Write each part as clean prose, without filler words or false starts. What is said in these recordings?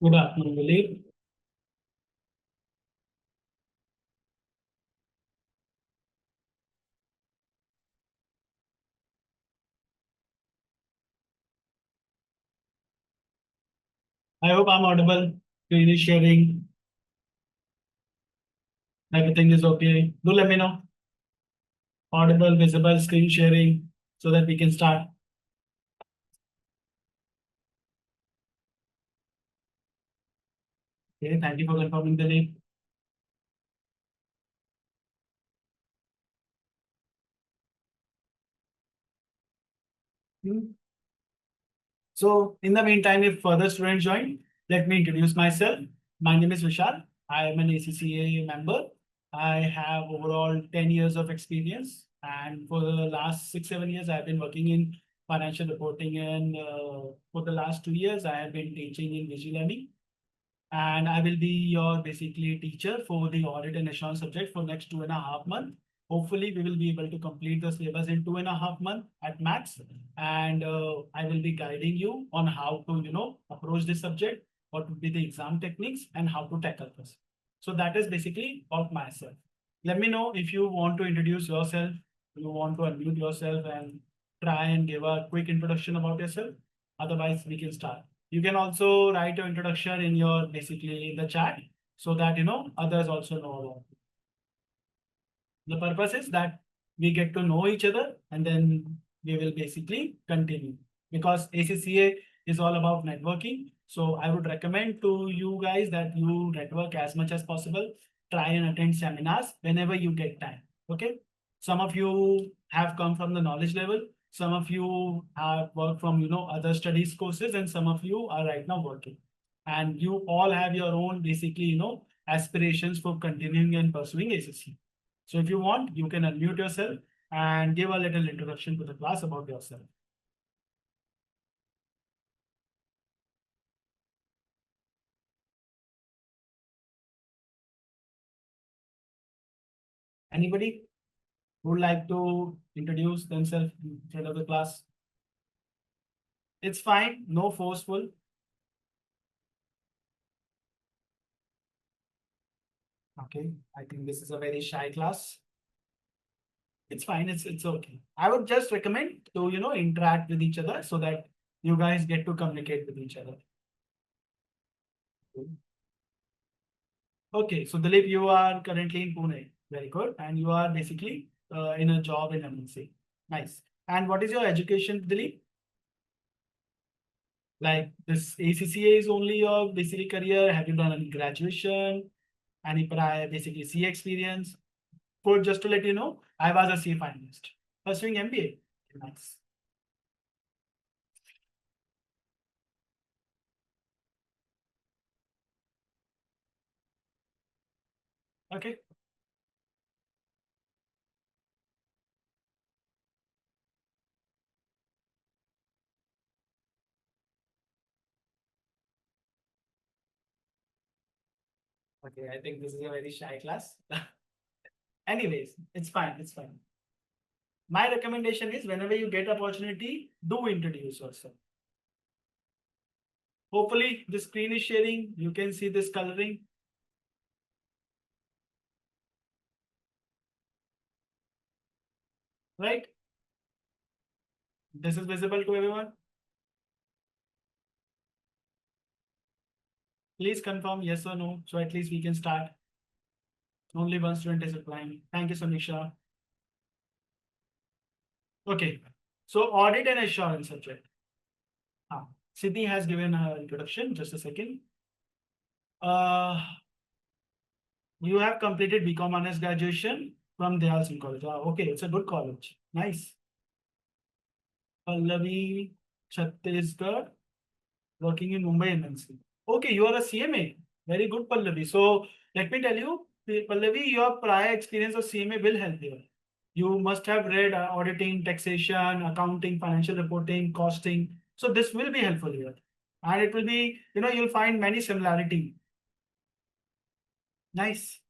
Good afternoon, Dilip. I hope I'm audible. Screen is sharing. Everything is okay. Do let me know. Audible, visible, screen sharing so that we can start. Okay, thank you for confirming the name. So in the meantime, if further students join, let me introduce myself. My name is Vishal. I am an ACCA member. I have overall 10 years of experience. And for the last 6, 7 years, I've been working in financial reporting. And for the last 2 years, I have been teaching in VGLD. And I will be your basically teacher for the audit and assurance subject for next 2.5 months. Hopefully, we will be able to complete the syllabus in 2.5 months at max. And I will be guiding you on how to, approach this subject, what would be the exam techniques, and how to tackle this. So that is basically about myself. Let me know if you want to introduce yourself, you want to unmute yourself and try and give a quick introduction about yourself. Otherwise, we can start. You can also write your introduction in your basically in the chat so that others also know about it. The purpose is that we get to know each other and then we will basically continue because ACCA is all about networking. So I would recommend to you guys that you network as much as possible. Try and attend seminars whenever you get time. Okay. Some of you have come from the knowledge level. Some of you have worked from other studies courses, and some of you are right now working. And you all have your own basically aspirations for continuing and pursuing ACCA. So if you want, you can unmute yourself and give a little introduction to the class about yourself. Anybody who would like to introduce themselves in front of the class? It's fine, no forceful. Okay, I think this is a very shy class. It's fine, it's okay. I would just recommend to interact with each other so that you guys get to communicate with each other. Okay, so Dilip, you are currently in Pune. Very good. And you are basically in a job in MNC. Nice. And what is your education, Dilip? Like this ACCA is only your basic career. Have you done any graduation, any prior basically CA experience? Good, just to let you know, I was a CA finalist. Pursuing MBA. Nice. Okay. Okay, I think this is a very shy class. Anyways, it's fine. It's fine. My recommendation is whenever you get opportunity, do introduce yourself. Hopefully the screen is sharing. You can see this coloring, right? This is visible to everyone. Please confirm yes or no, so at least we can start. Only one student is replying. Thank you, Samisha. Okay. So audit and assurance subject. Sydney has given her introduction. Just a second. Uh, you have completed BCom honors graduation from Dayal Singh College. Okay, it's a good college. Nice. Pallavi, Chhattisgarh, working in Mumbai MNC. Okay, you are a CMA. Very good, Pallavi. So let me tell you, Pallavi, your prior experience of CMA will help you. You must have read auditing, taxation, accounting, financial reporting, costing. So this will be helpful here. And it will be, you'll find many similarity. Nice.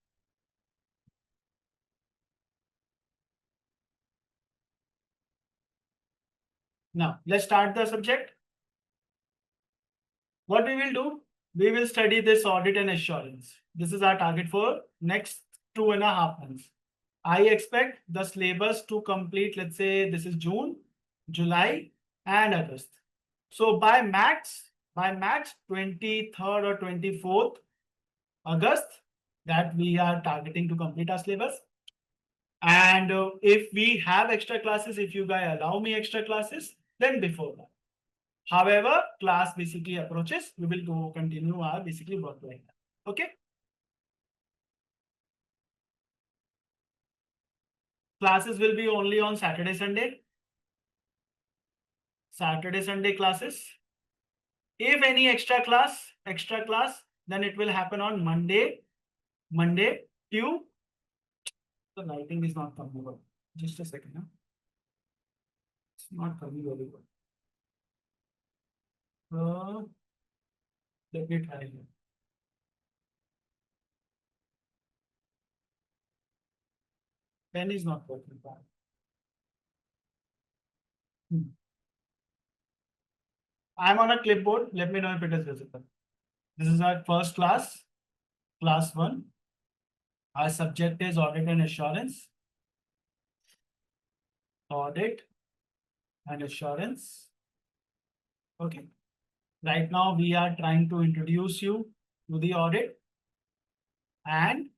Now, let's start the subject. What we will do, we will study this audit and assurance. This is our target for next 2.5 months. I expect the syllabus to complete, let's say this is June, July, and August. So by max 23rd or 24th August, that we are targeting to complete our syllabus. And if we have extra classes, if you guys allow me extra classes, then before that. However, class basically approaches, we will go continue our basically work like that. Okay. Classes will be only on Saturday, Sunday. Saturday, Sunday classes. If any extra class, then it will happen on Monday, Tuesday. The lighting is not coming well. Just a second. Huh? It's not coming very well. Let me try again. Pen is not working. I'm on a clipboard. Let me know if it is visible. This is our first class, class 1. Our subject is audit and assurance. Audit and assurance. Okay. Right now we are trying to introduce you to the audit. And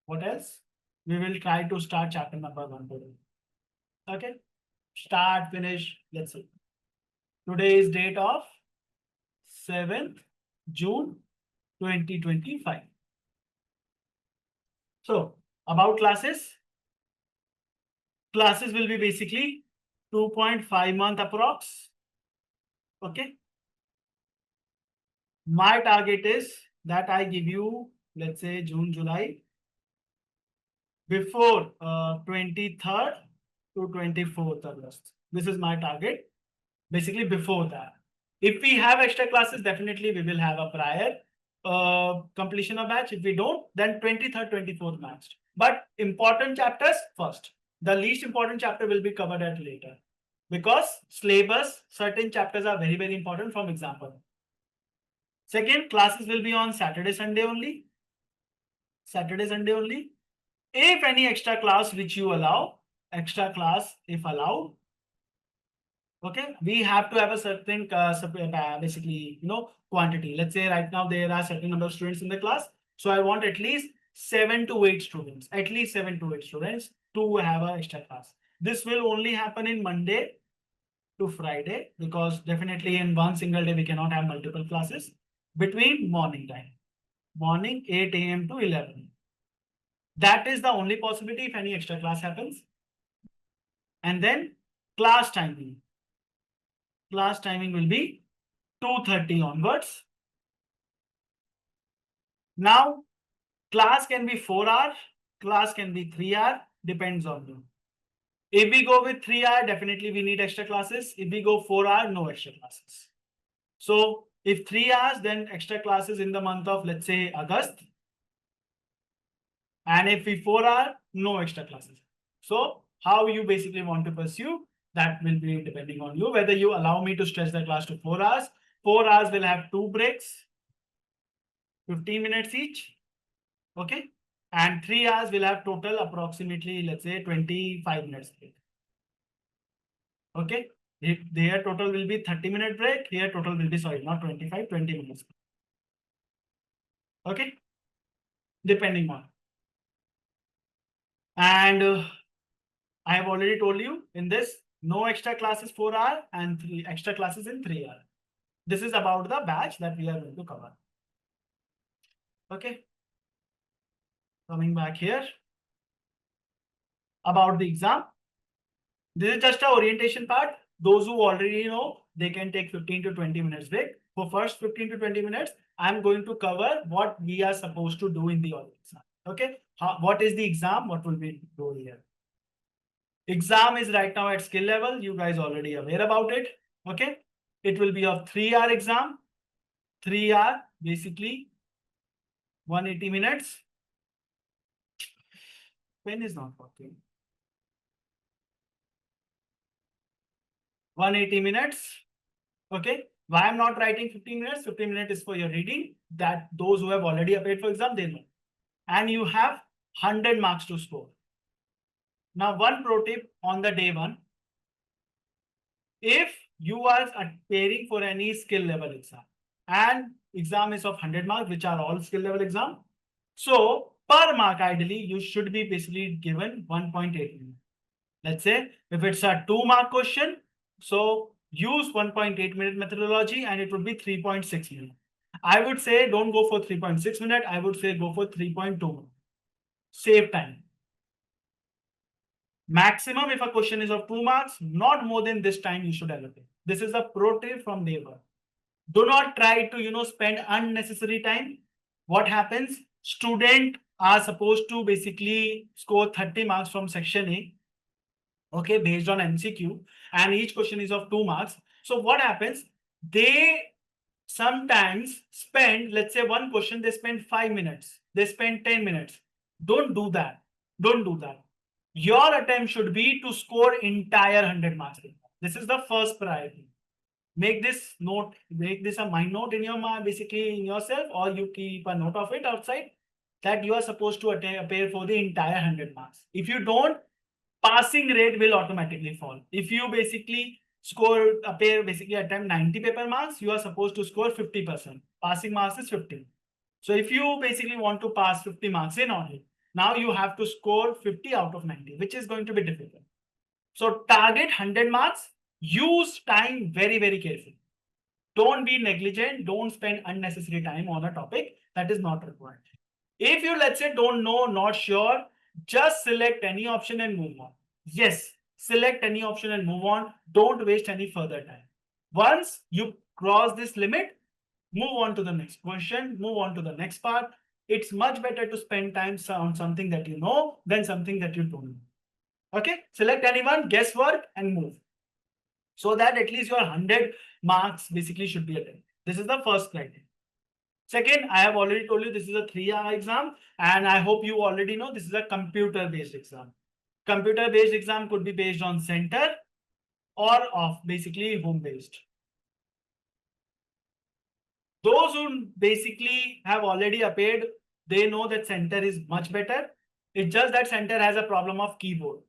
what else? We will try to start chapter number 1 today. Okay. Start, finish. Let's see. Today is date of 7th June 2025. So about classes. Classes will be basically 2.5 month approx. Okay. My target is that I give you, let's say June, July, before 23rd to 24th August. This is my target. Basically before that. If we have extra classes, definitely we will have a prior completion of batch. If we don't, then 23rd, 24th matched. But important chapters first. The least important chapter will be covered at later. Because syllabus, certain chapters are very, very important from example. Second, classes will be on Saturday, Sunday only. Saturday, Sunday only. If any extra class which you allow, extra class if allowed, okay, we have to have a certain basically, quantity. Let's say right now there are certain number of students in the class. So I want at least 7 to 8 students, to have an extra class. This will only happen in Monday to Friday because definitely in one single day we cannot have multiple classes between morning time, morning 8 a.m. to 11. That is the only possibility if any extra class happens. And then class timing. Class timing will be 2:30 onwards. Now, class can be 4 hours, class can be 3 hours, depends on you. If we go with 3 hours, definitely we need extra classes. If we go 4 hours, no extra classes. So if 3 hours, then extra classes in the month of, let's say, August. And if we 4 hours, no extra classes. So how you basically want to pursue, that will be depending on you. Whether you allow me to stretch the class to 4 hours. 4 hours will have 2 breaks, 15 minutes each. Okay. And 3 hours will have total approximately, let's say 25 minutes break. Okay. If their total will be 30-minute break, here total will be, sorry, not 25, 20 minutes. Okay. Depending on. And I have already told you in this, no extra classes 4 hours and 3 extra classes in 3 hours. This is about the batch that we are going to cover. Okay. Coming back here. About the exam. This is just a orientation part. Those who already know, they can take 15 to 20 minutes break. For first 15 to 20 minutes, I'm going to cover what we are supposed to do in the audit exam. Okay. What is the exam? What will we do here? Exam is right now at skill level. You guys already aware about it. Okay. It will be a 3-hour exam. 3 hour, basically 180 minutes. Pen is not working. 180 minutes. Okay. Why I'm not writing 15 minutes? 15 minutes is for your reading, that those who have already appeared for exam, they know. And you have 100 marks to score. Now, one pro tip on the day one. If you are appearing for any skill level exam and exam is of 100 marks, which are all skill level exam. So per mark, ideally, you should be basically given 1.8 minutes. Let's say if it's a 2-mark question, so use 1.8 minute methodology and it would be 3.6 minutes. I would say don't go for 3.6 minutes. I would say go for 3.2. Save time. Maximum, if a question is of 2 marks, not more than this time you should allocate. This is a pro tip from neighbor. Do not try to, spend unnecessary time. What happens? Students are supposed to basically score 30 marks from section A, okay, based on MCQ, and each question is of 2 marks. So what happens? They sometimes spend, let's say one question, they spend 5 minutes, they spend 10 minutes. Don't do that. Don't do that. Your attempt should be to score entire 100 marks. This is the first priority. Make this note, make this a mind note in your mind, basically in yourself, or you keep a note of it outside that you are supposed to appear for the entire 100 marks. If you don't, passing rate will automatically fall. If you basically basically attempt 90 paper marks, you are supposed to score 50%. Passing marks is 50. So if you basically want to pass 50 marks in audit, now you have to score 50 out of 90, which is going to be difficult. So target 100 marks, use time very, very carefully. Don't be negligent. Don't spend unnecessary time on a topic that is not required. If you, let's say, don't know, not sure, just select any option and move on. Yes, select any option and move on. Don't waste any further time. Once you cross this limit, move on to the next question, move on to the next part. It's much better to spend time on something that you know than something that you don't know. Okay, select anyone, guesswork, and move. So that at least your 100 marks basically should be attended. This is the first criteria. Second, I have already told you this is a 3-hour exam, and I hope you already know this is a computer-based exam. Computer-based exam could be based on center or of basically home-based. Those who basically have already appeared, they know that center is much better. It's just that center has a problem of keyboard.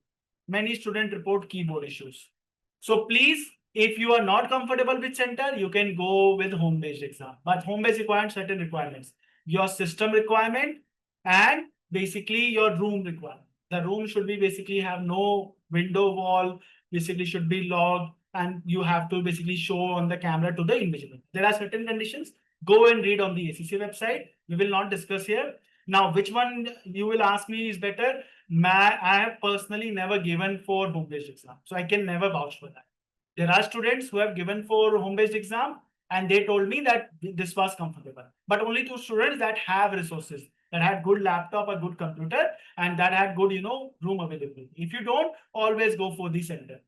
Many students report keyboard issues. So please, if you are not comfortable with center, you can go with home-based exam. But home-based requires certain requirements. Your system requirement and basically your room requirement. The room should be basically have no window wall, basically should be logged, and you have to basically show on the camera to the individual. There are certain conditions. Go and read on the ACC website. We will not discuss here. Now, which one you will ask me is better? I have personally never given for home-based exam, so I can never vouch for that. There are students who have given for home-based exam and they told me that this was comfortable, but only to students that have resources, that had good laptop or good computer, and that had good, room availability. If you don't, always go for the center.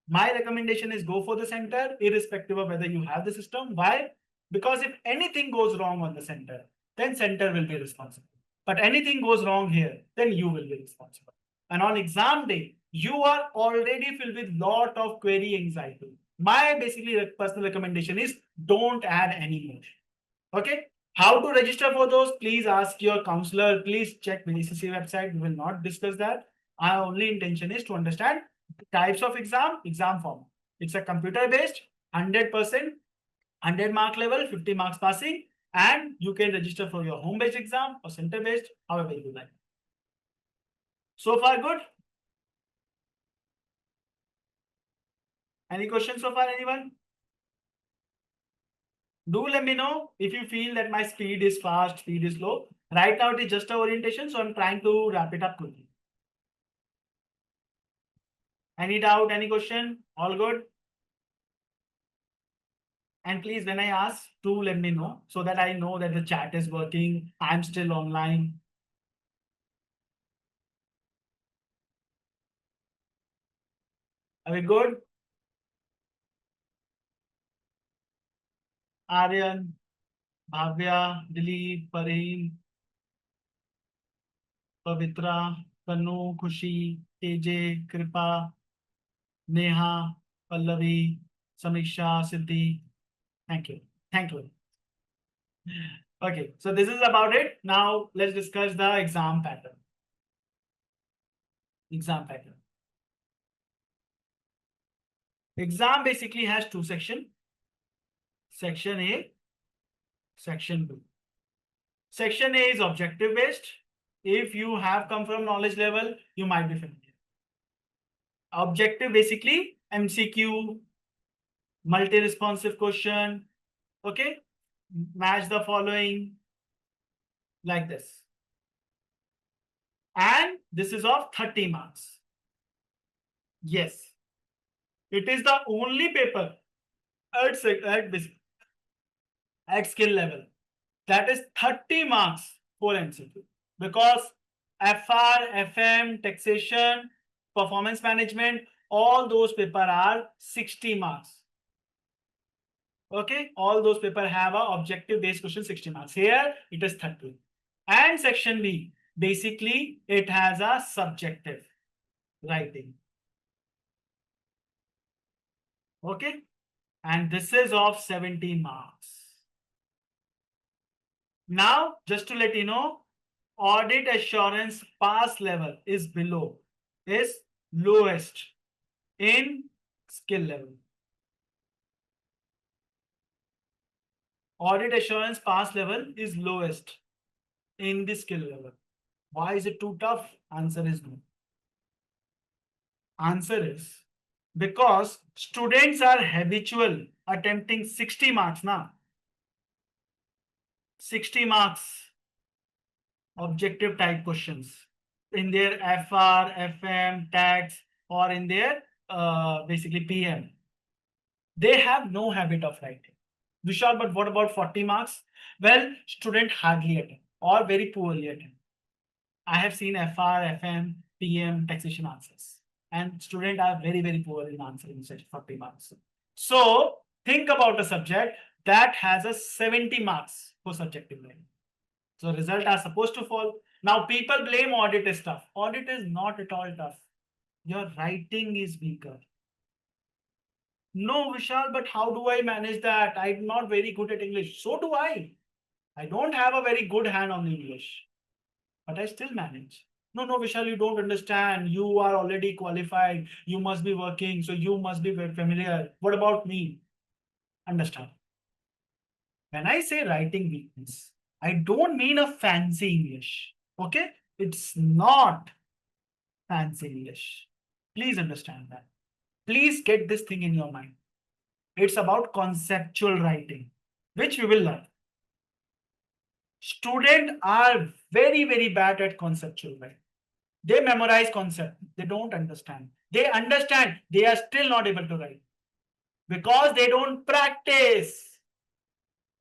My recommendation is go for the center, irrespective of whether you have the system. Why? Because if anything goes wrong on the center, then center will be responsible. But anything goes wrong here, then you will be responsible. And on exam day, you are already filled with lot of query anxiety. My basically personal recommendation is don't add any more. Okay. How to register for those? Please ask your counselor. Please check the ACC website. We will not discuss that. Our only intention is to understand types of exam form. It's a computer-based, 100%, 100 mark level, 50 marks passing, and you can register for your home-based exam or center-based, however you like. So far, good? Any questions so far, anyone? Do let me know if you feel that my speed is fast, speed is low. Right now, it is just a orientation, so I'm trying to wrap it up quickly. Any doubt, any question? All good? And please, when I ask, do let me know so that I know that the chat is working. I'm still online. Are we good? Aryan, Bhavya, Dilip, Pareen, Pavitra, Tanu, Khushi, AJ, Kripa, Neha, Pallavi, Samiksha, Siddhi. Thank you. Thank you. Okay, so this is about it. Now let's discuss the exam pattern. Exam pattern. Exam basically has two sections. Section A, section B. Section A is objective based. If you have come from knowledge level, you might be familiar. Objective basically MCQ, multi-responsive question. Okay, match the following like this. And this is of 30 marks. Yes, it is the only paper at skill level that is 30 marks for MCQ, because FR, FM, taxation, performance management, all those paper are 60 marks. Okay, all those paper have a objective based question 60 marks. Here it is 30. And section B, basically it has a subjective writing. Okay, and this is of 70 marks. Now, just to let you know, audit assurance pass level is lowest in skill level. Audit assurance pass level is lowest in the skill level. Why is it too tough? Answer is no. Answer is because students are habitual attempting 60 marks now. 60 marks objective type questions in their FR, FM, tax, or in their basically PM. They have no habit of writing. Vishal, but what about 40 marks? Well, student hardly attempt or very poorly attempt. I have seen FR, FM, PM, taxation answers, and students are very, very poor in answering such 40 marks. So think about a subject that has a 70 marks for subjective writing. So results are supposed to fall. Now people blame audit is tough. Audit is not at all tough. Your writing is weaker. No, Vishal, but how do I manage that? I'm not very good at English. So do I. I don't have a very good hand on English, but I still manage. No, Vishal, you don't understand. You are already qualified. You must be working. So you must be very familiar. What about me? Understand? When I say writing weakness, I don't mean a fancy English. Okay? It's not fancy English. Please understand that. Please get this thing in your mind. It's about conceptual writing, which we will learn. Students are very, very bad at conceptual writing. They memorize concept. They don't understand. They understand. They are still not able to write because they don't practice.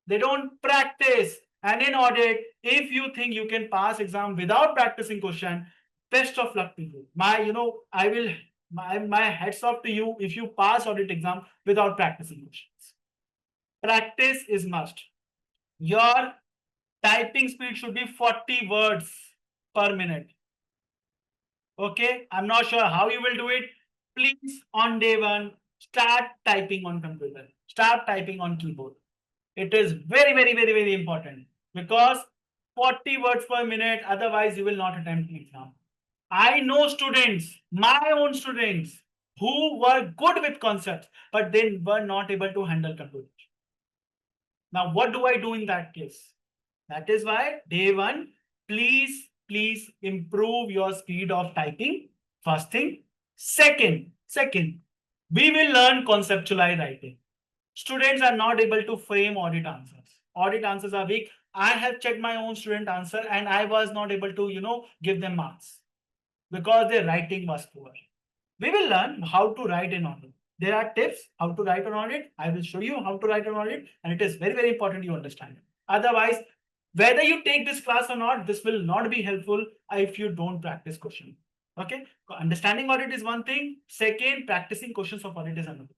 They don't practice. And in audit, if you think you can pass exam without practicing question, best of luck to you. My hats off to you if you pass audit exam without practicing questions. Practice is must. Your typing speed should be 40 words per minute. Okay, I'm not sure how you will do it. Please, on day one, start typing on computer. Start typing on keyboard. It is very, very, very, very important because 40 words per minute, otherwise you will not attempt the exam. I know students, my own students, who were good with concepts, but they were not able to handle computer. Now, what do I do in that case? That is why day one, please improve your speed of typing. First thing. Second, we will learn conceptualized writing. Students are not able to frame audit answers. Audit answers are weak. I have checked my own student answer and I was not able to, give them marks because their writing was poor. We will learn how to write in audit. There are tips how to write an audit. I will show you how to write an audit, and it is very, very important you understand it. Otherwise, whether you take this class or not, this will not be helpful if you don't practice question. Okay, understanding audit is one thing. Second, practicing questions of audit is another.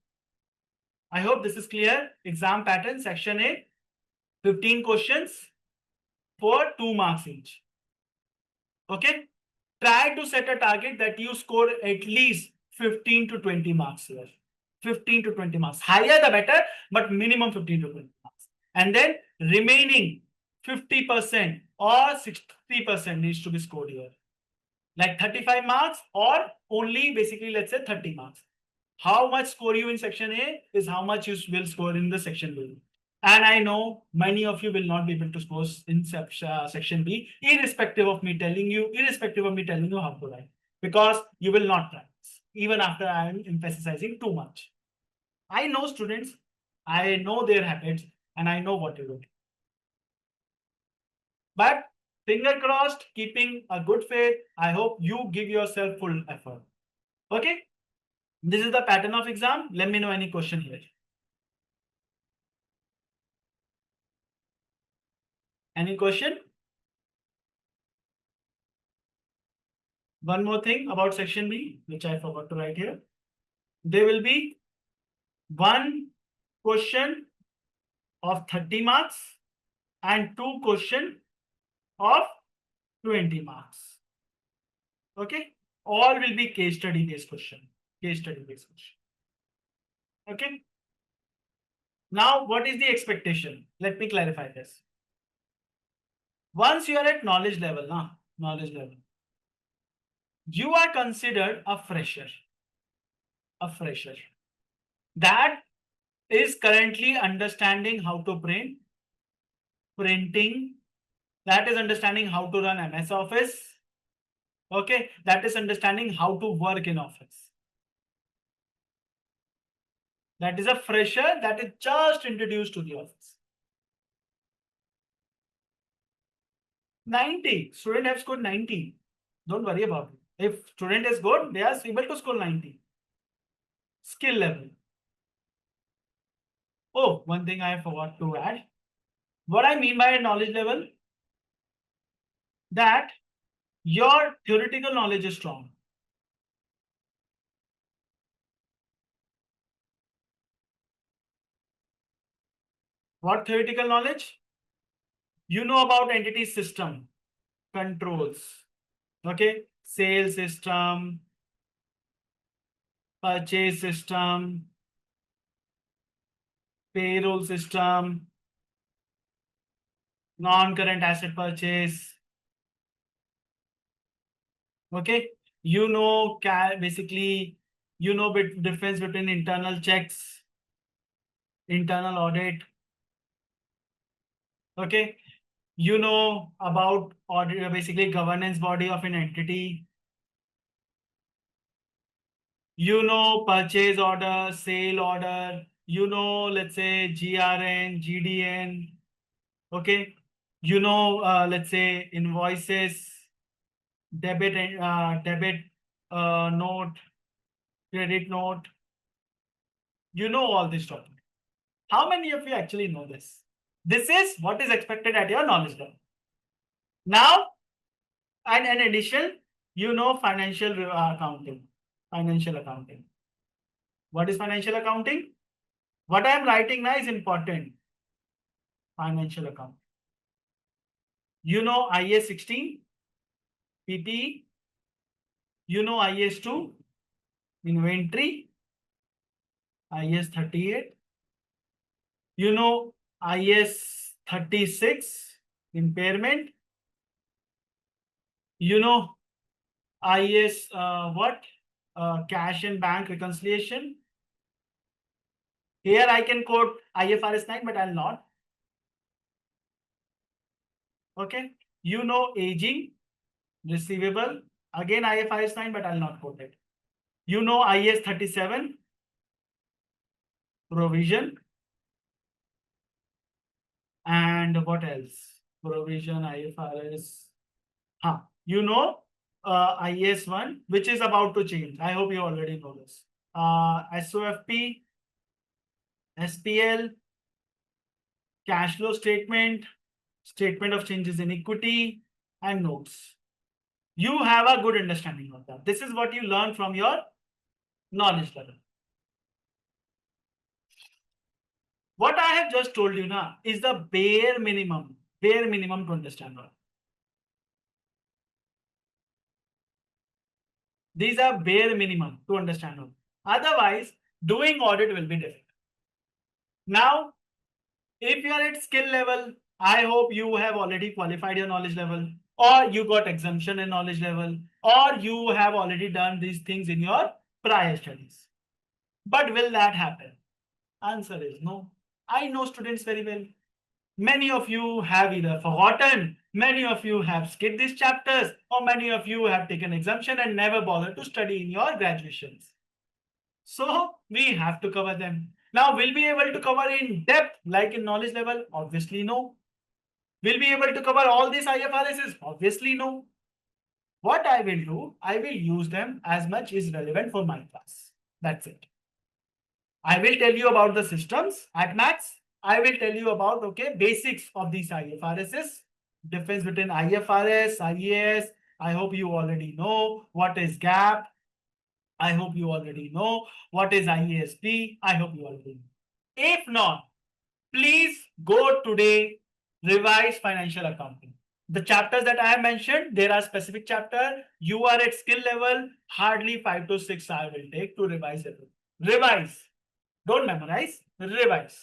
I hope this is clear. Exam pattern, section A, 15 questions for 2 marks each. Okay, try to set a target that you score at least 15 to 20 marks here. 15 to 20 marks. Higher the better, but minimum 15 to 20 marks. And then remaining 50% or 60% needs to be scored here. Like 35 marks or only basically let's say 30 marks. How much score you in section A is how much you will score in the section B. And I know many of you will not be able to score in section B, irrespective of me telling you how to write, because you will not practice, even after I am emphasizing too much. I know students, I know their habits, and I know what to do. But finger crossed, keeping a good faith, I hope you give yourself full effort. Okay? This is the pattern of exam. Let me know any question here. Any question? One more thing about section B, which I forgot to write here. There will be one question of 30 marks and two question of 20 marks. Okay? All will be case study based question. Case study based question. Okay? Now, what is the expectation? Let me clarify this. Once you are at knowledge level, you are considered a fresher. A fresher. That is currently understanding how to print, printing, that is understanding how to run MS Office. Okay, that is understanding how to work in Office. That is a fresher that is just introduced to the Office. 90, student have scored 90. Don't worry about it. If student is good, they are able to score 90. Skill level. Oh, one thing I forgot to add. What I mean by knowledge level, that your theoretical knowledge is strong. What theoretical knowledge? You know about entity system, controls, okay? Sales system, purchase system, payroll system, non-current asset purchase. Okay, you know, basically, you know difference between internal checks, internal audit. Okay, you know about audit, basically governance body of an entity. You know purchase order, sale order. You know, let's say GRN, GDN. Okay, you know, let's say invoices, debit and debit note, credit note. You know all this topic. How many of you actually know this? This is what is expected at your knowledge level. Now, and in addition, you know financial accounting. Financial accounting. What is financial accounting? What I am writing now is important. Financial accounting. You know IAS 16, PPE. You know IAS 2, inventory. IAS 38. You know IAS 36, impairment. You know IAS what? Cash and bank reconciliation. Here I can quote IFRS 9, but I'll not. Okay. You know aging, receivable. Again IFRS 9, but I'll not quote it. You know IAS 37, provision. And what else? Provision, IFRS. You know IAS 1, which is about to change. I hope you already know this. SOFP, SPL, cash flow statement, statement of changes in equity, and notes. You have a good understanding of that. This is what you learn from your knowledge level. What I have just told you now is the bare minimum to understand all. These are bare minimum to understand all. Otherwise, Doing audit will be difficult. Now, if you are at skill level, I hope you have already qualified your knowledge level, or you got exemption in knowledge level, or you have already done these things in your prior studies. But will that happen? Answer is no. I know students very well. Many of you have either forgotten, many of you have skipped these chapters, or many of you have taken exemption and never bothered to study in your graduations. So we have to cover them. Now, will we be able to cover in depth like in knowledge level? Obviously, no. Will we be able to cover all these IFRSs? Obviously, no. What I will do, I will use them as much is relevant for my class. That's it. I will tell you about the systems at max. I will tell you about, okay, basics of these IFRSs, difference between IFRS, IAS. I hope you already know what is GAAP. I hope you already know what is IASP. I hope you already know. If not, please go today, revise financial accounting. The chapters that I have mentioned, there are specific chapter. You are at skill level, hardly 5 to 6 hours will take to revise it. Revise. Don't memorize, revise.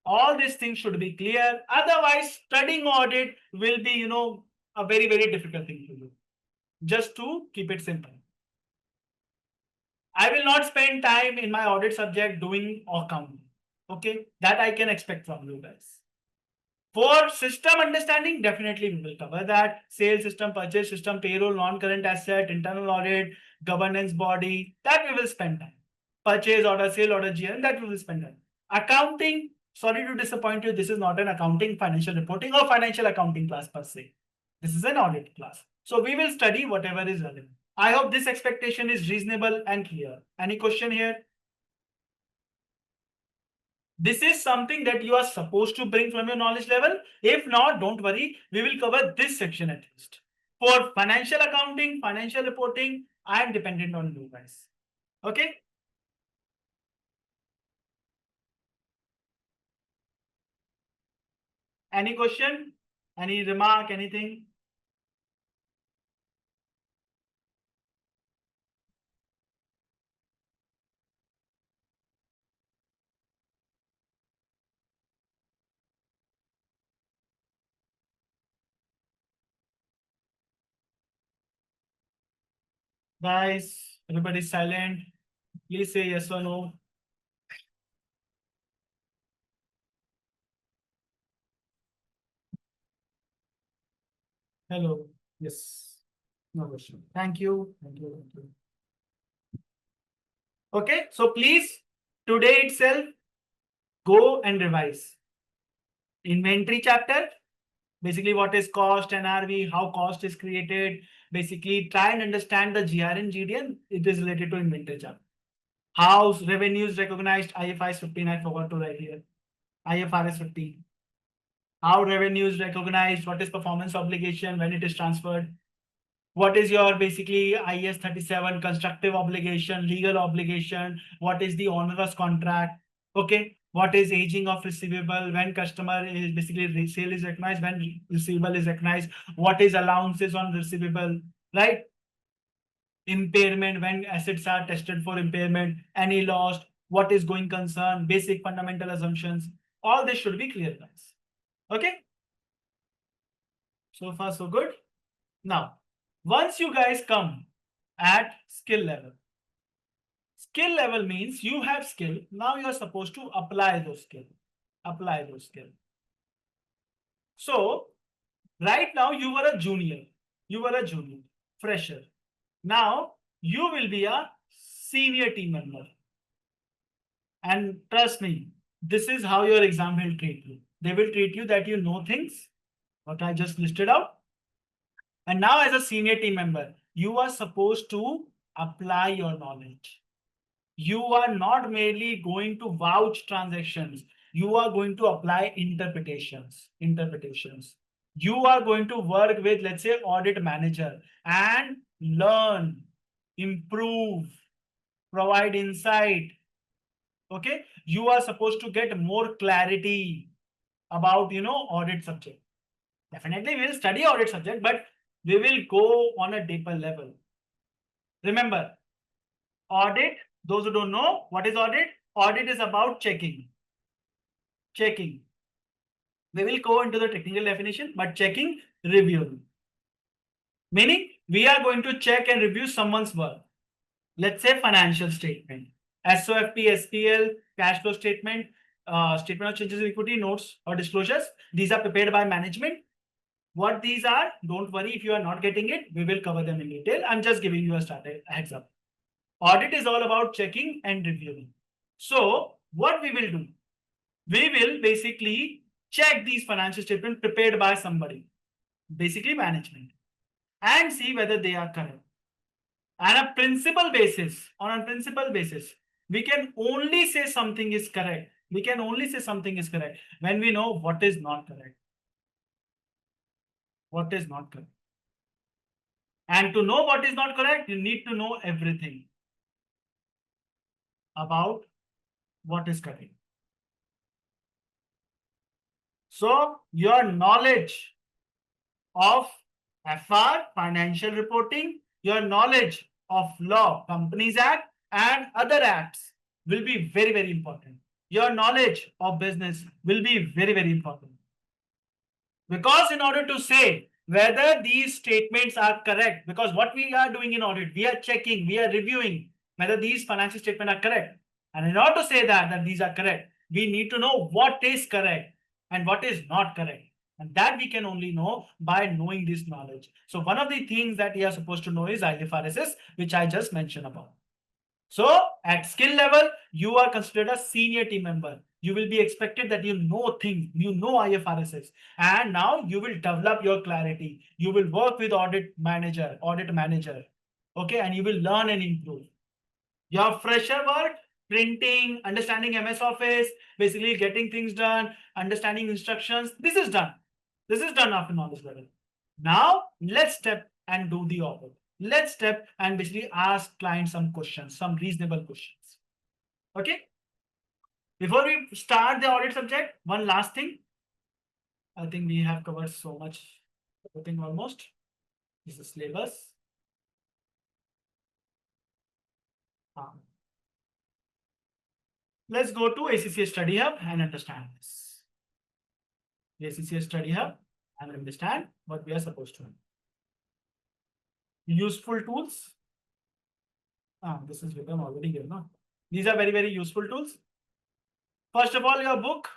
All these things should be clear. Otherwise, studying audit will be, a very, very difficult thing to do. Just to keep it simple. I will not spend time in my audit subject doing accounting. Okay, that I can expect from you guys. For system understanding, definitely we will cover that. Sales system, purchase system, payroll, non-current asset, internal audit, governance body, that we will spend time. Purchase order, sale order, GM, that we will spend time. Accounting, sorry to disappoint you, this is not an accounting, financial reporting or financial accounting class per se. This is an audit class. So we will study whatever is relevant. I hope this expectation is reasonable and clear. Any question here? This is something that you are supposed to bring from your knowledge level. If not, don't worry. We will cover this section at least. For financial accounting, financial reporting, I am dependent on you guys. Okay? Any question? Any remark? Anything? Guys, everybody silent. Please say yes or no. Hello. Yes. No question. Thank you. Thank you. Thank you. Okay. So please, today itself, go and revise. Inventory chapter. Basically, what is cost, NRV, how cost is created. Basically, try and understand the GR and GDN. It is related to inventory chapter. How revenues recognized, IFRS 15, I forgot to write here. IFRS 15. How revenues recognized, what is performance obligation when it is transferred. What is your basically IS 37 constructive obligation, legal obligation, what is the onerous contract, okay? What is aging of receivable when customer is basically sale is recognized, when receivable is recognized, what is allowances on receivable, right? Impairment when assets are tested for impairment, any loss, what is going concern, basic fundamental assumptions, all this should be clear, guys. Okay? So far, so good. Now, once you guys come at skill level means you have skill. Now you are supposed to apply those skills. Apply those skills. So, right now you were a junior. You were a junior, fresher. Now you will be a senior team member. And trust me, this is how your exam will treat you. They will treat you that you know things, what I just listed out. And now as a senior team member, you are supposed to apply your knowledge. You are not merely going to vouch transactions. You are going to apply interpretations. You are going to work with, let's say, audit manager and learn, improve, provide insight. Okay. You are supposed to get more clarity about, audit subject. Definitely we'll study audit subject, but we will go on a deeper level. Remember, audit Those who don't know what is audit, audit is about checking. Checking. We will go into the technical definition, but checking, reviewing. Meaning, we are going to check and review someone's work. Let's say financial statement, SOFP, SPL, cash flow statement, statement of changes in equity, notes or disclosures. These are prepared by management. What these are, don't worry if you are not getting it, we will cover them in detail. I'm just giving you a heads up. Audit is all about checking and reviewing. So what we will do, we will basically check these financial statements prepared by somebody, basically management, and see whether they are correct. On a principle basis, we can only say something is correct. We can only say something is correct when we know what is not correct. What is not correct. And to know what is not correct, you need to know everything about what is correct. So your knowledge of FR, financial reporting, your knowledge of law, Companies Act, and other acts will be very, very important. Your knowledge of business will be very, very important. Because in order to say whether these statements are correct, because what we are doing in audit, we are checking, we are reviewing whether these financial statements are correct. And in order to say that these are correct, we need to know what is correct and what is not correct. And that we can only know by knowing this knowledge. So one of the things that you are supposed to know is IFRS, which I just mentioned about. So at skill level, you are considered a senior team member. You will be expected that you know things, you know IFRS, and now you will develop your clarity. You will work with audit manager, okay, and you will learn and improve. Your fresher work, printing, understanding MS Office, basically getting things done, understanding instructions. This is done. This is done after knowledge level. Now let's step and do the audit. Let's step and basically ask clients some questions, some reasonable questions. Okay. Before we start the audit subject, one last thing. I think we have covered so much, everything almost. This is syllabus. Let's go to ACCA Study Hub and understand this. ACCA Study Hub and understand what we are supposed to do. Useful tools. This is written already here, no? These are very, very useful tools. First of all, your book.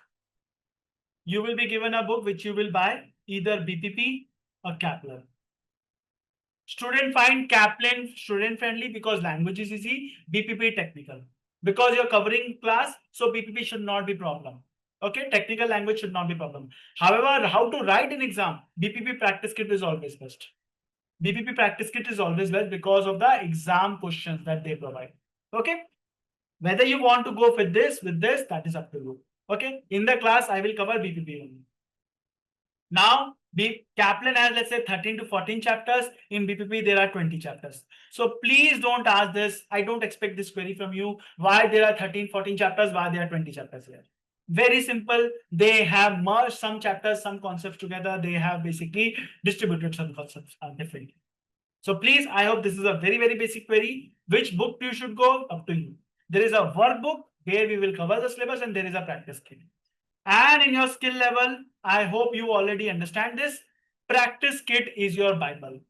You will be given a book which you will buy, either BPP or Kaplan. Student find Kaplan student friendly because language is easy, BPP technical. Because you're covering class, so BPP should not be problem. Okay, technical language should not be problem. However, how to write an exam, BPP practice kit is always best. BPP practice kit is always best because of the exam questions that they provide. Okay, whether you want to go with this, that is up to you. Okay, in the class, I will cover BPP only. Now, Kaplan has, let's say, 13 to 14 chapters. In BPP, there are 20 chapters. So please don't ask this. I don't expect this query from you. Why there are 13, 14 chapters? Why there are 20 chapters here? Very simple. They have merged some chapters, some concepts together. They have basically distributed some concepts differently. So please, I hope this is a very, very basic query. Which book you should go? Up to you. There is a workbook where we will cover the syllabus, and there is a practice kit. And in your skill level, I hope you already understand this. Practice kit is your Bible.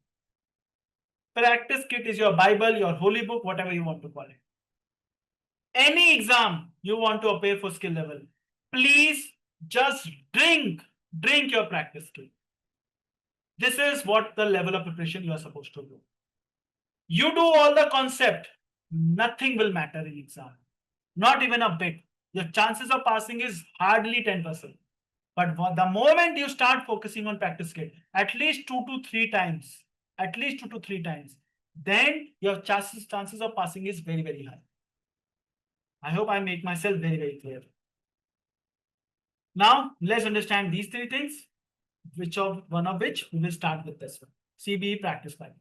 Practice kit is your Bible, your holy book, whatever you want to call it. Any exam you want to appear for skill level, please just drink your practice kit. This is what the level of preparation you are supposed to do. You do all the concept, nothing will matter in exam. Not even a bit. Your chances of passing is hardly 10%. But the moment you start focusing on practice kit, at least 2 to 3 times, then your chances of passing is very, very high. I hope I make myself very, very clear. Now, let's understand these 3 things, one of which we will start with this one. CBE practice Bible.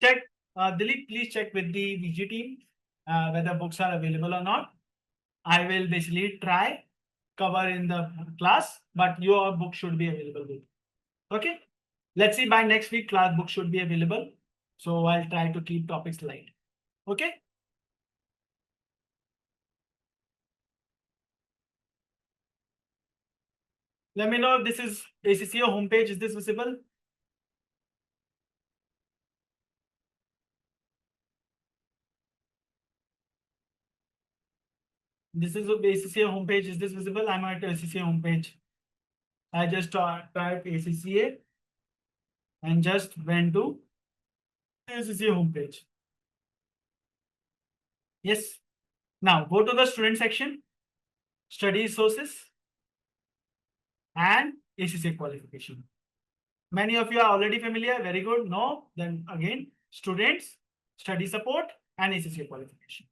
Check, Dilip, please check with the VG team whether books are available or not. I will basically try cover in the class, but your book should be available with. Okay. Let's see, by next week, class book should be available. So I'll try to keep topics light. Okay. Let me know if this is ACCA homepage. Is this visible? This is the ACCA homepage. Is this visible? I'm at ACCA homepage. I just typed ACCA and just went to ACCA homepage. Yes. Now go to the student section, study sources, and ACCA qualification. Many of you are already familiar. Very good. No, then again, students, study support, and ACCA qualification.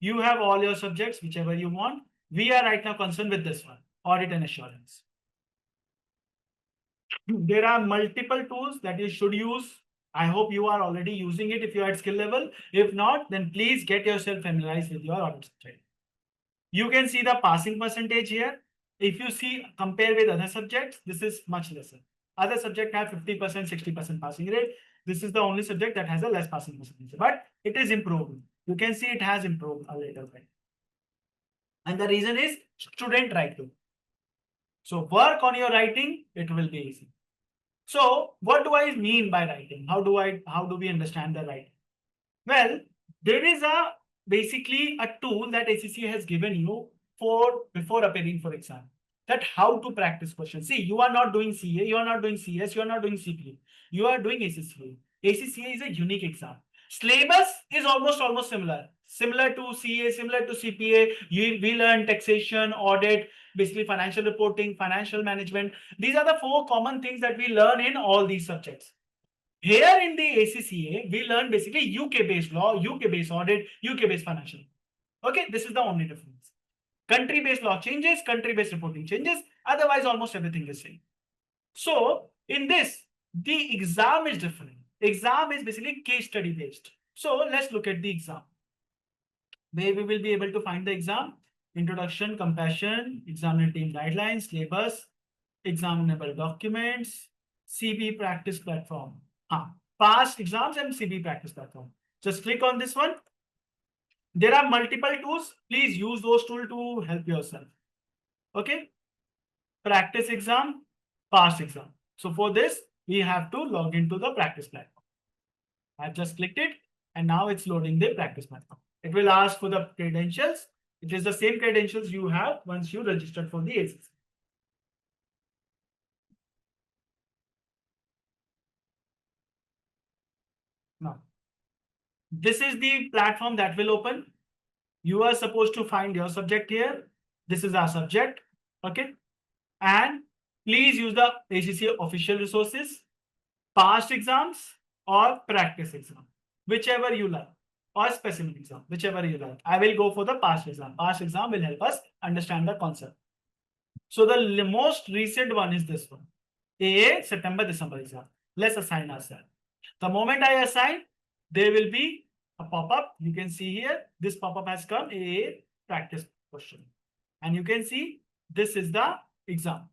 You have all your subjects, whichever you want. We are right now concerned with this one, audit and assurance. There are multiple tools that you should use. I hope you are already using it if you are at skill level. If not, then please get yourself familiarized with your audit subject. You can see the passing percentage here. If you see, compare with other subjects, this is much lesser. Other subjects have 50%, 60% passing rate. This is the only subject that has a less passing percentage, but it is improving. You can see it has improved a little bit. And the reason is student writing. So work on your writing, it will be easy. So what do I mean by writing? How do we understand the writing? Well, there is basically a tool that ACCA has given you for before appearing for exam. That how to practice questions. See, you are not doing CA, you are not doing CS, you are not doing CPA. You are doing ACCA. ACCA is a unique exam. Syllabus is almost similar. Similar to CA, similar to CPA. We learn taxation, audit, basically financial reporting, financial management. These are the four common things that we learn in all these subjects. Here in the ACCA, we learn basically UK-based law, UK-based audit, UK-based financial. Okay, this is the only difference. Country-based law changes, country-based reporting changes. Otherwise, almost everything is same. So in this, the exam is different. Exam is basically case study based. So let's look at the exam. Where we will be able to find the exam. Introduction, compassion, examiner team guidelines, syllabus, examinable documents, CB practice platform. Past exams and CB practice platform. Just click on this one. There are multiple tools. Please use those tools to help yourself. Okay. Practice exam, past exam. So for this, we have to log into the practice platform. I've just clicked it and now it's loading the practice platform. It will ask for the credentials. It is the same credentials you have once you registered for the ACCA. Now, this is the platform that will open. You are supposed to find your subject here. This is our subject. Okay. And please use the ACCA official resources, past exams or practice exam, whichever you like, or specific exam, whichever you like. I will go for the past exam. Past exam will help us understand the concept. So the most recent one is this one. AA September December exam. Let's assign ourselves. The moment I assign, there will be a pop-up. You can see here, this pop-up has come, AA practice question. And you can see this is the exam.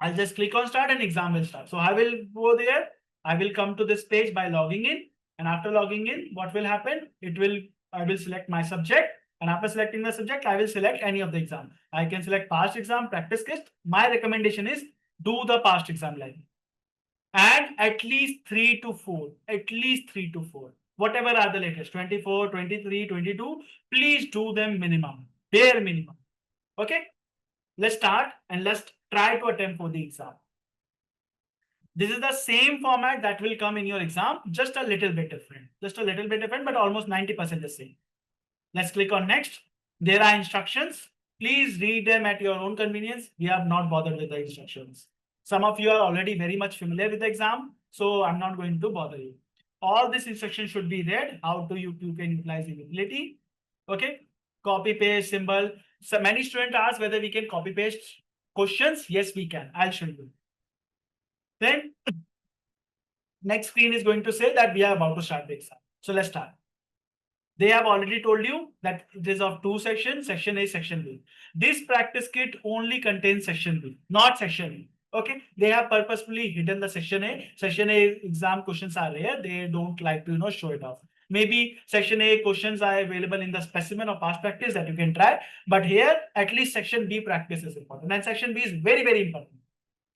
I'll just click on start and exam will start. So I will go there. I will come to this page by logging in. And after logging in, what will happen? I will select my subject. And after selecting the subject, I will select any of the exam. I can select past exam, practice test. My recommendation is do the past exam live. And at least 3 to 4. At least 3 to 4. Whatever are the latest, 24, 23, 22, please do them minimum, bare minimum. Okay, let's start and let's try to attempt for the exam. This is the same format that will come in your exam, just a little bit different. Just a little bit different, but almost 90% the same. Let's click on next. There are instructions. Please read them at your own convenience. We have not bothered with the instructions. Some of you are already very much familiar with the exam, so I'm not going to bother you. All this instruction should be read. How do you can utilize the ability. Okay. Copy paste symbol. So many students ask whether we can copy paste questions. Yes, we can. I'll show you. Then next screen is going to say that we are about to start the exam. So let's start. They have already told you that it is of two sections, section A, section B. This practice kit only contains section B, not section A. Okay, they have purposefully hidden the section A. Section A exam questions are rare. They don't like to show it off. Maybe section A questions are available in the specimen or past practice that you can try. But here, at least section B practice is important. And section B is very, very important.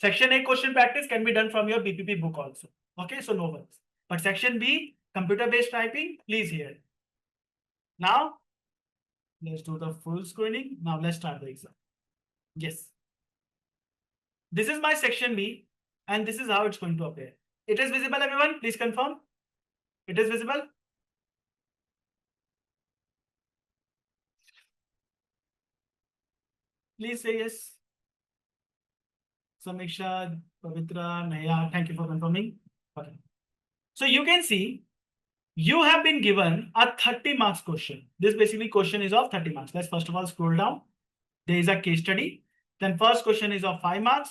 Section A question practice can be done from your BPP book also. Okay, so no worries. But section B, computer-based typing, please hear. Now, let's do the full screening. Now let's start the exam. Yes. This is my section B, and this is how it's going to appear. It is visible, everyone? Please confirm. It is visible? Please say yes. Samiksha, Pavitra, Naya, thank you for confirming. Okay. So you can see you have been given a 30 marks question. This basically question is of 30 marks. Let's first of all scroll down. There is a case study. Then first question is of 5 marks.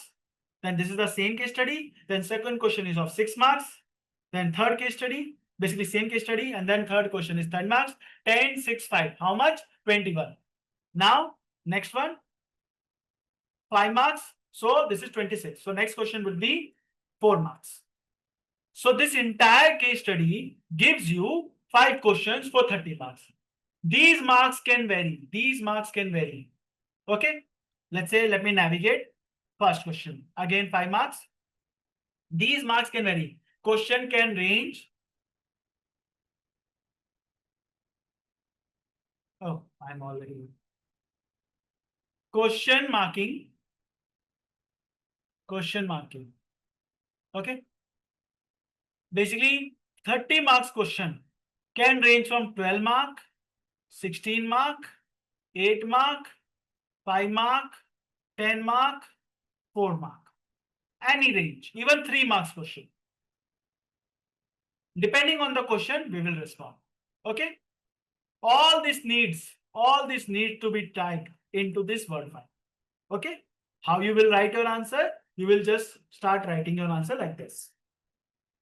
Then this is the same case study. Then second question is of 6 marks. Then third case study, basically same case study. And then third question is 10 marks. 10, 6, 5. How much? 21. Now, next one, 5 marks. So this is 26. So next question would be 4 marks. So this entire case study gives you 5 questions for 30 marks. These marks can vary. These marks can vary. Okay. Let's say, let me navigate. First question. Again, 5 marks. These marks can vary. Question can range. Oh, I'm already. Question marking. Question marking. Okay. Basically, 30 marks question can range from 12 mark, 16 mark, 8 mark, 5 mark, 10 mark, 4 mark. Any range, even 3 marks question. Depending on the question, we will respond. Okay. All this needs to be typed into this word file. Okay. How you will write your answer? You will just start writing your answer like this.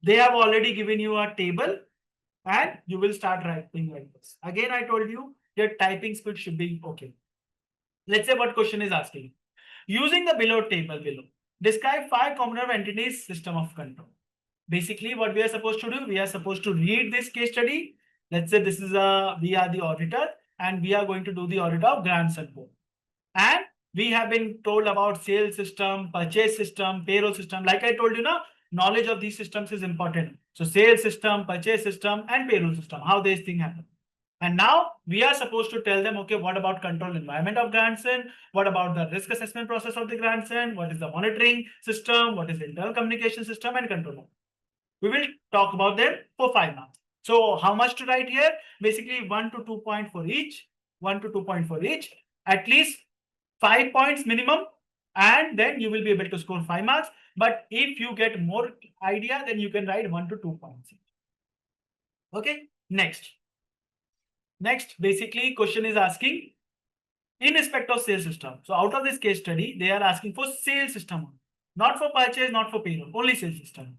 They have already given you a table and you will start writing like this. Again, I told you your typing speed should be okay. Let's say what question is asking. Using the below table below, describe 5 component of entities system of control. Basically, what we are supposed to do, we are supposed to read this case study. Let's say this is we are the auditor and we are going to do the audit of grants and board. And we have been told about sales system, purchase system, payroll system. Like I told you now, knowledge of these systems is important. So sales system, purchase system, and payroll system, how these things happen. And now we are supposed to tell them, okay, what about control environment of grandson? What about the risk assessment process of the grandson? What is the monitoring system? What is the internal communication system and control? We will talk about them for 5 marks. So how much to write here? Basically 1 to 2 points for each, 1 to 2 points for each, at least 5 points minimum, and then you will be able to score 5 marks. But if you get more idea, then you can write 1 to 2 points. Okay, next. Next, basically, question is asking in respect of sales system. So out of this case study, they are asking for sales system, not for purchase, not for payroll, only sales system.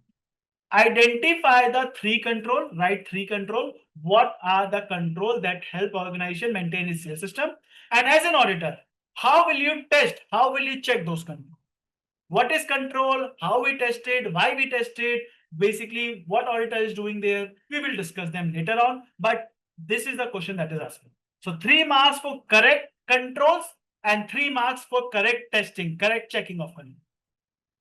Identify the 3 control, write 3 control. What are the control that help organization maintain its sales system? And as an auditor, how will you test? How will you check those controls? What is control? How we tested? Why we tested? Basically, what auditor is doing there? We will discuss them later on. But this is the question that is asking. So 3 marks for correct controls and 3 marks for correct testing, correct checking of control.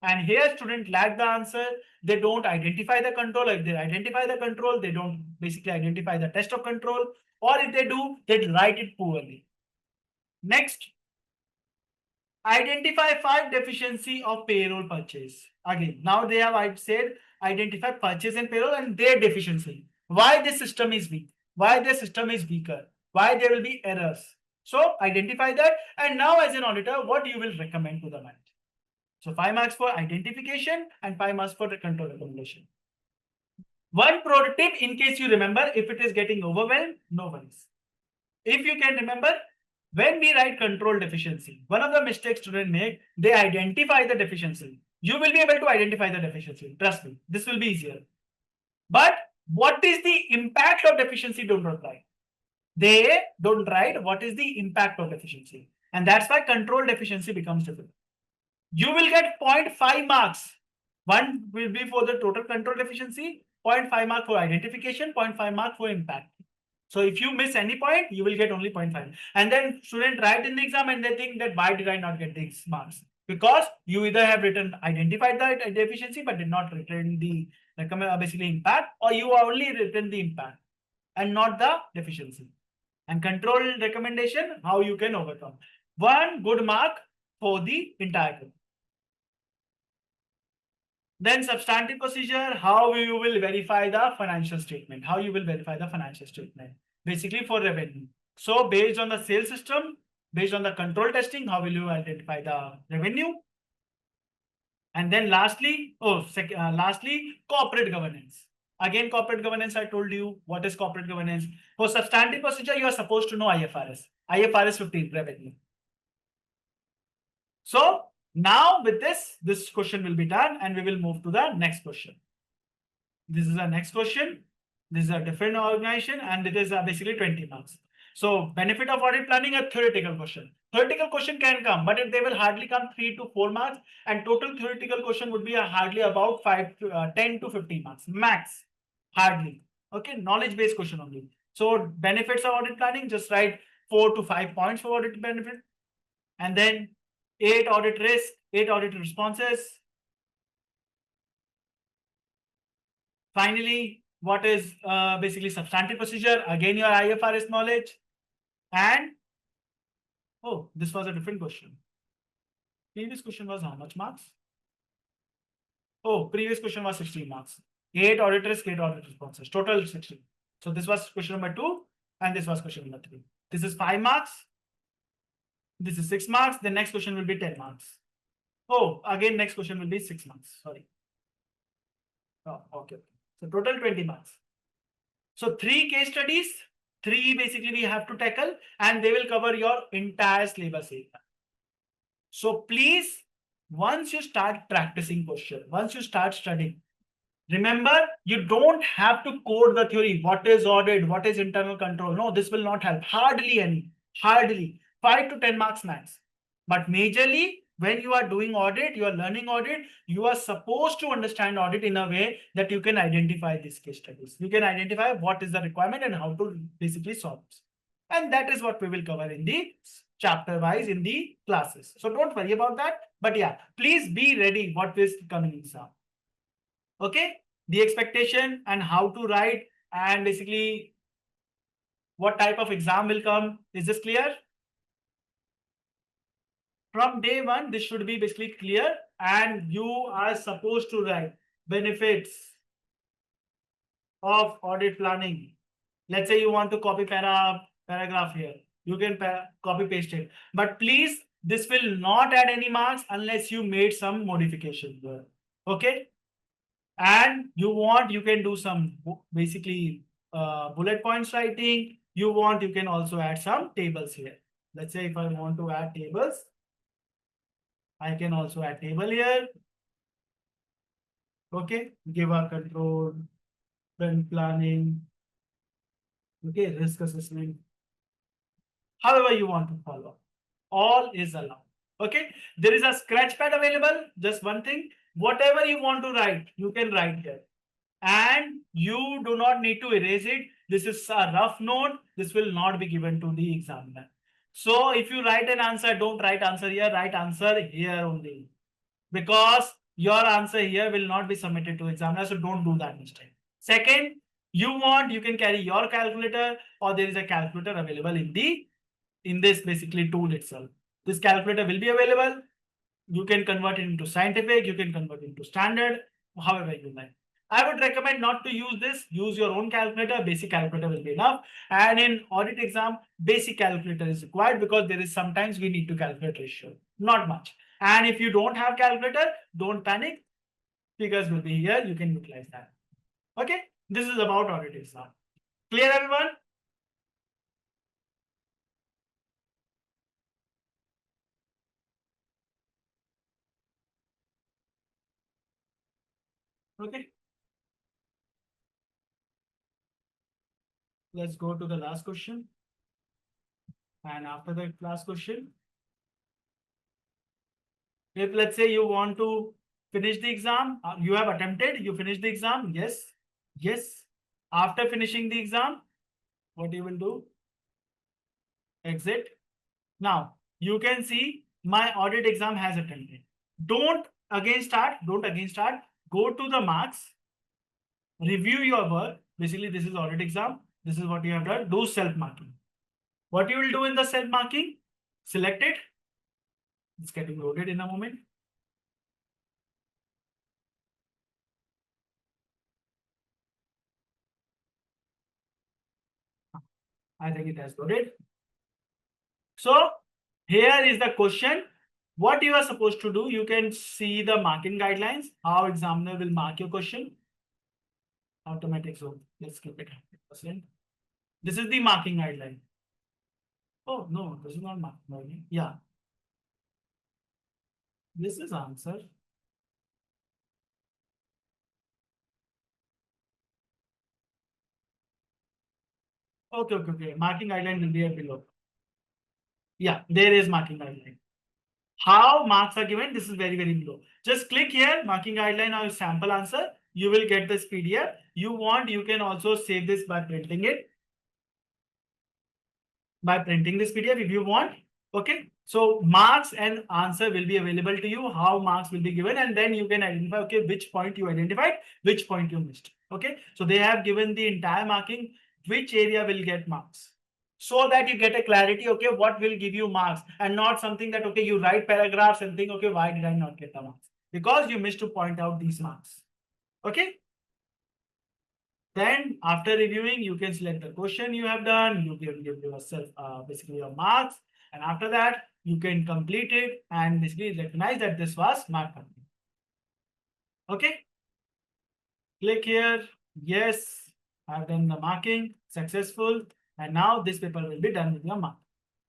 And here students lack the answer. They don't identify the control. If they identify the control, they don't basically identify the test of control. Or if they do, they write it poorly. Next, identify 5 deficiency of payroll purchase. Again, now they have said identify purchase and payroll and their deficiency. Why this system is weak? Why the system is weaker? Why there will be errors? So identify that. And now as an auditor, what you will recommend to the manager? So 5 marks for identification and 5 marks for the control recommendation. One pro tip in case you remember, if it is getting overwhelmed, no worries. If you can remember, when we write control deficiency, one of the mistakes students make, they identify the deficiency. You will be able to identify the deficiency. Trust me, this will be easier. But what is the impact of deficiency? Don't write. They don't write what is the impact of deficiency. And that's why control deficiency becomes difficult. you will get 0.5 marks. One will be for the total control deficiency, 0.5 mark for identification, 0.5 mark for impact. So if you miss any point, you will get only 0.5. And then student write in the exam and they think that why did I not get these marks? Because you either have written identified the deficiency but did not written the basically impact, or you only written the impact and not the deficiency. And control recommendation, how you can overcome. One good mark for the entire group. Then substantive procedure, how you will verify the financial statement. How you will verify the financial statement. Basically for revenue. So based on the sales system, based on the control testing, how will you identify the revenue? And then lastly, lastly, corporate governance. Again, corporate governance, I told you what is corporate governance. For substantive procedure, you are supposed to know IFRS. IFRS 15 revenue. So now with this question will be done and we will move to the next question. This is our next question. This is a different organization and it is basically 20 marks. So benefit of audit planning, a theoretical question. Theoretical question can come, but they will hardly come 3 to 4 marks, and total theoretical question would be hardly about 10 to 15 marks max, hardly. Okay, knowledge based question only. So benefits of audit planning, just write 4 to 5 points for audit benefit, and then 8 audit risk, 8 audit responses. Finally, what is basically substantive procedure? Again, your IFRS knowledge. And, oh, this was a different question. Previous question was how much marks? Oh, previous question was 16 marks. 8 audit risk, 8 audit responses. Total 16. So this was question number 2 and this was question number 3. This is 5 marks. This is 6 marks. The next question will be 10 marks. Oh, again, next question will be 6 marks. Sorry. Oh, okay. So total 20 marks. So 3 case studies, 3 basically we have to tackle and they will cover your entire syllabus area. So please, once you start practicing question, once you start studying, remember, you don't have to code the theory. What is audit? What is internal control? No, this will not help. Hardly any. Hardly. 5 to 10 marks max. But majorly, when you are doing audit, you are learning audit, you are supposed to understand audit in a way that you can identify these case studies. You can identify what is the requirement and how to basically solve it. And that is what we will cover in the chapter wise in the classes. So don't worry about that. But yeah, please be ready what is coming exam. Okay, the expectation and how to write and basically what type of exam will come. Is this clear? From day one, this should be basically clear and you are supposed to write benefits of audit planning. Let's say you want to copy paragraph here. You can copy paste it. But please, this will not add any marks unless you made some modification here. Okay? And you can do some basically bullet points writing. You can also add some tables here. Let's say if I want to add tables, I can also add table here. Okay, give a control, then planning, okay, risk assessment. However you want to follow, all is allowed. Okay, there is a scratch pad available. Just one thing, whatever you want to write, you can write here. And you do not need to erase it. This is a rough note. This will not be given to the examiner. So if you write an answer, don't write answer here, write answer here only. Because your answer here will not be submitted to examiner. So don't do that mistake. Second, you can carry your calculator or there is a calculator available in this basically tool itself. This calculator will be available. You can convert it into scientific, you can convert it into standard, however you like. I would recommend not to use this. Use your own calculator. Basic calculator will be enough. And in audit exam, basic calculator is required because there is sometimes we need to calculate ratio. Not much. And if you don't have calculator, don't panic. Figures will be here. You can utilize that. Okay. This is about audit exam. Clear, everyone? Okay. Let's go to the last question. And after the last question, If let's say you want to finish the exam, you have attempted, you finish the exam, yes, yes. After finishing the exam, what you will do? Exit. Now you can see my audit exam has attended. Don't again start. Go to the marks, review your work. Basically, this is audit exam. This is what you have done. Do self-marking. What you will do in the self-marking? Select it. It's getting loaded in a moment. I think it has loaded. So here is the question. What you are supposed to do, you can see the marking guidelines, how examiner will mark your question. Automatic zone. Let's keep it 100%. This is the marking guideline. Oh, no, this is not marking guideline. Yeah, this is answer. Okay, okay, okay. Marking guideline will be here below. Yeah, there is marking guideline. How marks are given? This is very, very below. Just click here, marking guideline or sample answer. You will get this PDF. You want, you can also save this by printing it. By printing this PDF if you want. Okay. So marks and answer will be available to you, how marks will be given, and then you can identify, okay, which point you identified, which point you missed. Okay. So they have given the entire marking, which area will get marks. So that you get a clarity, okay, what will give you marks and not something that, okay, you write paragraphs and think, okay, why did I not get the marks? Because you missed to point out these marks. Okay. Then after reviewing, you can select the question you have done. You can give yourself basically your marks. And after that, you can complete it and basically recognize that this was marked. Okay. Click here. Yes, I've done the marking successful. And now this paper will be done with your mark.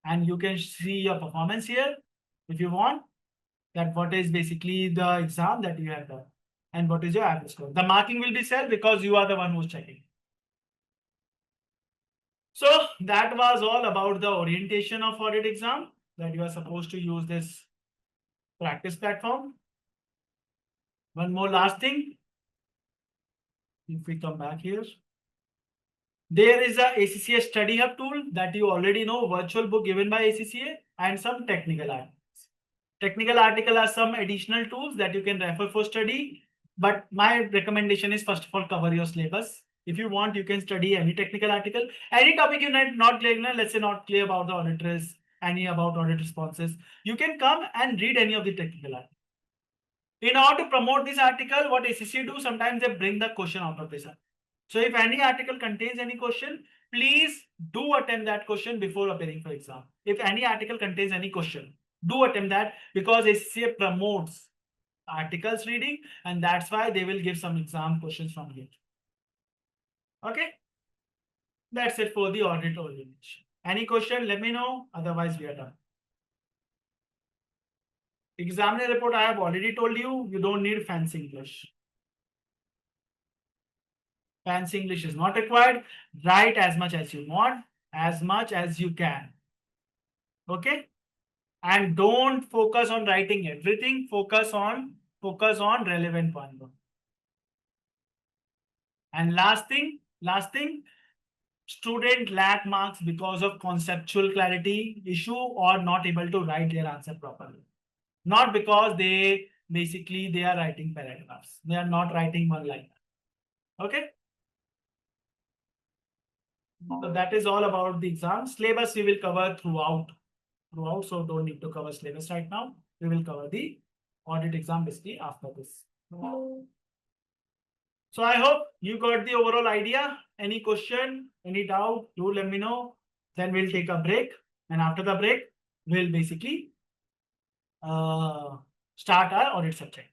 And you can see your performance here if you want, that what is basically the exam that you have done and what is your average score. The marking will be set because you are the one who's checking. So that was all about the orientation of audit exam, that you are supposed to use this practice platform. One more last thing. If we come back here, there is a ACCA study hub tool that you already know, virtual book given by ACCA and some technical articles. Technical article are some additional tools that you can refer for study. But my recommendation is, first of all, cover your syllabus. If you want, you can study any technical article, any topic you not clear, let's say not clear about the auditors, any about audit responses. You can come and read any of the technical articles. In order to promote this article, what ACC do, sometimes they bring the question out of this article. So if any article contains any question, please do attempt that question before appearing for exam. If any article contains any question, do attempt that, because ACCA promotes articles reading, and that's why they will give some exam questions from here. Okay. That's it for the audit orientation. Any question, let me know. Otherwise, we are done. Examiner report, I have already told you, you don't need fancy English. Fancy English is not required. Write as much as you want, as much as you can. Okay. And don't focus on writing everything. Focus on relevant one. And last thing, student lack marks because of conceptual clarity issue or not able to write their answer properly. Not because they are writing paragraphs. They are not writing one line. Okay. So that is all about the exam. Syllabus we will cover throughout. So don't need to cover syllabus right now. We will cover the audit exam basically after this. So I hope you got the overall idea. Any question, any doubt, do let me know. Then we'll take a break. And after the break, we'll basically start our audit subject.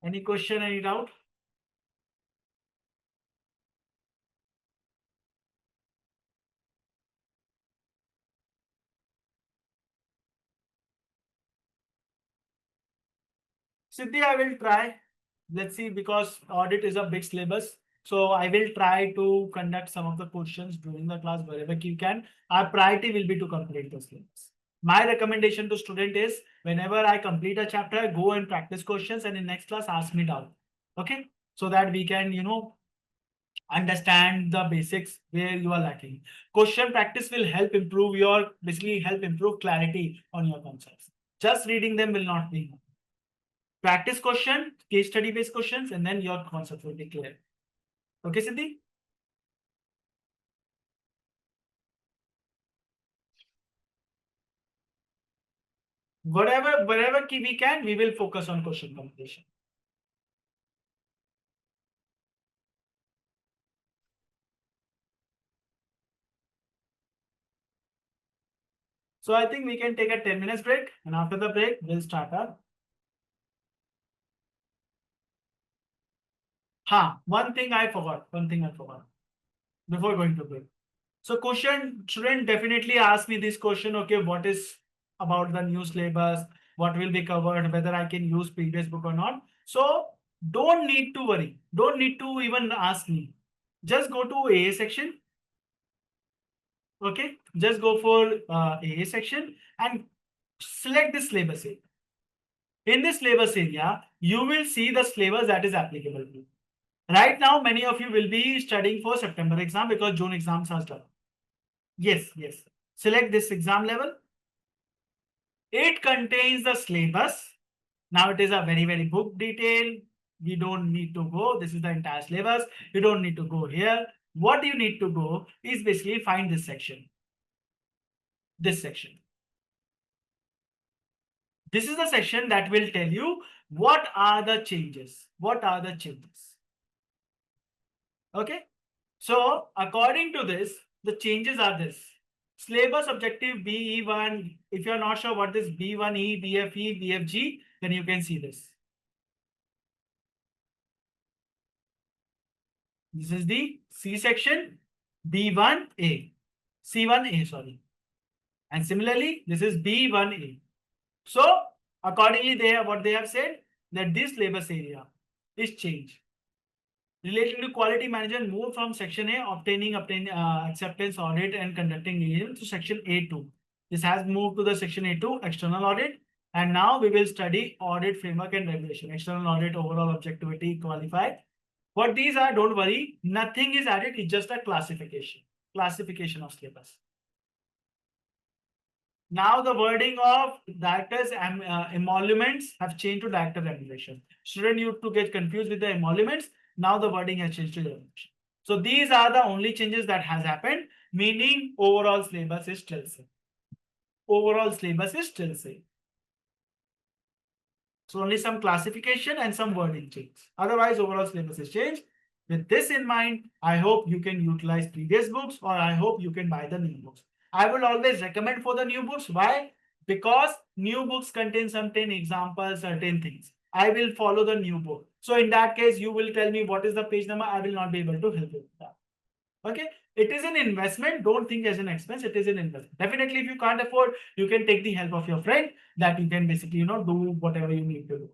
Any question, any doubt? Siddhi, I will try. Let's see, because audit is a big syllabus. So I will try to conduct some of the questions during the class wherever you can. Our priority will be to complete the syllabus. My recommendation to student is whenever I complete a chapter, go and practice questions and in next class ask me doubt. Okay. So that we can, understand the basics where you are lacking. Question practice will help improve your, basically help improve clarity on your concepts. Just reading them will not be enough. Practice question, case study based questions, and then your concept will be clear. Okay, Siddhi? Wherever we can, we will focus on question completion. So I think we can take a 10 minutes break, and after the break, we'll start our. One thing I forgot. One thing I forgot before going to break. So question student definitely ask me this question. Okay, what is about the new syllabus? What will be covered? Whether I can use previous book or not. So don't need to worry. Don't need to even ask me. Just go to AA section. Okay, just go for AA section and select the syllabus area. In this syllabus area, you will see the syllabus that is applicable to you. Right now, many of you will be studying for September exam because June exams are done. Yes, yes. Select this exam level. It contains the syllabus. Now it is a very, very book detail. We don't need to go. This is the entire syllabus. You don't need to go here. What you need to go is basically find this section. This section. This is the section that will tell you what are the changes. What are the changes? Okay. So according to this, the changes are this. Syllabus objective BE1. If you're not sure what this B1E, BFE, BFG, then you can see this. This is the C section, B1A, C1A, sorry. And similarly, this is B1A. So accordingly, what they have said that this syllabus area is changed. Related to quality management, move from section A, obtaining acceptance audit and conducting engagement to section A2. This has moved to the section A2, external audit. And now we will study audit framework and regulation, external audit, overall objectivity, qualified. What these are, don't worry, nothing is added, it's just a classification of syllabus. Now the wording of directors and emoluments have changed to director remuneration. Student used to get confused with the emoluments. Now the wording has changed to remuneration. So these are the only changes that has happened, meaning overall syllabus is still same. Overall syllabus is still same. So only some classification and some wording change. Otherwise, overall syllabus is changed. With this in mind, I hope you can utilize previous books or I hope you can buy the new books. I will always recommend for the new books. Why? Because new books contain certain examples, certain things. I will follow the new book. So in that case, you will tell me what is the page number. I will not be able to help you with that. Okay. It is an investment. Don't think as an expense. It is an investment. Definitely, if you can't afford, you can take the help of your friend that you can basically, do whatever you need to do.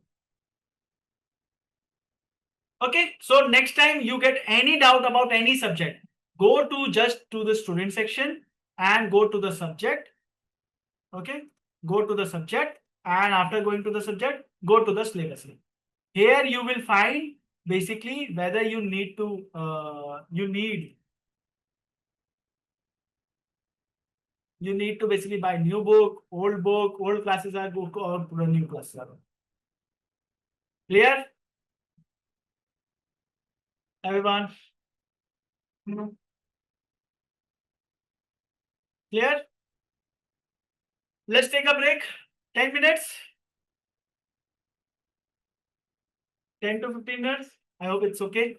Okay. So next time you get any doubt about any subject, go to just to the student section and go to the subject. Okay. Go to the subject and after going to the subject, go to the syllabus. Here you will find basically whether you need to, you need to basically buy new book, old classes are book or new classes are book. Clear? Everyone? Clear? Let's take a break. 10 minutes. 10 to 15 minutes. I hope it's okay.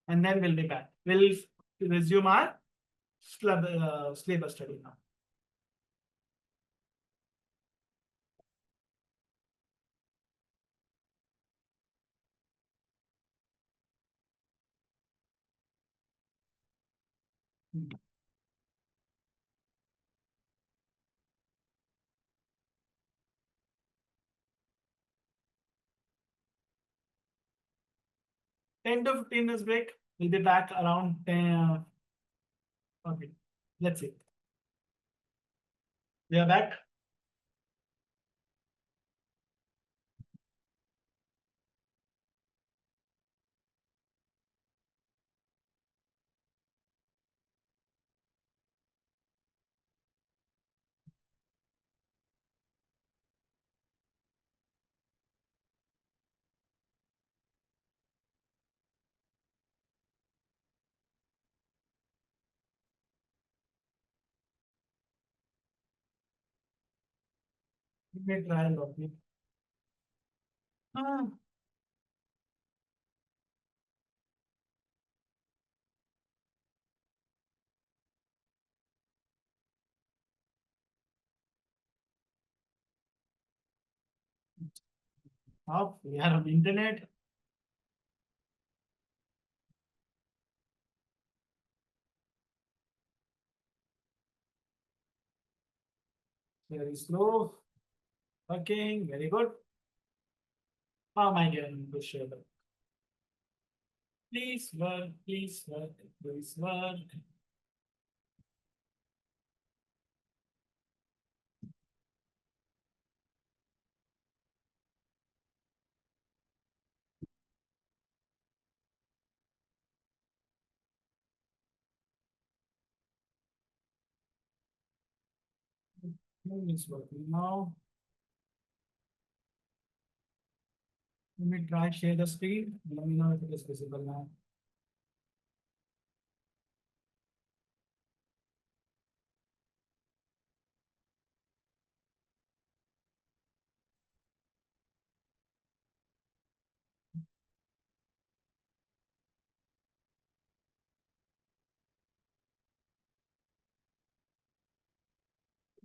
And then we'll be back. We'll resume our syllabus study now. 10 to 15 minutes break. We'll be back around 10. Okay, let's see. We are back. We may try login. Ah, how we are on internet. Very slow. Working. Very good. How am I getting to share the? Please work. Please work. Please work. It's working now. Let me try share the screen. Let me know if it is visible now.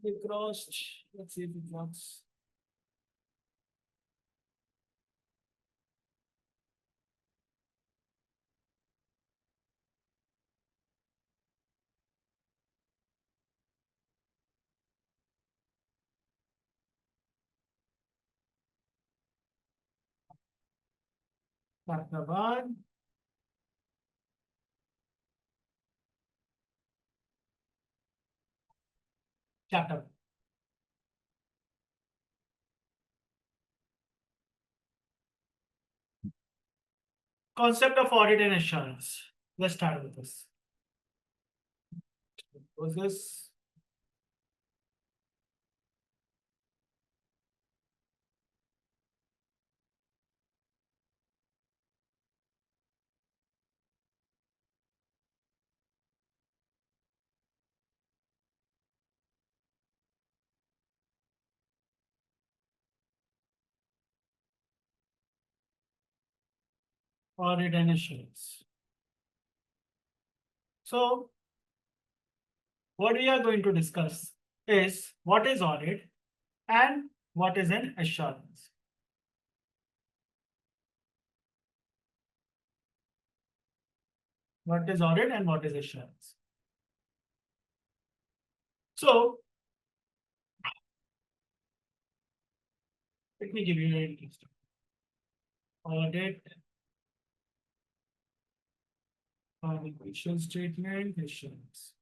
We crossed. Let's see if it works. Chapter 1. Chapter. Concept of audit and assurance. Let's start with this. What was this? Audit and assurance. So, what we are going to discuss is what is audit and what is an assurance. What is audit and what is assurance? So, let me give you an interesting. Audit, financial statement, assurance.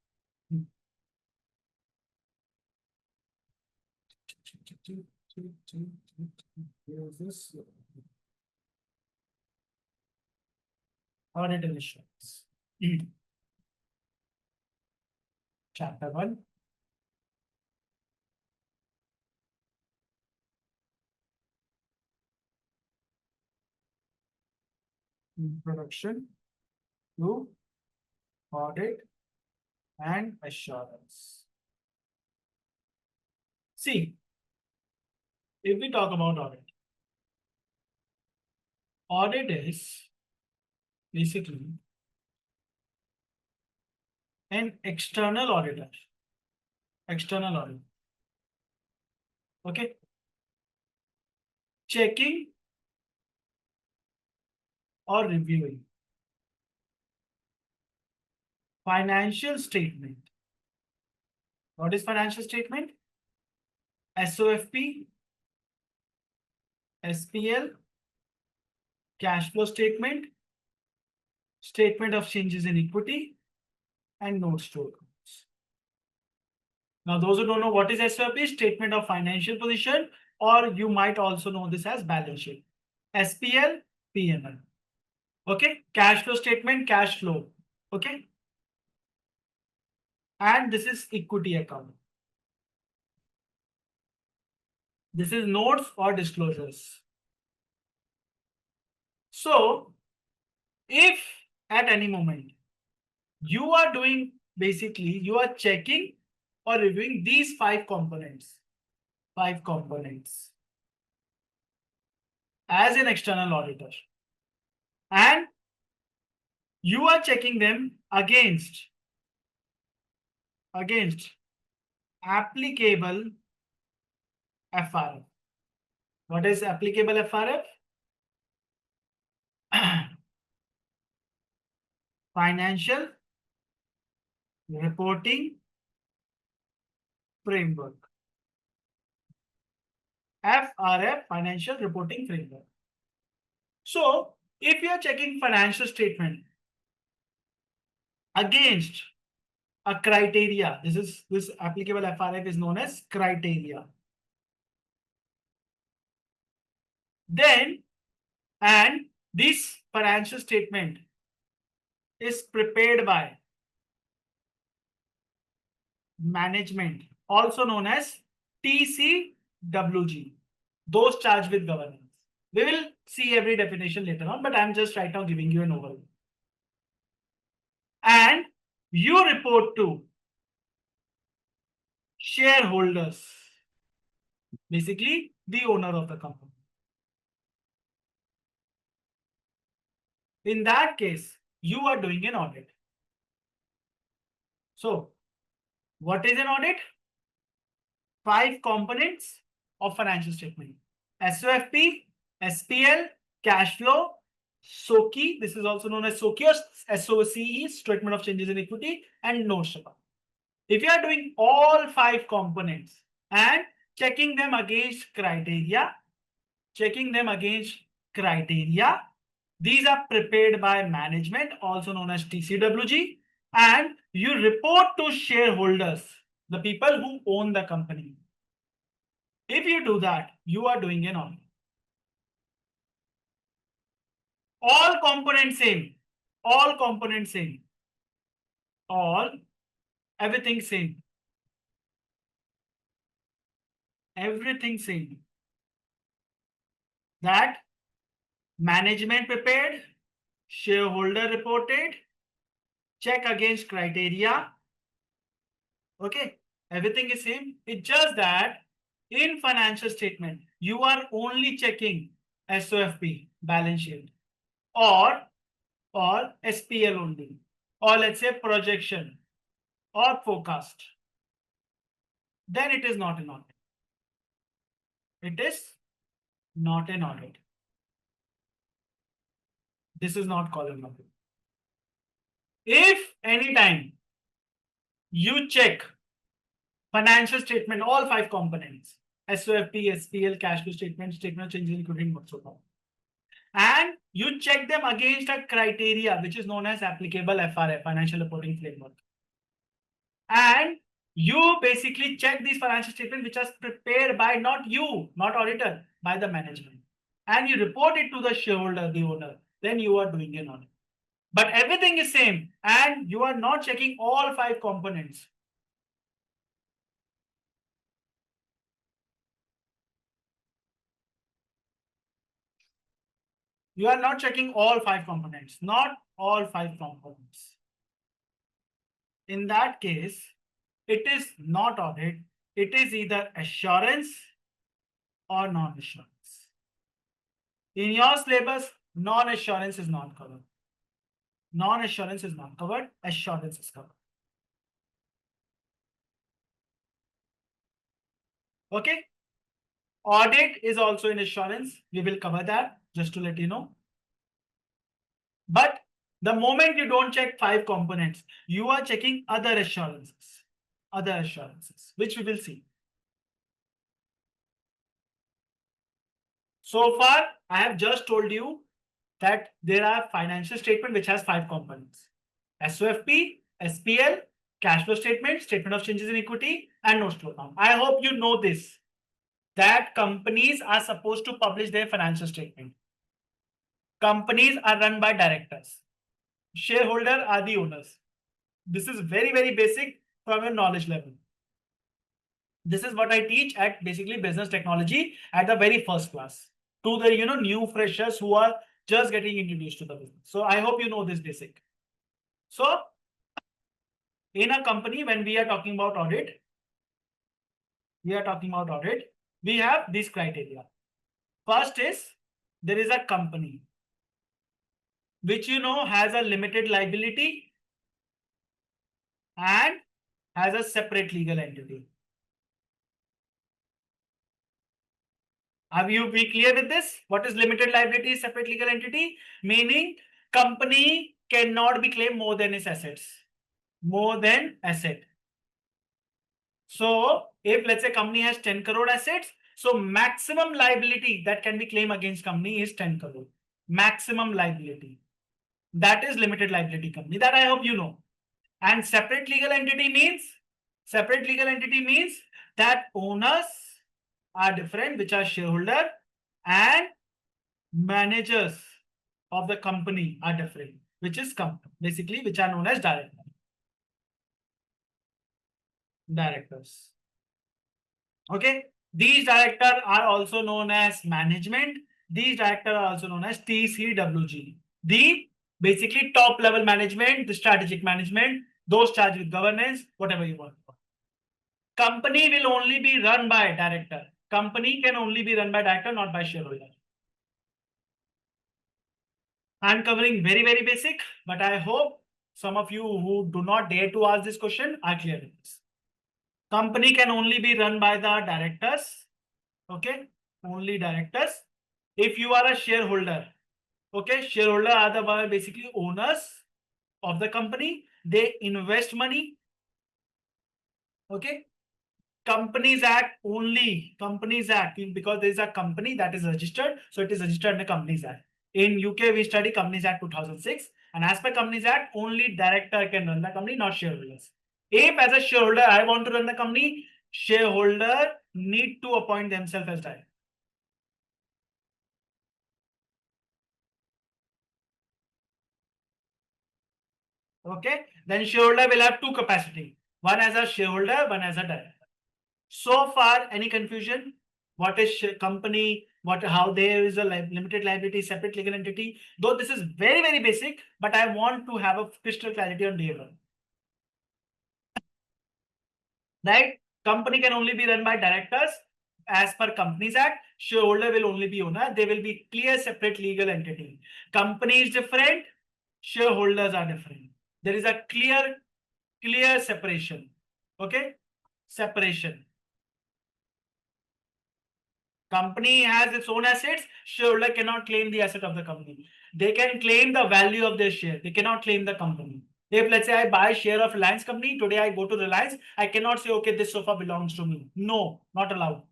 Here's this. Audit and assurance. Chapter 1. Introduction to audit and assurance. See, if we talk about audit is basically an external auditor. External audit. Okay. Checking or reviewing financial statement. What is financial statement? SOFP, SPL, cash flow statement, statement of changes in equity, and notes to accounts. Now, those who don't know what is SOP, statement of financial position, or you might also know this as balance sheet. SPL, PNL. Okay, cash flow statement, cash flow. Okay, and this is equity account. This is notes or disclosures. So, if at any moment you are doing, basically you are checking or reviewing these five components as an external auditor, and you are checking them against applicable FRF. What is applicable FRF? Financial reporting framework. FRF, financial reporting framework. So if you are checking financial statement against a criteria, this applicable FRF is known as criteria. Then, and this financial statement is prepared by management, also known as TCWG, those charged with governance. We will see every definition later on, but I'm just right now giving you an overview. And you report to shareholders, basically the owner of the company. In that case, you are doing an audit. So, what is an audit? 5 components of financial statement: SOFP, SPL, cash flow, SOKI, this is also known as SOKI or SOCE, statement of changes in equity, and notes to account. If you are doing all 5 components and checking them against criteria, these are prepared by management, also known as TCWG, and you report to shareholders, the people who own the company. If you do that, you are doing an audit. All components same. Everything same. That management prepared, shareholder reported, check against criteria. Okay, everything is same. It's just that in financial statement, you are only checking SOFP, balance sheet, or SPL only, or let's say projection or forecast. Then it is not an audit. It is not an audit. This is not called an audit. If anytime you check financial statement, all 5 components, SOFP, SPL, cash flow statement, statement of changes including whatsoever, and you check them against a criteria which is known as applicable FRF, financial reporting framework, and you basically check these financial statements which are prepared by not you, not auditor, by the management, and you report it to the shareholder, the owner, then you are doing an audit. But everything is same and you are not checking all 5 components. You are not checking all 5 components, not all 5 components. In that case, it is not audit. It is either assurance or non-assurance. In your syllabus, non-assurance is not covered. Non-assurance is not covered. Assurance is covered. Okay. Audit is also in assurance. We will cover that just to let you know. But the moment you don't check 5 components, you are checking other assurances, which we will see. So far, I have just told you that there are financial statement which has 5 components: SOFP, SPL, cash flow statement, statement of changes in equity, and notes to account. I hope you know this, that companies are supposed to publish their financial statement. Companies are run by directors. Shareholder are the owners. This is very, very basic from your knowledge level. This is what I teach at basically business technology at the very first class to the new freshers who are just getting introduced to the business. So I hope you know this basic. So in a company, when we are talking about audit, we have this criteria. First is there is a company which has a limited liability and has a separate legal entity. Have you be clear with this? What is limited liability, separate legal entity? Meaning company cannot be claimed more than its assets. More than asset. So if let's say company has 10 crore assets, so maximum liability that can be claimed against company is 10 crore. Maximum liability. That is limited liability company. That I hope you know. And separate legal entity means that owners are different, which are shareholder, and managers of the company are different, which is basically which are known as directors. Okay, these directors are also known as management. These directors are also known as TCWG. The basically top level management, the strategic management, those charged with governance, whatever you want. Company will only be run by director. Company can only be run by director, not by shareholder. I'm covering very, very basic, but I hope some of you who do not dare to ask this question are clear with this. Company can only be run by the directors. Okay, only directors. If you are a shareholder, okay, shareholder are the basically owners of the company. They invest money. Okay, Companies Act only. Companies Act, because there is a company that is registered, so it is registered in the Companies Act. In UK, we study Companies Act 2006, and as per Companies Act, only director can run the company, not shareholders. If as a shareholder I want to run the company, shareholder need to appoint themselves as director. Okay, then shareholder will have two capacity, one as a shareholder, one as a director. So far, any confusion? What is company? How there is a limited liability, separate legal entity? Though this is very, very basic, but I want to have a crystal clarity on day one. Right? Company can only be run by directors as per Companies Act. Shareholder will only be owner. They will be clear separate legal entity. Company is different. Shareholders are different. There is a clear separation. Okay? Separation. Company has its own assets. Shareholder cannot claim the asset of the company. They can claim the value of their share. They cannot claim the company. If let's say I buy share of Reliance company, today I go to Reliance, I cannot say, okay, this sofa belongs to me. No, not allowed.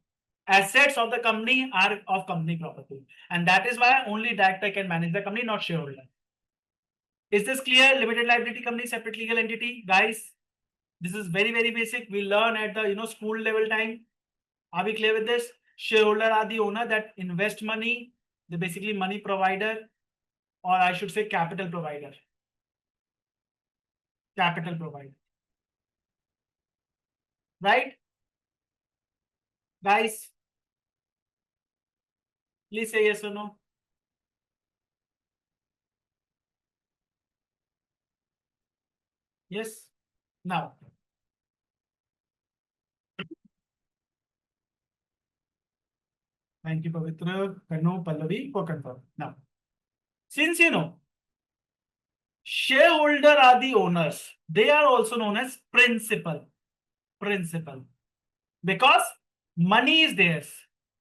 Assets of the company are of company property. And that is why only director can manage the company, not shareholder. Is this clear? Limited liability company, separate legal entity. Guys, this is very, very basic. We learn at the school level time. Are we clear with this? Shareholder are the owner that invest money. They're basically money provider, or I should say capital provider. Capital provider. Right? Guys, please say yes or no. Yes. Now. Thank you, Pavitra, Kanu, Pallavi for confirming. Now, since shareholder are the owners, they are also known as principal. Principal. Because money is theirs.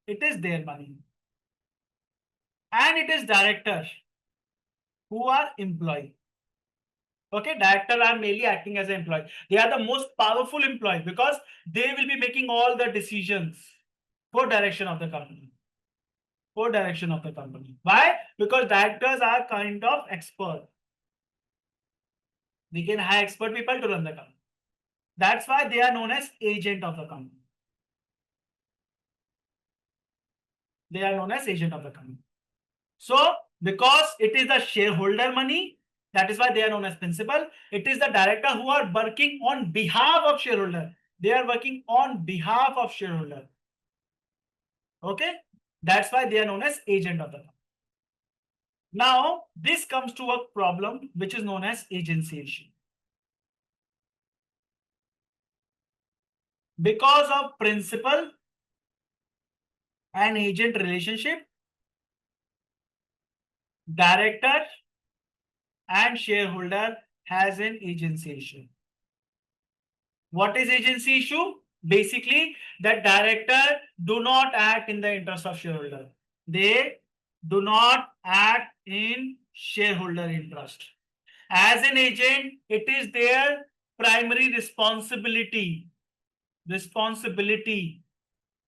It is their money. And it is director who are employee. Okay, director are mainly acting as an employee. They are the most powerful employee because they will be making all the decisions for direction of the company. for direction of the company. Why? Because directors are kind of expert. We can hire expert people to run the company. That's why they are known as agent of the company. They are known as agent of the company. So, because it is the shareholder money, that is why they are known as principal. It is the director who are working on behalf of shareholder. They are working on behalf of shareholder. Okay, that's why they are known as agent of the company. Now, this comes to a problem which is known as agency issue. Because of principal and agent relationship, director and shareholder has an agency issue. What is agency issue? Basically, that director do not act in the interest of shareholder. They do not act in shareholder interest. As an agent, it is their primary responsibility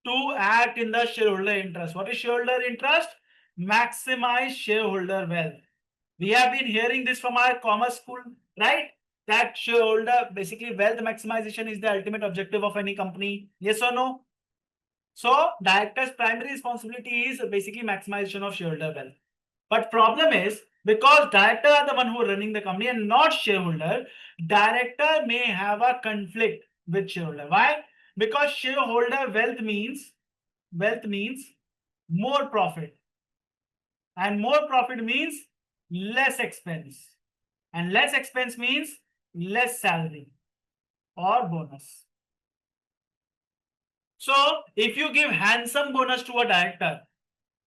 to act in the shareholder interest. What is shareholder interest? Maximize shareholder wealth. We have been hearing this from our commerce school, right? That shareholder, basically wealth maximization is the ultimate objective of any company. Yes or no? So director's primary responsibility is basically maximization of shareholder wealth. But problem is, because director are the one who are running the company and not shareholder, director may have a conflict with shareholder. Why? Because shareholder wealth means more profit. And more profit means less expense. And less expense means less salary or bonus. So if you give handsome bonus to a director,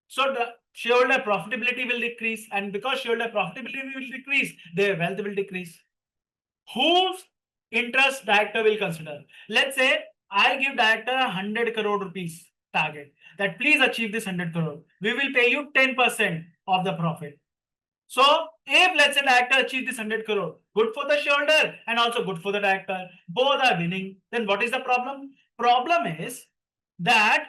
so the shareholder profitability will decrease, and because shareholder profitability will decrease, their wealth will decrease. Whose interest director will consider? Let's say I give director 100 crore rupees target, that please achieve this 100 crore. We will pay you 10% of the profit. So if let's say director achieves this 100 crore, good for the shareholder and also good for the director, both are winning, then what is the problem? Problem is that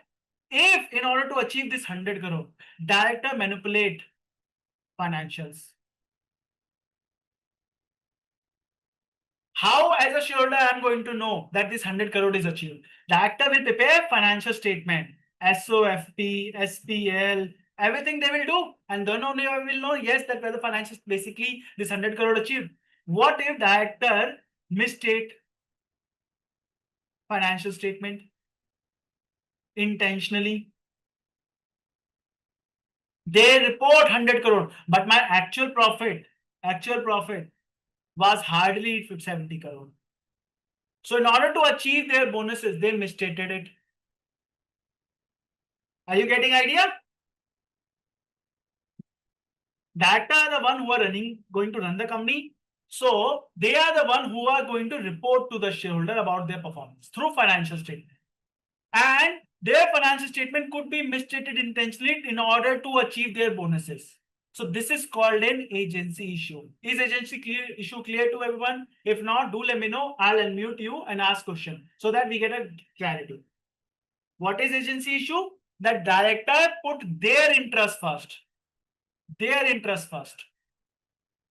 if in order to achieve this 100 crore, director manipulate financials. How as a shareholder I am going to know that this 100 crore is achieved? Director will prepare financial statement, SOFP, SPL, everything they will do, and then only I will know, yes, that whether financials basically this 100 crore achieved. What if director misstate financial statement intentionally? They report 100 crore, but my actual profit was hardly 70 crore. So in order to achieve their bonuses, they misstated it. Are you getting idea? Director are the one who are going to run the company. So they are the one who are going to report to the shareholder about their performance through financial statement. And their financial statement could be misstated intentionally in order to achieve their bonuses. So this is called an agency issue. Is agency issue clear to everyone? If not, do let me know. I'll unmute you and ask question so that we get a clarity. What is agency issue? The director put their interest first.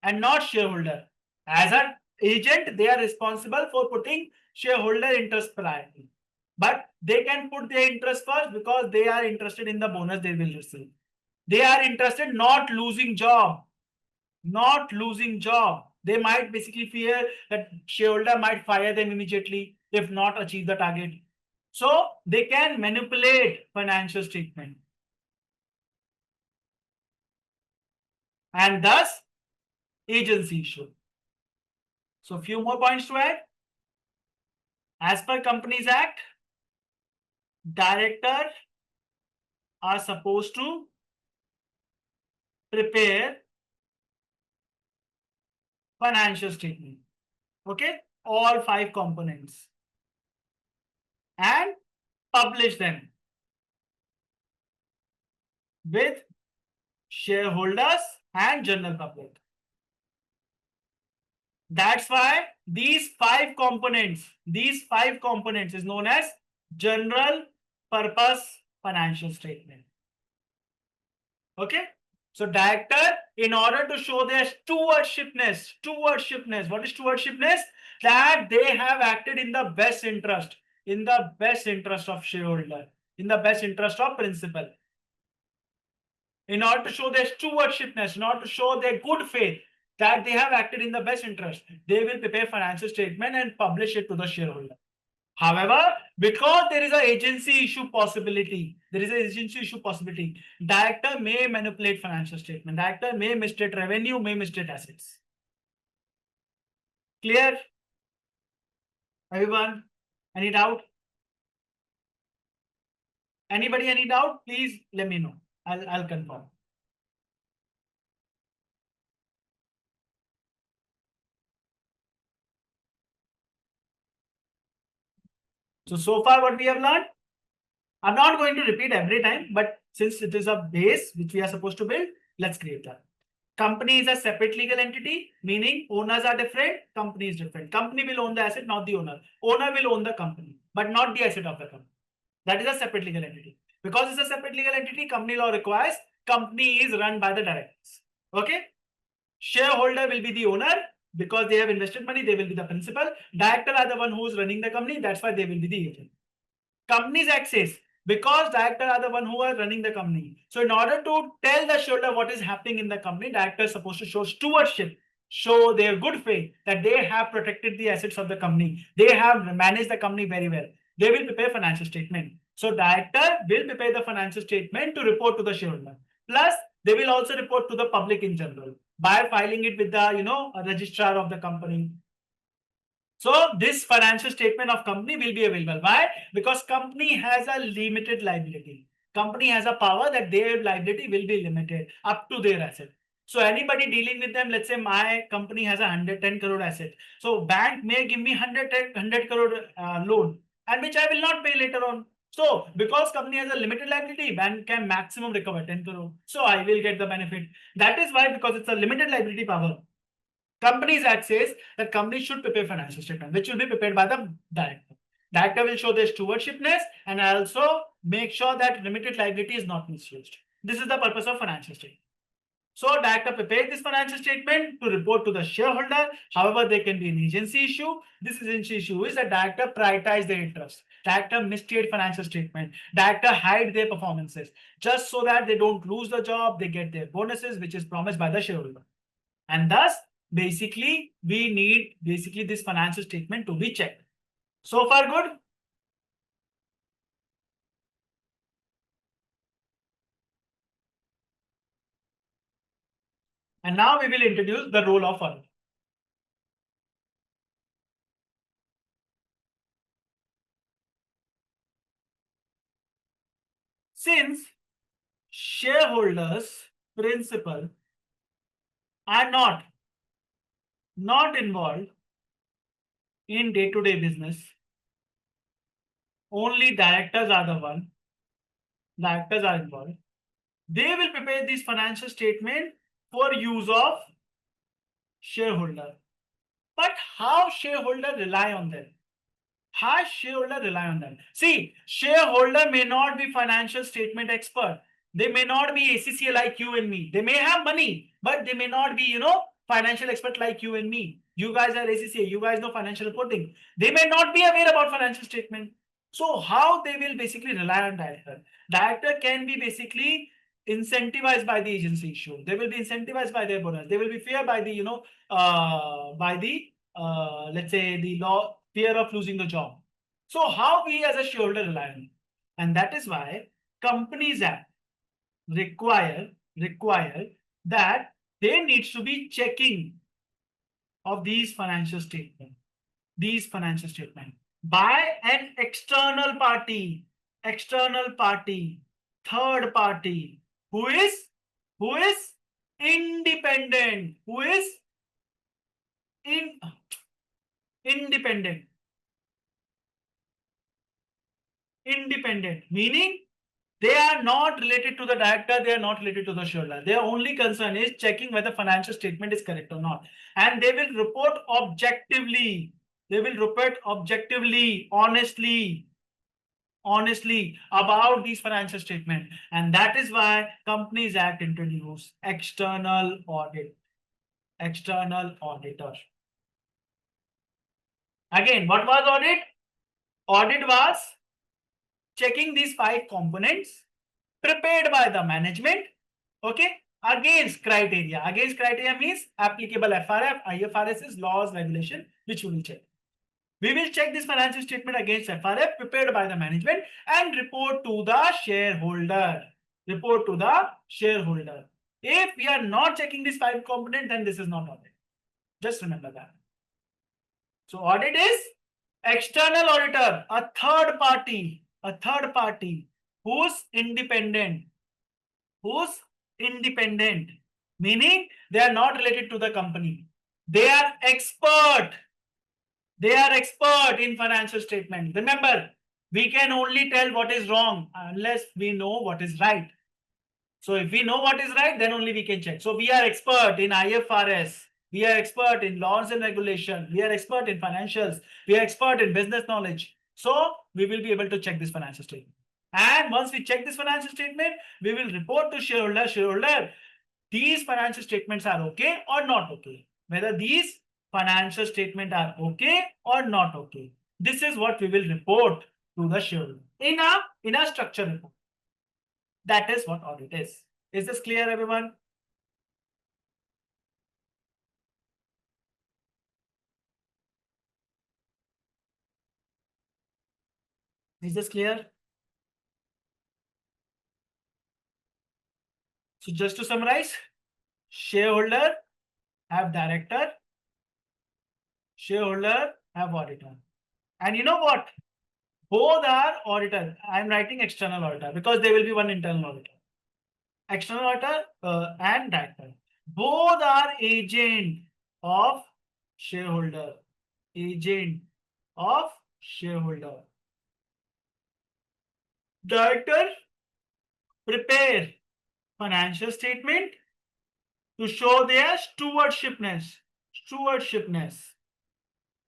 And not shareholder. As an agent, they are responsible for putting shareholder interest priority. But they can put their interest first because they are interested in the bonus they will receive. They are interested not losing job. They might basically fear that shareholder might fire them immediately if not achieve the target. So they can manipulate financial statement. And thus agency issue. So few more points to add. As per Companies Act, directors are supposed to prepare financial statement. Okay, all 5 components and publish them with shareholders and general public. That's why these 5 components is known as general purpose financial statement. Okay. So director, in order to show their stewardshipness, what is stewardshipness? That they have acted in the best interest, of shareholder, in the best interest of principal. In order to show their stewardshipness, in order to show their good faith, that they have acted in the best interest, they will prepare financial statement and publish it to the shareholder. However, because there is an agency issue possibility, director may manipulate financial statement, director may misstate revenue, may misstate assets. Clear? Everyone? Any doubt? Anybody any doubt? Please let me know. I'll confirm. So far what we have learned, I'm not going to repeat every time, but since it is a base which we are supposed to build, let's create that. Company is a separate legal entity, meaning owners are different, company is different. Company will own the asset, not the owner. Owner will own the company, but not the asset of the company. That is a separate legal entity. Because it's a separate legal entity, company law requires company is run by the directors. Okay? Shareholder will be the owner because they have invested money, they will be the principal. Director are the one who is running the company, that's why they will be the agent. Company's access, because director are the one who are running the company. So in order to tell the shareholder what is happening in the company, director is supposed to show stewardship, show their good faith that they have protected the assets of the company. They have managed the company very well. They will prepare financial statement. So director will prepare the financial statement to report to the shareholder. Plus, they will also report to the public in general by filing it with the registrar of the company. So this financial statement of company will be available. Why? Because company has a limited liability. Company has a power that their liability will be limited up to their asset. So anybody dealing with them, let's say my company has a 110 crore asset. So bank may give me 100 crore loan, and which I will not pay later on. So because company has a limited liability, bank can maximum recover 10 crore. So I will get the benefit. That is why, because it's a limited liability power, Companies Act says that companies should prepare financial statement, which will be prepared by the director. Director will show their stewardshipness and also make sure that limited liability is not misused. This is the purpose of financial statement. So director prepared this financial statement to report to the shareholder. However, there can be an agency issue. This agency issue is that director prioritize their interest. Director misstate financial statement. Director hide their performances just so that they don't lose the job. They get their bonuses, which is promised by the shareholder. And thus, basically, we need this financial statement to be checked. So far, good? And now we will introduce the role of auditor. Since shareholders, principal are not involved in day-to-day business, only directors are the one. Directors are involved. They will prepare this financial statement for use of shareholder. But how shareholder rely on them? How shareholder rely on them? See, shareholder may not be financial statement expert. They may not be ACCA like you and me. They may have money, but they may not be, financial expert like you and me. You guys are ACCA. You guys know financial reporting. They may not be aware about financial statement. So how they will basically rely on director? Director can be basically incentivized by the agency issue. They will be incentivized by their bonus. They will be feared by the, let's say the law, fear of losing the job. So how we as a shareholder rely on it? And that is why Companies Act require that there needs to be checking of these financial statements by an external party, third party, who is independent, independent, meaning they are not related to the director, they are not related to the shareholder. Their only concern is checking whether financial statement is correct or not. And they will report objectively. Honestly. honestly about these financial statement, and that is why Companies Act introduced external audit, external auditor. Again, what was audit? Audit was checking these 5 components prepared by the management, okay, against criteria. Against criteria means applicable FRF, IFRS is laws, regulation, which we will check. We will check this financial statement against FRF prepared by the management and report to the shareholder. Report to the shareholder. If we are not checking this 5 component, then this is not audit. Just remember that. So audit is external auditor, a third party who's independent, meaning they are not related to the company. They are expert. They are expert in financial statement. Remember, we can only tell what is wrong unless we know what is right. So if we know what is right, then only we can check. So we are expert in IFRS. We are expert in laws and regulation. We are expert in financials. We are expert in business knowledge. So we will be able to check this financial statement. And once we check this financial statement, we will report to shareholder. Shareholder, these financial statements are okay or not okay. Whether these financial statements are okay or not okay. This is what we will report to the shareholder in a structure report. That is what audit is. Is this clear, everyone? Is this clear? So just to summarize, shareholder have director, shareholder have auditor. And you know what? Both are auditor. I'm writing external auditor because there will be one internal auditor. External auditor and director. Both are agent of shareholder. Agent of shareholder. Director prepare financial statement to show their stewardshipness.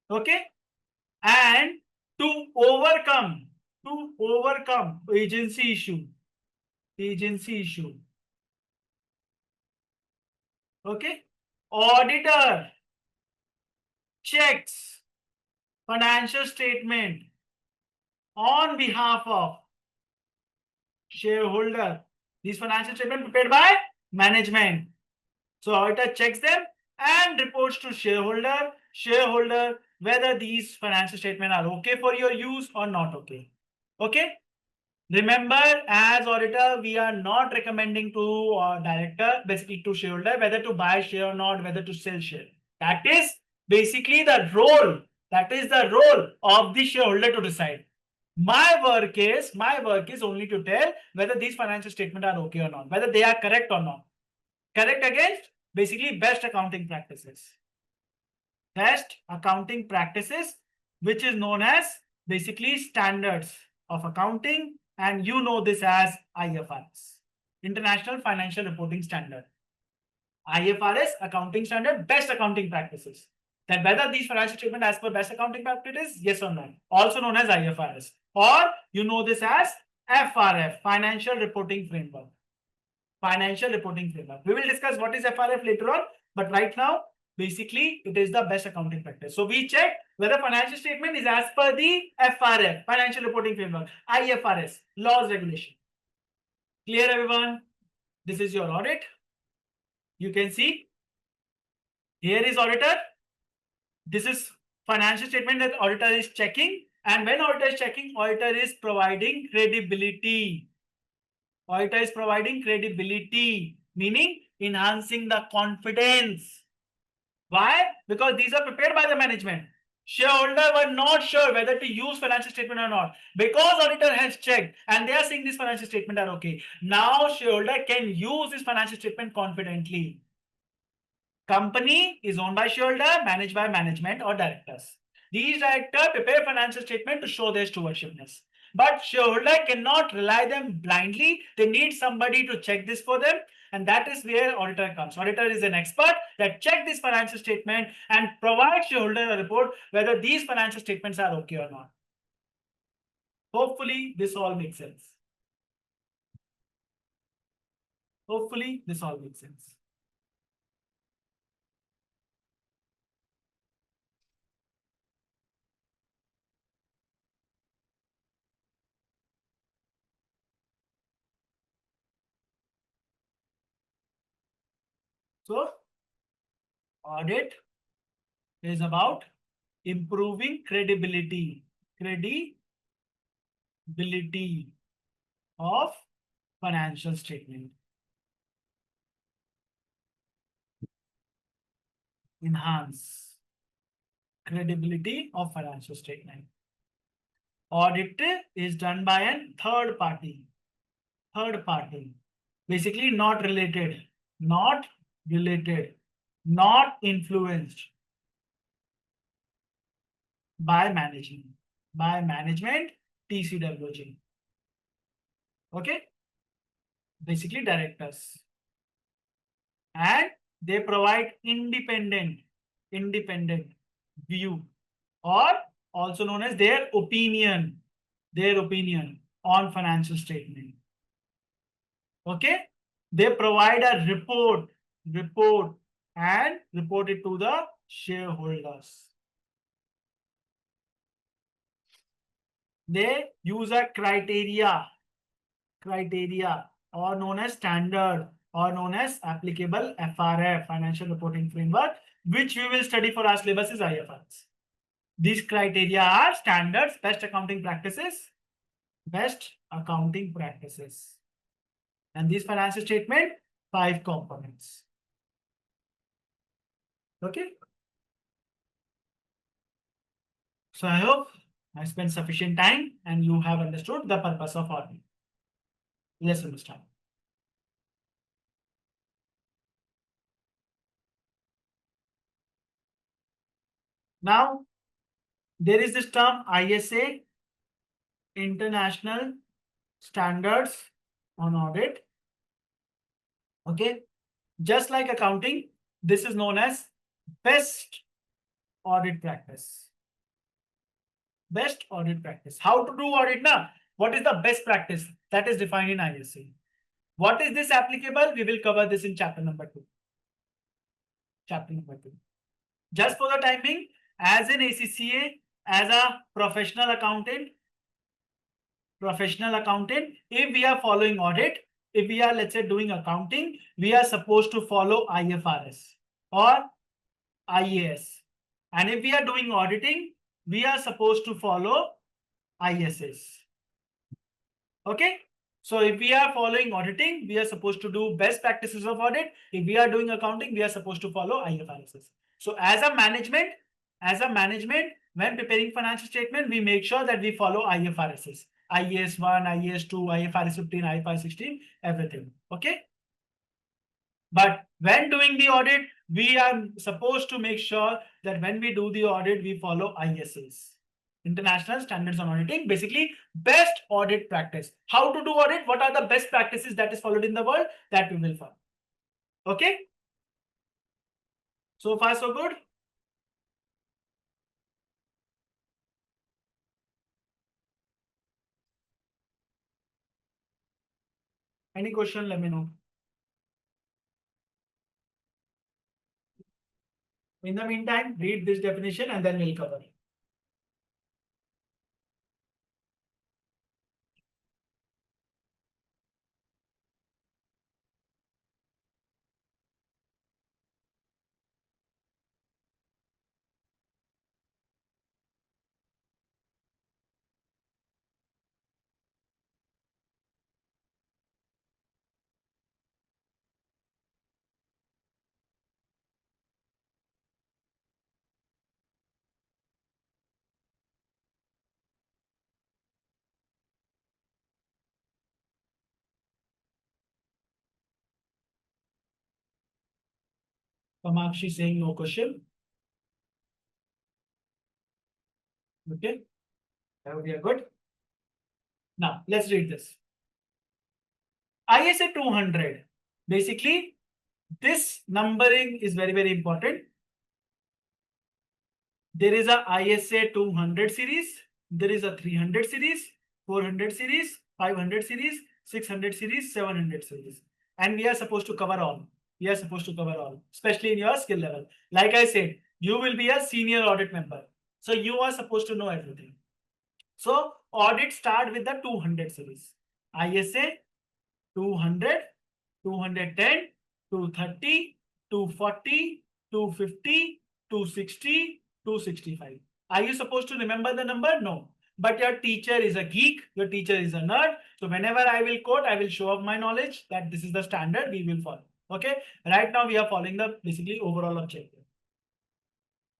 Okay, and to overcome agency issue. Okay, auditor checks financial statement on behalf of shareholder. These financial statement prepared by management. So auditor checks them and reports to shareholder whether these financial statements are okay for your use or not okay. Okay. Remember, as auditor, we are not recommending to director, basically to shareholder, whether to buy share or not, whether to sell share. That is basically the role. That is the role of the shareholder to decide. My work is only to tell whether these financial statements are okay or not, whether they are correct or not. Correct against basically best accounting practices. Best accounting practices, which is known as basically standards of accounting, and you know this as IFRS, International Financial Reporting Standard. IFRS accounting standard, best accounting practices. That whether these financial statements as per best accounting practices, yes or no, also known as IFRS, or you know this as FRF, Financial Reporting Framework. Financial Reporting Framework. We will discuss what is FRF later on, but right now, basically, it is the best accounting practice. So we check whether financial statement is as per the FRF, Financial Reporting Framework, IFRS, laws, regulation. Clear, everyone? This is your audit. You can see here is auditor. This is financial statement that auditor is checking. And when auditor is checking, auditor is providing credibility. Auditor is providing credibility, meaning enhancing the confidence. Why? Because these are prepared by the management. Shareholder were not sure whether to use financial statement or not. Because auditor has checked and they are saying this financial statement are okay. Now shareholder can use this financial statement confidently. Company is owned by shareholder, managed by management or directors. These directors prepare financial statement to show their stewardshipness. But shareholder cannot rely them blindly. They need somebody to check this for them. And that is where auditor comes. Auditor is an expert that check this financial statement and provide shareholder a report whether these financial statements are okay or not. Hopefully this all makes sense. Hopefully this all makes sense. So audit is about improving credibility of financial statement. Enhance credibility of financial statement. Audit is done by a third party. Basically not related, not influenced by management, TCWG. Okay, basically directors, and they provide independent view, or also known as their opinion on financial statement. Okay, they provide a report and report it to the shareholders. They use a criteria or known as standard or known as applicable FRF, financial reporting framework, which we will study for our syllabus is IFRS. These criteria are standards, best accounting practices, and these financial statement, 5 components. Okay. So I hope I spent sufficient time and you have understood the purpose of audit. Let's understand. Now, there is this term ISA, International Standards on Audit. Okay. Just like accounting, this is known as best audit practice. Best audit practice. How to do audit now? What is the best practice? That is defined in ISA. What is this applicable? We will cover this in chapter number 2. Just for the timing, as an ACCA, as a professional accountant, if we are following audit, if we are, let's say, doing accounting, we are supposed to follow IFRS or IAS. And if we are doing auditing, we are supposed to follow ISS. Okay. So if we are following auditing, we are supposed to do best practices of audit. If we are doing accounting, we are supposed to follow IFRS. So as a management, when preparing financial statement, we make sure that we follow IFRS, IAS 1, IAS 2, IFRS 15, IFRS 16, everything. Okay. But when doing the audit, we are supposed to make sure that when we do the audit, we follow ISAs. International Standards on Auditing, basically best audit practice. How to do audit? What are the best practices that is followed in the world? That we will follow. Okay. So far, so good. Any question, let me know. In the meantime, read this definition and then we'll cover it. Kamakshi saying no question. Okay. We are good. Now, let's read this. ISA 200. Basically, this numbering is very, very important. There is a ISA 200 series. There is a 300 series. 400 series, 500 series, 600 series, 700 series. And we are supposed to cover all. We are supposed to cover all, especially in your skill level. Like I said, you will be a senior audit member. So you are supposed to know everything. So audit start with the 200 series. ISA 200, 210, 230, 240, 250, 260, 265. Are you supposed to remember the number? No. But your teacher is a geek, your teacher is a nerd. So whenever I will quote, I will show up my knowledge that this is the standard we will follow. Okay. Right now we are following the basically overall objective.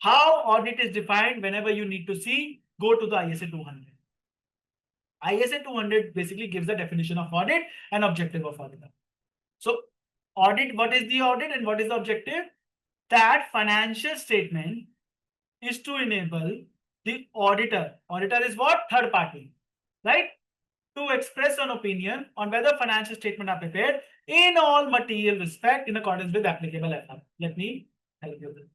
How audit is defined whenever you need to see, go to the ISA 200. ISA 200 basically gives the definition of audit and objective of auditor. So audit, what is the audit and what is the objective? That financial statement is to enable the auditor. Auditor is what? Third party, right? To express an opinion on whether financial statements are prepared in all material respect in accordance with applicable FR. Let me help you with this.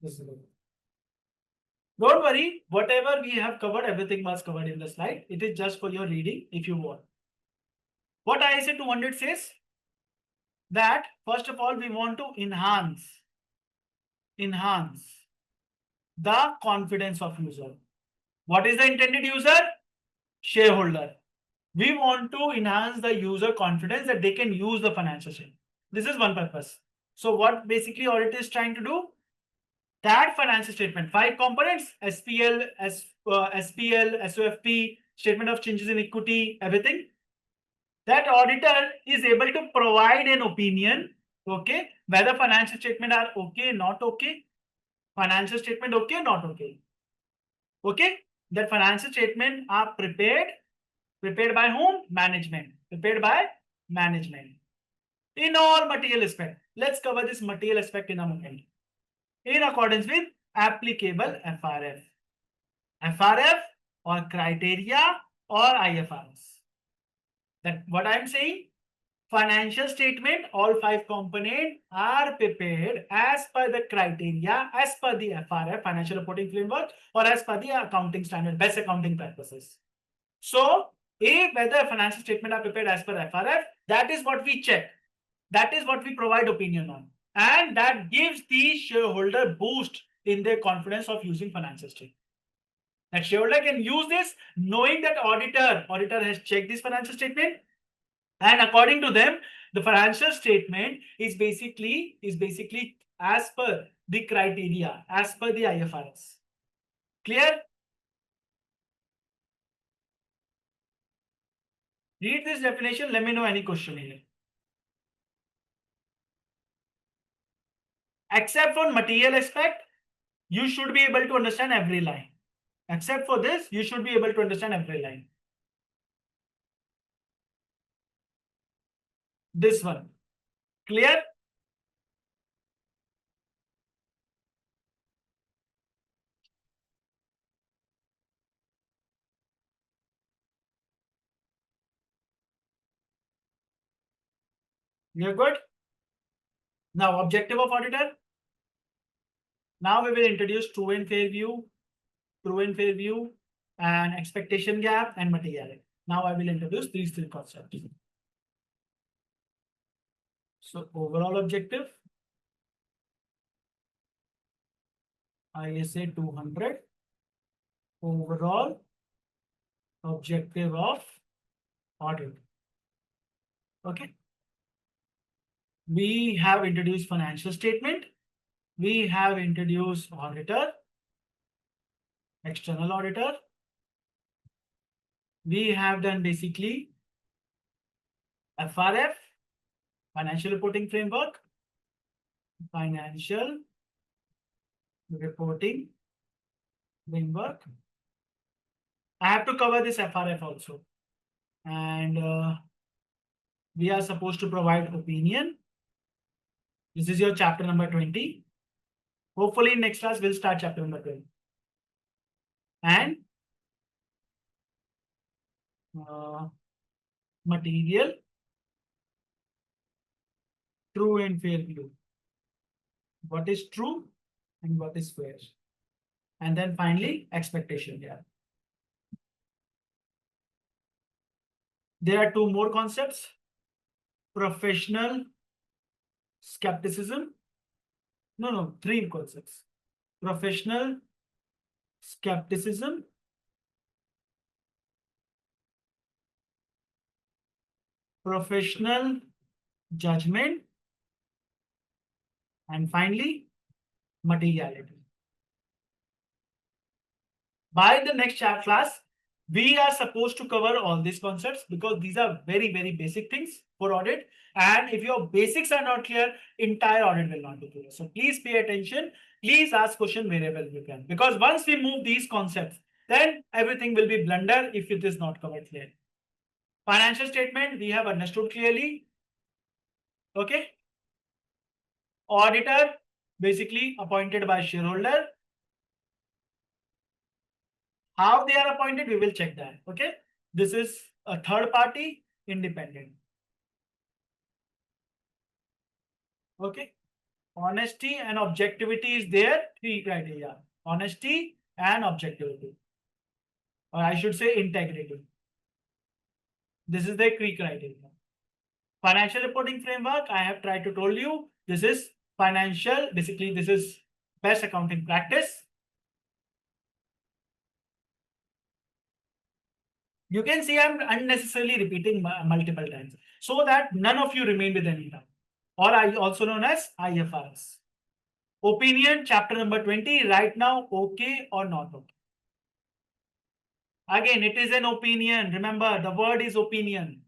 This is it. Don't worry, whatever we have covered, everything was covered in the slide. It is just for your reading if you want. What ISA 200 says that first of all, we want to enhance the confidence of user. What is the intended user? Shareholder. We want to enhance the user confidence that they can use the financial statement. This is one purpose. So what basically audit is trying to do? That financial statement, 5 components, SPL, SPL, SOFP, statement of changes in equity, everything. That auditor is able to provide an opinion, okay, whether financial statement are okay, not okay, financial statement okay, not okay. Okay, that financial statement are prepared by whom? Management. Prepared by management. In all material aspect. Let's cover this material aspect in a moment. In accordance with applicable FRF. FRF or criteria or IFRS. That what I am saying? Financial statement, all 5 components are prepared as per the criteria, as per the FRF, financial reporting framework, or as per the accounting standard, best accounting practices. So, whether financial statement are prepared as per FRF, that is what we check. That is what we provide opinion on. And that gives the shareholder boost in their confidence of using financial statement. That shareholder can use this knowing that auditor has checked this financial statement. And according to them, the financial statement is basically as per the criteria, as per the IFRS. Clear? Read this definition. Let me know any question here. Except for material aspect, you should be able to understand every line. Except for this, you should be able to understand every line. This one. Clear? You're good? Now, objective of auditor. Now we will introduce true and fair view, and expectation gap and materiality. Now I will introduce these 3 concepts. So overall objective, ISA 200, overall objective of audit. Okay. We have introduced financial statement. We have introduced auditor, external auditor. We have done basically FRF, financial reporting framework, financial reporting framework. I have to cover this FRF also. And we are supposed to provide opinion. This is your chapter number 20. Hopefully next class we'll start chapter number 20. And material, true and fair view. What is true and what is fair? And then finally, expectation gap. There are two more concepts: professional skepticism. No, three concepts: professional skepticism, professional judgment, and finally, materiality. By the next class, we are supposed to cover all these concepts because these are very, very basic things for audit. And if your basics are not clear, entire audit will not be clear. So please pay attention. Please ask question wherever you can. Because once we move these concepts, then everything will be blunder if it is not covered clearly. Financial statement, we have understood clearly. Okay. Auditor, basically appointed by shareholder. How they are appointed, we will check that. Okay. This is a third party independent. Okay. Honesty and objectivity is there. Three criteria: honesty and objectivity. Or I should say integrity. This is the three criteria. Financial reporting framework, I have tried to told you, this is financial, basically this is best accounting practice. You can see I'm unnecessarily repeating multiple times so that none of you remain with any doubt. Or also known as IFRS. Opinion, chapter number 20, right now, okay or not okay? Again, it is an opinion. Remember, the word is opinion.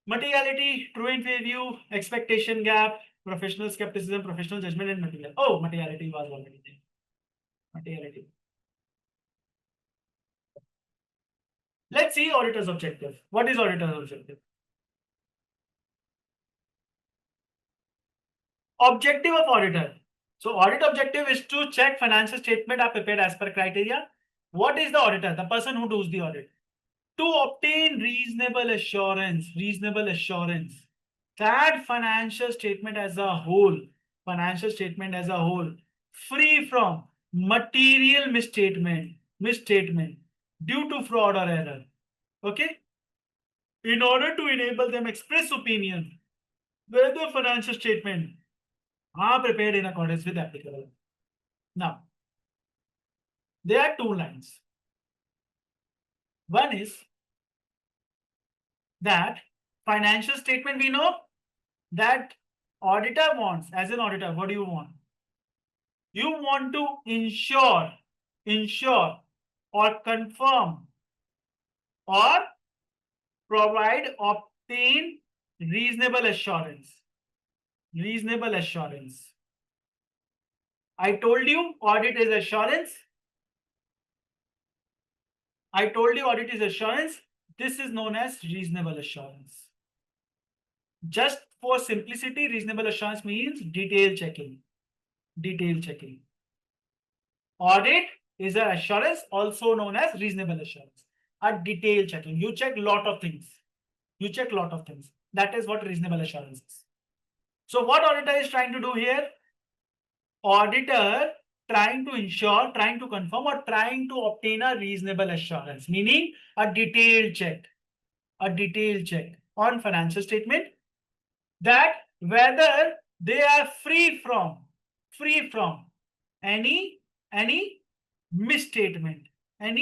Materiality, true and fair view, expectation gap, professional skepticism, professional judgment, and material. Oh, materiality was already there. Materiality. Let's see auditor's objective. What is auditor's objective? Objective of auditor. So audit objective is to check financial statement are prepared as per criteria. What is the auditor? The person who does the audit. To obtain reasonable assurance that financial statement as a whole, free from material misstatement due to fraud or error. Okay. In order to enable them express opinion whether financial statement are prepared in accordance with applicable. Now, there are two lines. One is that financial statement, we know that auditor wants, as an auditor, what do you want? You want to ensure or confirm or obtain reasonable assurance. I told you audit is assurance. This is known as reasonable assurance. Just for simplicity, reasonable assurance means detail checking. Audit is an assurance, also known as reasonable assurance. A detail checking. You check lot of things. That is what reasonable assurance is. So what auditor is trying to do here? Auditor trying to ensure, trying to confirm, or trying to obtain a reasonable assurance, meaning a detailed check on financial statement that whether they are free from any misstatement, and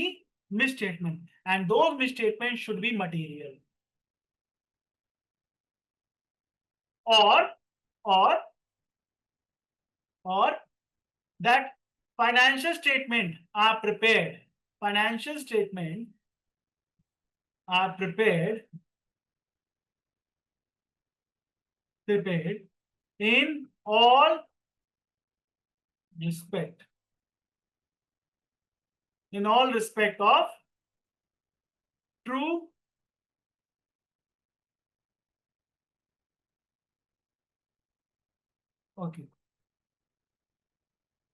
those misstatements should be material, or that financial statement are prepared in all respect of true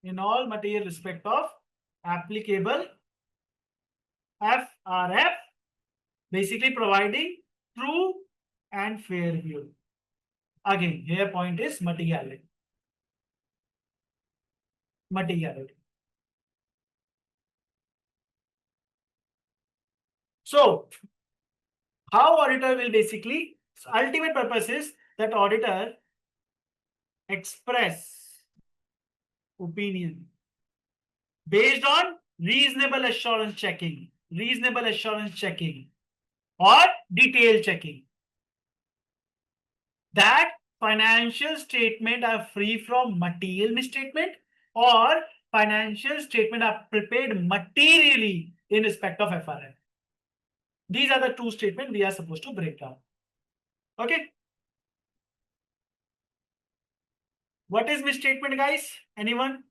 in all material respect of applicable FRF Basically providing true and fair view. Again, here point is materiality. Materiality. So, how auditor will basically, ultimate purpose is that auditor express opinion based on reasonable assurance checking, or detailed checking, that financial statement are free from material misstatement, or financial statement are prepared materially in respect of FRM. These are the two statements we are supposed to break down. Okay. What is misstatement, guys? Anyone?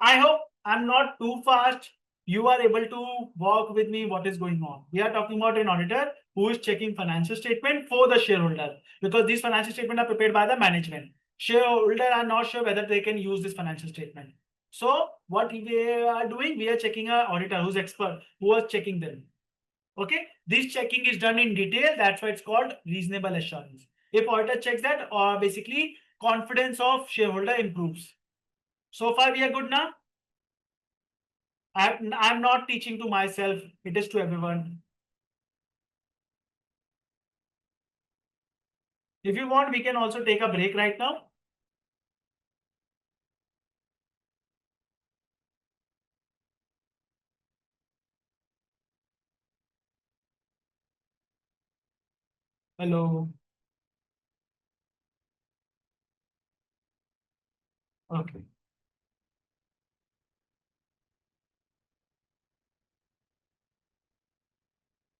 I hope I'm not too fast. You are able to walk with me what is going on. We are talking about an auditor who is checking financial statement for the shareholder, because these financial statements are prepared by the management. Shareholder are not sure whether they can use this financial statement. So what we are doing, we are checking an auditor who's expert, who was checking them. Okay, this checking is done in detail. That's why it's called reasonable assurance. If auditor checks that, or basically confidence of shareholder improves. So far we are good now. I'm not teaching to myself, it is to everyone. If you want, we can also take a break right now. Hello. Okay.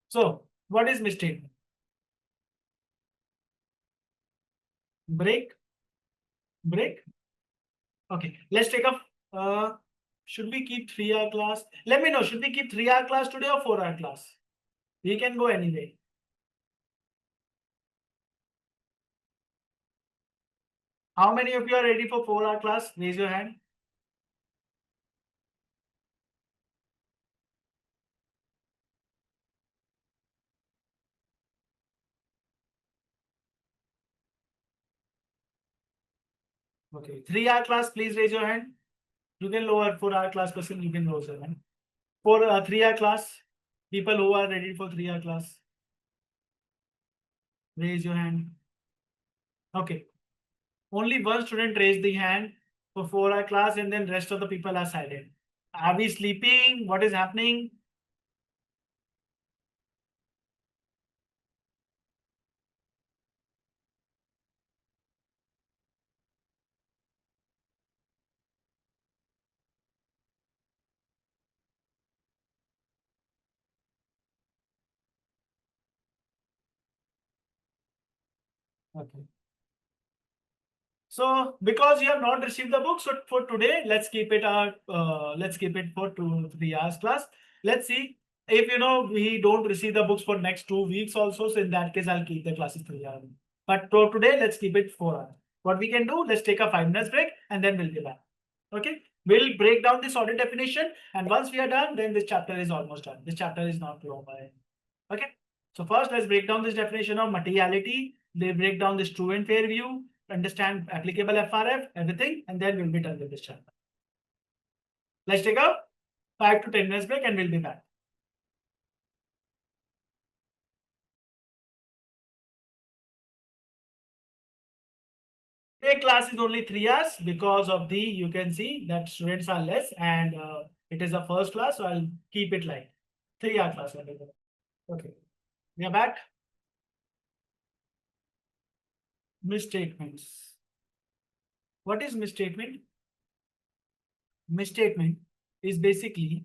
So, what is mistake? Break? Break? Okay. Let's take a, should we keep 3-hour class? Let me know, should we keep 3-hour class today or 4-hour class? We can go anyway. How many of you are ready for 4-hour class? Raise your hand. Okay. 3-hour class, please raise your hand. You can lower 4-hour class person, you can raise your hand. For 3-hour class, people who are ready for 3-hour class, raise your hand. Okay. Only one student raised the hand for 4-hour class, and then rest of the people are silent. Are we sleeping? What is happening? Okay. So because you have not received the book, so for today, let's keep it for 2-3 hours class. Let's see if we don't receive the books for next 2 weeks also. So in that case, I'll keep the classes 3 hours. But for today, let's keep it 4 hours. What we can do, let's take a 5 minutes break and then we'll be back. Okay, we'll break down this audit definition, and once we are done, then this chapter is almost done. This chapter is not over. Okay, so first let's break down this definition of materiality. They break down this true and fair view, understand applicable FRF, everything, and then we'll be done with this chapter. Let's take a 5 to 10 minutes break and we'll be back. Today class is only 3 hours because of the, you can see that students are less, and it is a first class, so I'll keep it like 3-hour class. Okay, we are back. Misstatements. What is misstatement? Misstatement is basically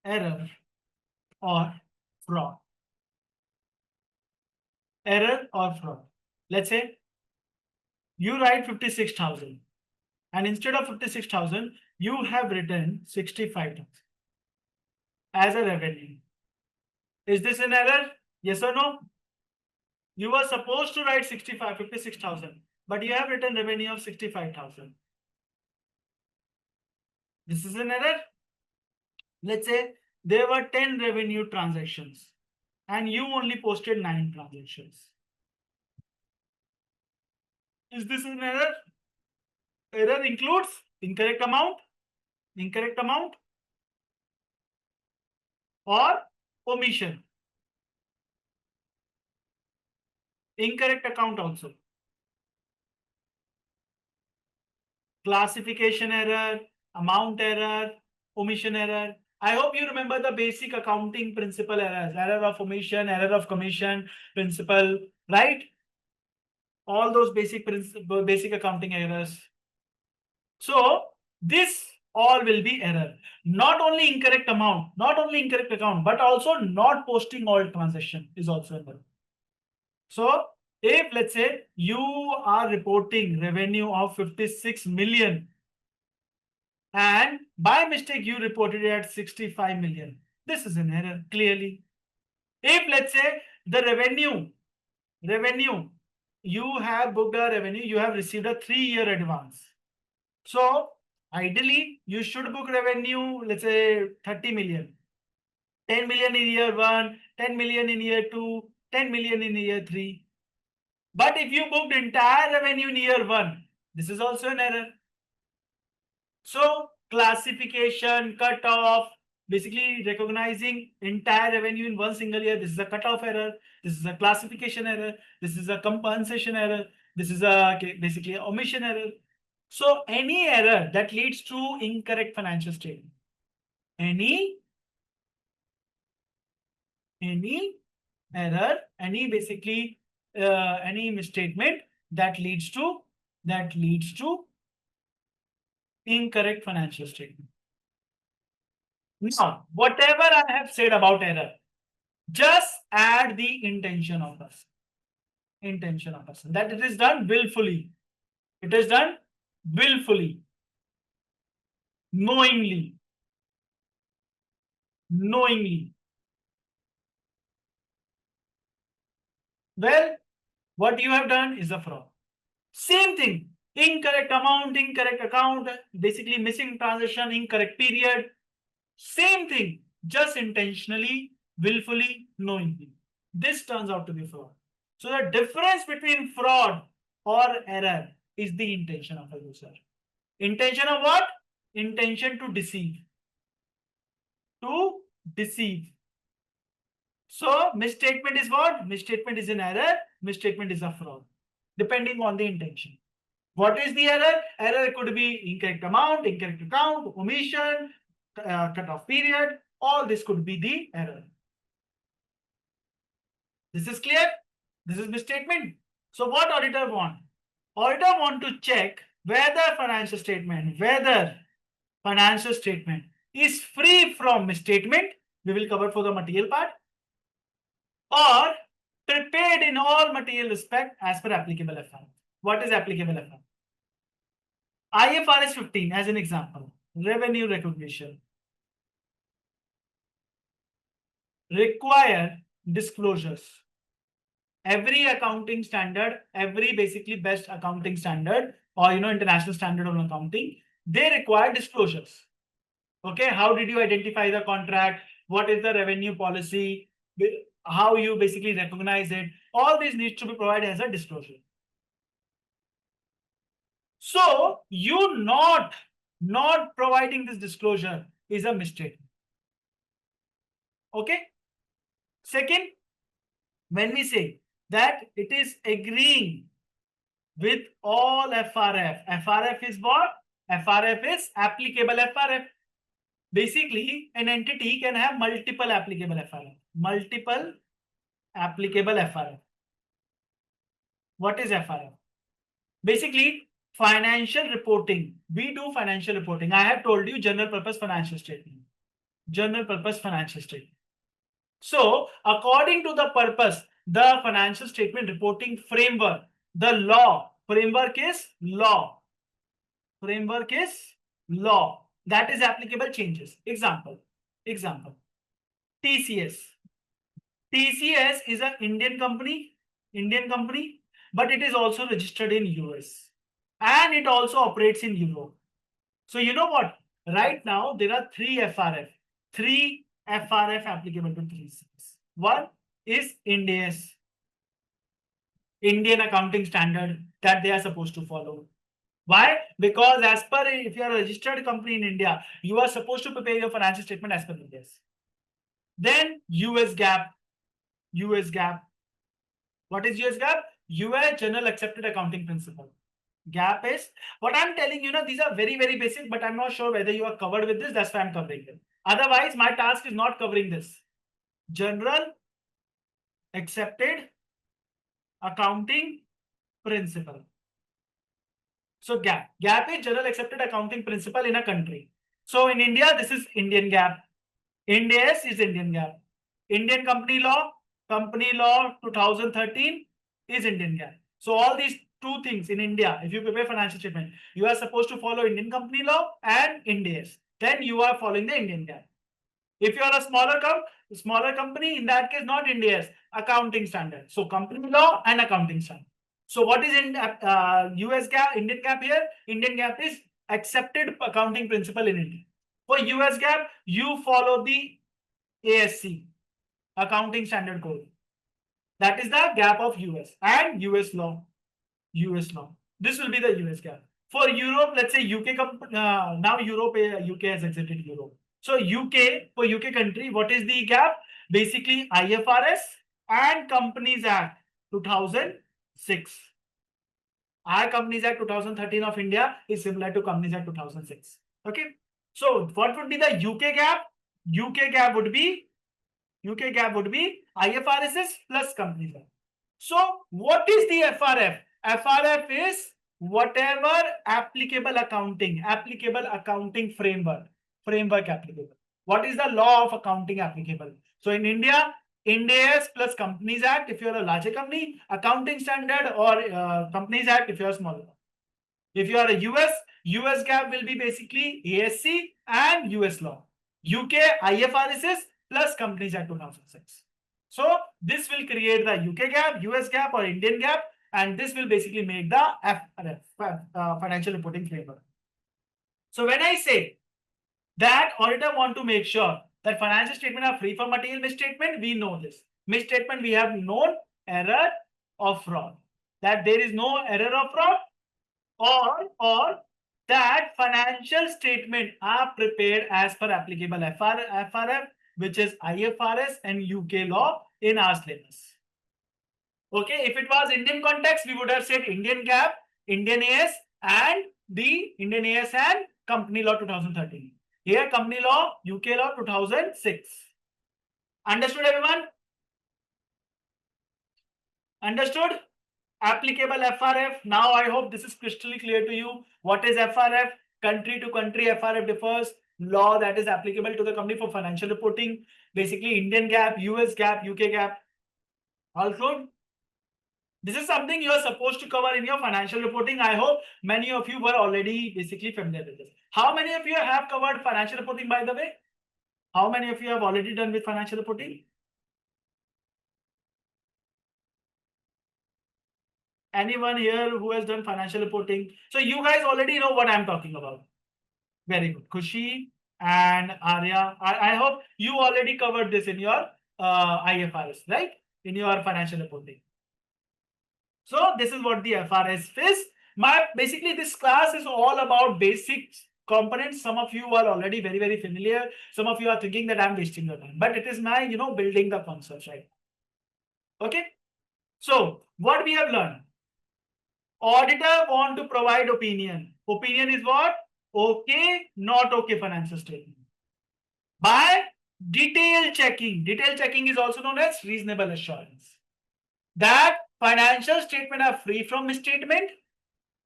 error or fraud. Error or fraud. Let's say you write 56,000, and instead of 56,000, you have written 65,000 as a revenue. Is this an error? Yes or no? You were supposed to write 56,000, but you have written revenue of 65,000. This is an error. Let's say there were 10 revenue transactions. and you only posted 9 transactions. Is this an error? Error includes incorrect amount, or omission. Incorrect account also. Classification error, amount error, omission error. I hope you remember the basic accounting principle errors, error of omission, error of commission principle, right? All those basic accounting errors. So this all will be error. Not only incorrect amount, not only incorrect account, but also not posting all transaction is also error. So if let's say you are reporting revenue of 56 million and by mistake you reported it at 65 million, this is an error clearly. If let's say the revenue, you have booked a revenue, you have received a 3-year advance. So ideally you should book revenue, let's say 30 million, 10 million in year 1, 10 million in year 2, 10 million in year 3. But if you booked entire revenue in year 1, this is also an error. So classification, cutoff, basically recognizing entire revenue in one single year, this is a cutoff error, this is a classification error, this is a compensation error, this is a basically omission error. So any error that leads to incorrect financial statement, any error, any basically any misstatement that leads to incorrect financial statement. Now, whatever I have said about error, just add the intention of person. Intention of person. That it is done willfully. It is done willfully. Knowingly. Knowingly. Well, what you have done is a fraud. Same thing. Incorrect amount, incorrect account, basically missing transaction, incorrect period. Same thing. Just intentionally, willfully, knowingly. This turns out to be fraud. So the difference between fraud or error is the intention of a user. Intention of what? Intention to deceive. To deceive. So misstatement is what? Misstatement is an error. Misstatement is a fraud. Depending on the intention. What is the error? Error could be incorrect amount, incorrect account, omission, cutoff period. All this could be the error. This is clear? This is misstatement. So what auditor want? Auditor want to check whether financial statement is free from misstatement. We will cover for the material part. Or prepared in all material respect as per applicable FR. What is applicable FR? IFRS 15 as an example. Revenue recognition. Require disclosures. Every accounting standard, every basically best accounting standard or international standard on accounting, they require disclosures. Okay, how did you identify the contract? What is the revenue policy? How you basically recognize it? All these needs to be provided as a disclosure. So you not providing this disclosure is a mistake. Okay. Second, when we say that it is agreeing with all FRF. FRF is what? FRF is applicable FRF. Basically, an entity can have multiple applicable FRF. Multiple applicable FRF. What is FRF? Basically, financial reporting. We do financial reporting. I have told you general purpose financial statement. General purpose financial statement. So, according to the purpose, the financial statement reporting framework, the law, framework is law. Framework is law. That is applicable changes. Example. TCS. TCS is an Indian company, but it is also registered in US. And it also operates in Europe. So you know what? Right now, there are three FRF applicable to TCS. One, is Ind AS, Indian Accounting Standard, that they are supposed to follow. Why? Because as per, if you are a registered company in India, you are supposed to prepare your financial statement as per Ind AS. Then US GAAP. US GAAP. What is US GAAP? US General Accepted Accounting Principle. GAAP is what I'm telling you. These are very, very basic, but I'm not sure whether you are covered with this. That's why I'm covering it. Otherwise, my task is not covering this. General Accepted Accounting Principle. So GAAP. GAAP is General Accepted Accounting Principle in a country. So in India, this is Indian GAAP. Ind AS is Indian GAAP. Indian Company Law 2013 is Indian GAAP. So all these two things in India, if you prepare financial statement, you are supposed to follow Indian Company Law and Ind AS. Then you are following the Indian GAAP. If you are a smaller company, in that case, not Ind AS, accounting standard. So company law and accounting standard. So what is in US GAAP, Indian GAAP here? Indian GAAP is accepted accounting principle in India. For US GAAP, you follow the ASC, Accounting Standard Code. That is the GAAP of US and US law. US law. This will be the US GAAP. For Europe, let's say UK, now Europe, UK has exited Europe. So UK, for UK country, what is the GAAP? Basically IFRS and Companies Act 2006. Our Companies Act 2013 of India is similar to Companies Act 2006. Okay. So what would be the UK GAAP? UK GAAP would be IFRS plus Companies Act. So what is the FRF? FRF is whatever applicable accounting framework applicable. What is the law of accounting applicable? So in India, Ind AS plus Companies Act if you're a larger company, accounting standard or Companies Act if you're a smaller. If you are a US GAAP will be basically ASC and US law. UK IFRS plus Companies Act 2006. So this will create the UK GAAP, US GAAP or Indian GAAP, and this will basically make the FRF, financial reporting framework. So when I say that auditor want to make sure that financial statement are free from material misstatement, we know this. Misstatement, we have known error or fraud. That there is no error or fraud, or that financial statement are prepared as per applicable FRF, which is IFRS and UK law in our syllabus. Okay, if it was Indian context, we would have said Indian GAAP, Indian AS, and the Indian AS and Company Law 2013. Here, Company Law, UK Law 2006. Understood, everyone? Understood? Applicable FRF. Now, I hope this is crystal clear to you. What is FRF? Country to country, FRF differs. Law that is applicable to the company for financial reporting. Basically, Indian GAAP, US GAAP, UK GAAP. All good? This is something you are supposed to cover in your financial reporting. I hope many of you were already basically familiar with this. How many of you have covered financial reporting, by the way? How many of you have already done with financial reporting? Anyone here who has done financial reporting? So you guys already know what I'm talking about. Very good. Kushi and Arya. I hope you already covered this in your IFRS, right? In your financial reporting. So this is what the FRS is. Basically this class is all about basic components. Some of you are already very, very familiar. Some of you are thinking that I'm wasting your time, but it is my, building the concepts, right? Okay. So what we have learned, auditor want to provide opinion. Opinion is what? Okay, not okay financial statement. By detail checking. Detail checking is also known as reasonable assurance. That financial statement are free from misstatement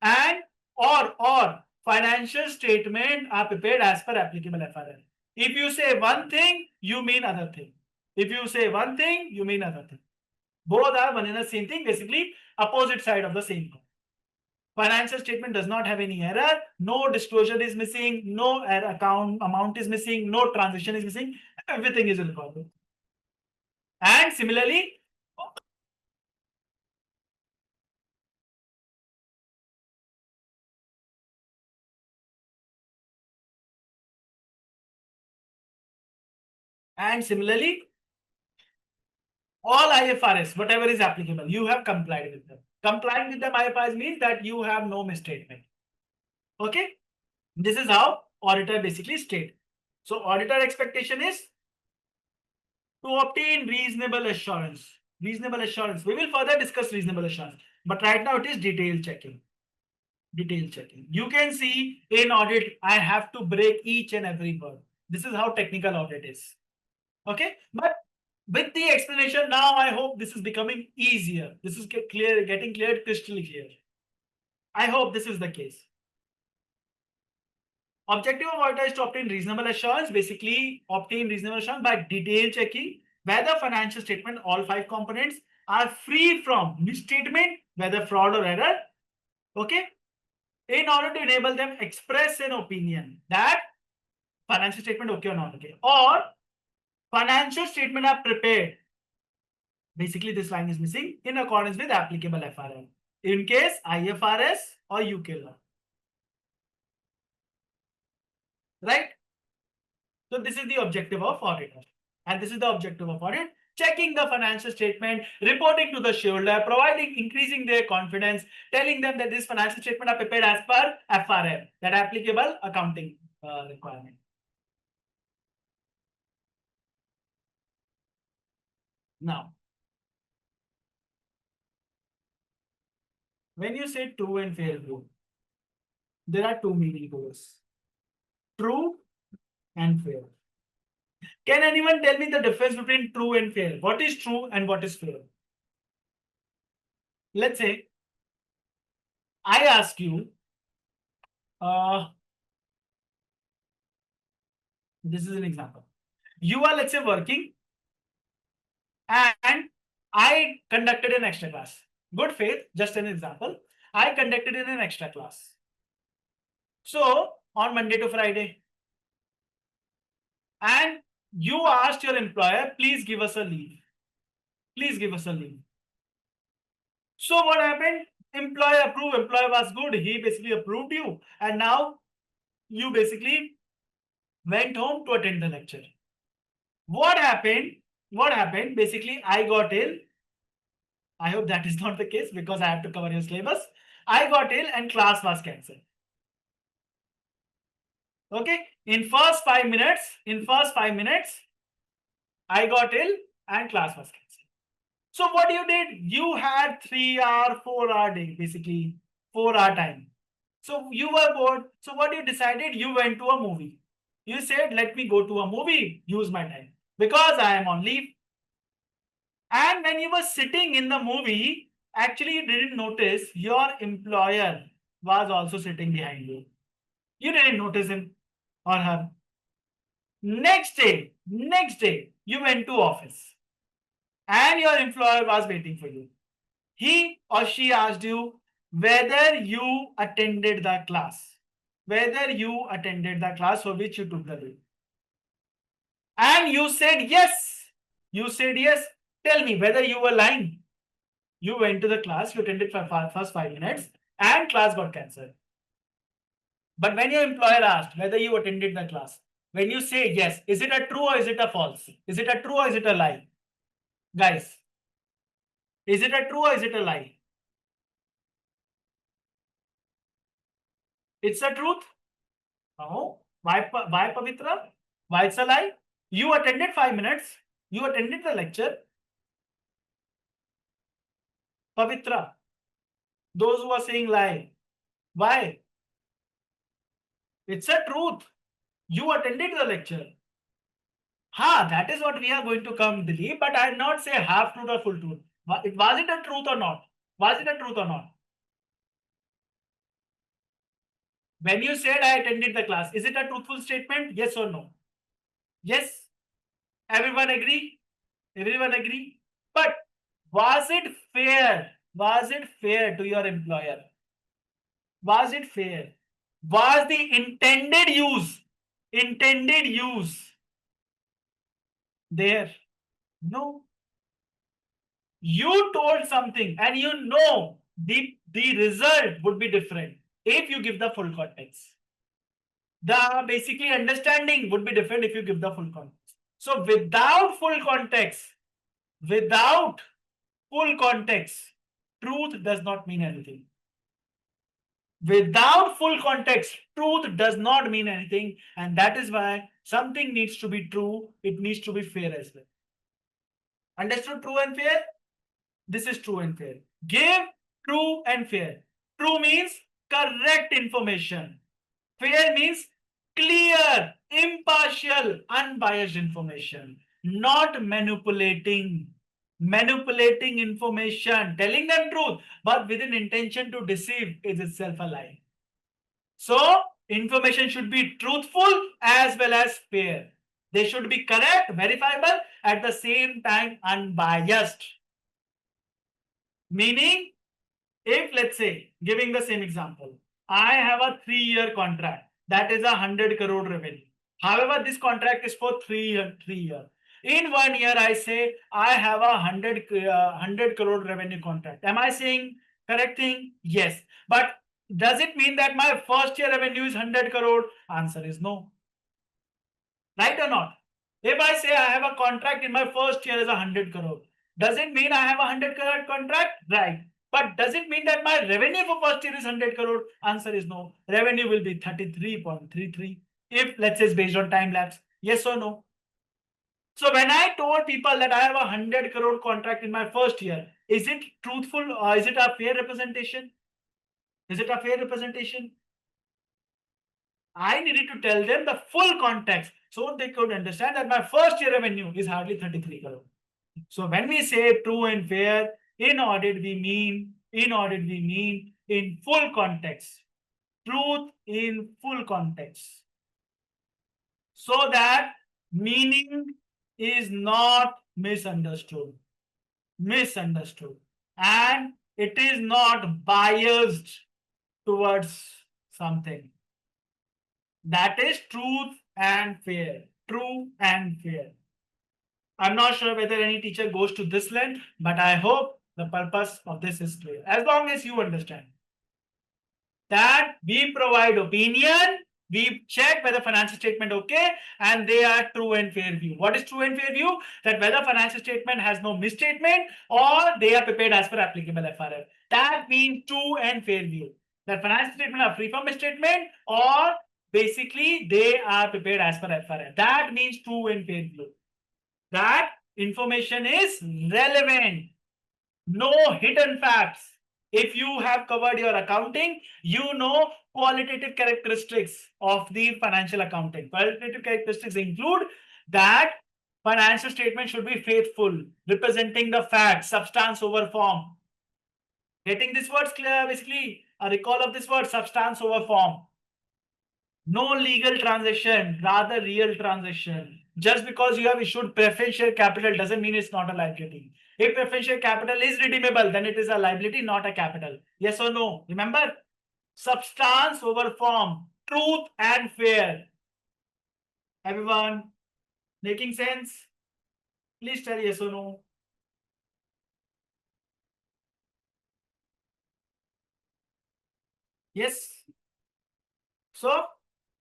and or financial statement are prepared as per applicable FRL. If you say one thing, you mean other thing. If you say one thing, you mean other thing. Both are one and the same thing, basically opposite side of the same coin. Financial statement does not have any error, no disclosure is missing, no account amount is missing, no transaction is missing, everything is recorded. And similarly, all IFRS, whatever is applicable, you have complied with them. Complying with them IFRS means that you have no misstatement. Okay, this is how auditor basically state. So auditor expectation is to obtain reasonable assurance. Reasonable assurance. We will further discuss reasonable assurance, but right now it is detail checking. Detail checking. You can see in audit, I have to break each and every word. This is how technical audit is. Okay, but with the explanation now, I hope this is becoming easier. This is clear, getting clear, crystal clear. I hope this is the case. Objective of auditor is to obtain reasonable assurance, basically obtain reasonable assurance by detail checking whether financial statement, all 5 components are free from misstatement, whether fraud or error. Okay, in order to enable them express an opinion that financial statement okay or not okay, or financial statement are prepared. Basically, this line is missing in accordance with applicable FRL. In case IFRS or UK law. Right? So this is the objective of auditor. And this is the objective of audit. Checking the financial statement, reporting to the shareholder, providing, increasing their confidence, telling them that this financial statement are prepared as per FRL, that applicable accounting requirement. Now, when you say true and fair group, there are two meanings to this. True and fair. Can anyone tell me the difference between true and fair? What is true and what is fair? Let's say I ask you, this is an example. You are, let's say, working and I conducted an extra class. Good faith, just an example. I conducted in an extra class. So on Monday to Friday, and you asked your employer, please give us a leave. Please give us a leave. So what happened? Employer approved, employer was good. He basically approved you. And now you basically went home to attend the lecture. What happened? What happened? Basically, I got ill. I hope that is not the case because I have to cover your syllabus. I got ill and class was cancelled. Okay. In first 5 minutes, I got ill and class was cancelled. So what you did? You had 3 hour, 4 hour day, basically 4 hour time. So you were bored. So what you decided? You went to a movie. You said, let me go to a movie, use my time because I am on leave. And when you were sitting in the movie, actually you didn't notice your employer was also sitting behind you. You didn't notice him or her. Next day, you went to office and your employer was waiting for you. He or she asked you whether you attended the class. Whether you attended the class for which you took the leave. And you said yes. You said yes. Tell me whether you were lying. You went to the class, you attended for first 5 minutes, and class got cancelled. But when your employer asked whether you attended the class, when you say yes, is it a true or is it a false? Is it a true or is it a lie? Guys, is it a true or is it a lie? It's a truth. No. Why Pavitra? Why it's a lie? You attended 5 minutes. You attended the lecture. Pavitra. Those who are saying lie. Why? It's a truth. You attended the lecture. That is what we are going to come believe, but I did not say half truth or full truth. Was it a truth or not? Was it a truth or not? When you said I attended the class, is it a truthful statement? Yes or no? Yes. Everyone agree? Everyone agree? But was it fair? Was it fair to your employer? Was it fair? Was the intended use there? No. You told something and you know the result would be different if you give the full context. The basically understanding would be different if you give the full context. So without full context, Without full context, truth does not mean anything. Without full context, truth does not mean anything. And that is why something needs to be true. It needs to be fair as well. Understood? True and fair? This is true and fair. Give true and fair. True means correct information. Fair means clear, impartial, unbiased information. Not manipulating. Manipulating information, telling them truth, but with an intention to deceive is itself a lie. So, information should be truthful as well as fair. They should be correct, verifiable, at the same time unbiased. Meaning, if let's say, giving the same example, I have a 3-year contract that is 100 crore revenue. However, this contract is for 3 year. In 1 year, I say I have a 100 crore revenue contract. Am I saying correct thing? Yes. But does it mean that my first year revenue is 100 crore? Answer is no. Right or not? If I say I have a contract in my first year is 100 crore, does it mean I have a 100 crore contract? Right. But does it mean that my revenue for first year is 100 crore? Answer is no. Revenue will be 33.33 if let's say it's based on time lapse. Yes or no? So when I told people that I have a 100 crore contract in my first year, is it truthful or is it a fair representation? Is it a fair representation? I needed to tell them the full context so they could understand that my first year revenue is hardly 33 crore. So when we say true and fair, in audit we mean in full context. Truth in full context. So that meaning is not misunderstood. Misunderstood. And it is not biased towards something. That is truth and fair. True and fair. I'm not sure whether any teacher goes to this length, but I hope the purpose of this is clear. As long as you understand that we provide opinion, we check whether financial statement okay, and they are true and fair view. What is true and fair view? That whether financial statement has no misstatement or they are prepared as per applicable FRF. That means true and fair view. That financial statement are free from misstatement or basically they are prepared as per FRF. That means true and fair view. That information is relevant. No hidden facts. If you have covered your accounting, you know qualitative characteristics of the financial accounting. Qualitative characteristics include that financial statement should be faithful, representing the facts, substance over form. Getting these words clear, basically, a recall of this word, substance over form. No legal transaction, rather real transaction. Just because you have issued preference share capital doesn't mean it's not a liability. If preference share capital is redeemable, then it is a liability, not a capital. Yes or no? Remember? Substance over form, truth and fair. Everyone, making sense? Please tell yes or no. Yes. So,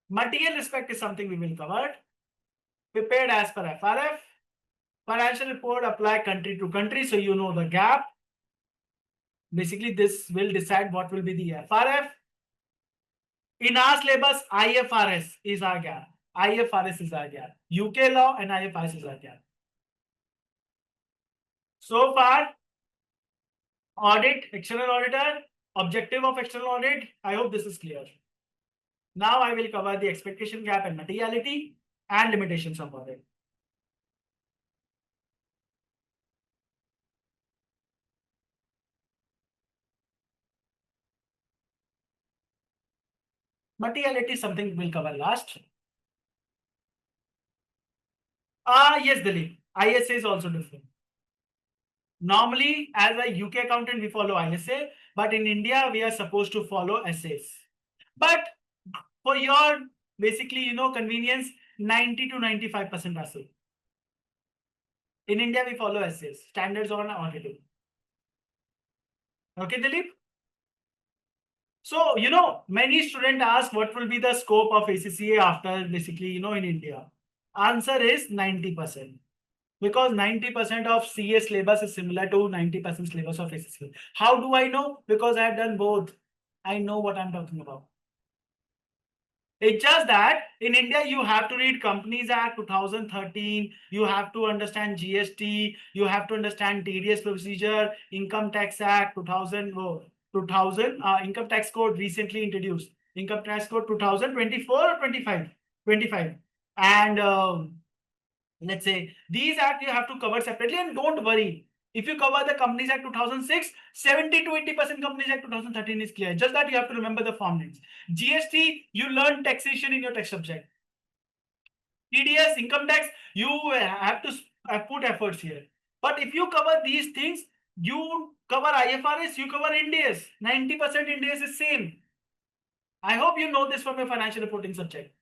material respect is something we will cover. Prepared as per FRF. Financial report apply country to country, so you know the gap. Basically, this will decide what will be the FRF. In our syllabus, IFRS is our gap. IFRS is our gap. UK law and IFRS is our gap. So far, audit, external auditor, objective of external audit. I hope this is clear. Now I will cover the expectation gap and materiality and limitations of audit. Materiality is something we'll cover last. Yes, Dilip. ISA is also different. Normally, as a UK accountant, we follow ISA, but in India, we are supposed to follow SAS. But for your basically, convenience, 90 to 95% are same. In India, we follow SAS, standards on auditing. Okay, Dilip? So, many students ask what will be the scope of ACCA after basically, in India. Answer is 90%. Because 90% of CA syllabus is similar to 90% syllabus of ACCA. How do I know? Because I have done both. I know what I'm talking about. It's just that in India, you have to read Companies Act 2013, you have to understand GST, you have to understand TDS procedure, Income Tax Act 2000, 2000 Income Tax Code recently introduced, Income Tax Code 2024 or 25, 25. And let's say these act you have to cover separately, and don't worry. If you cover the Companies Act 2006, 70 to 80% Companies Act 2013 is clear. Just that you have to remember the form names. GST, you learn taxation in your text subject. TDS, income tax, you have to put efforts here. But if you cover these things, you cover IFRS, you cover INDS. 90% INDS is same. I hope you know this from your financial reporting subject.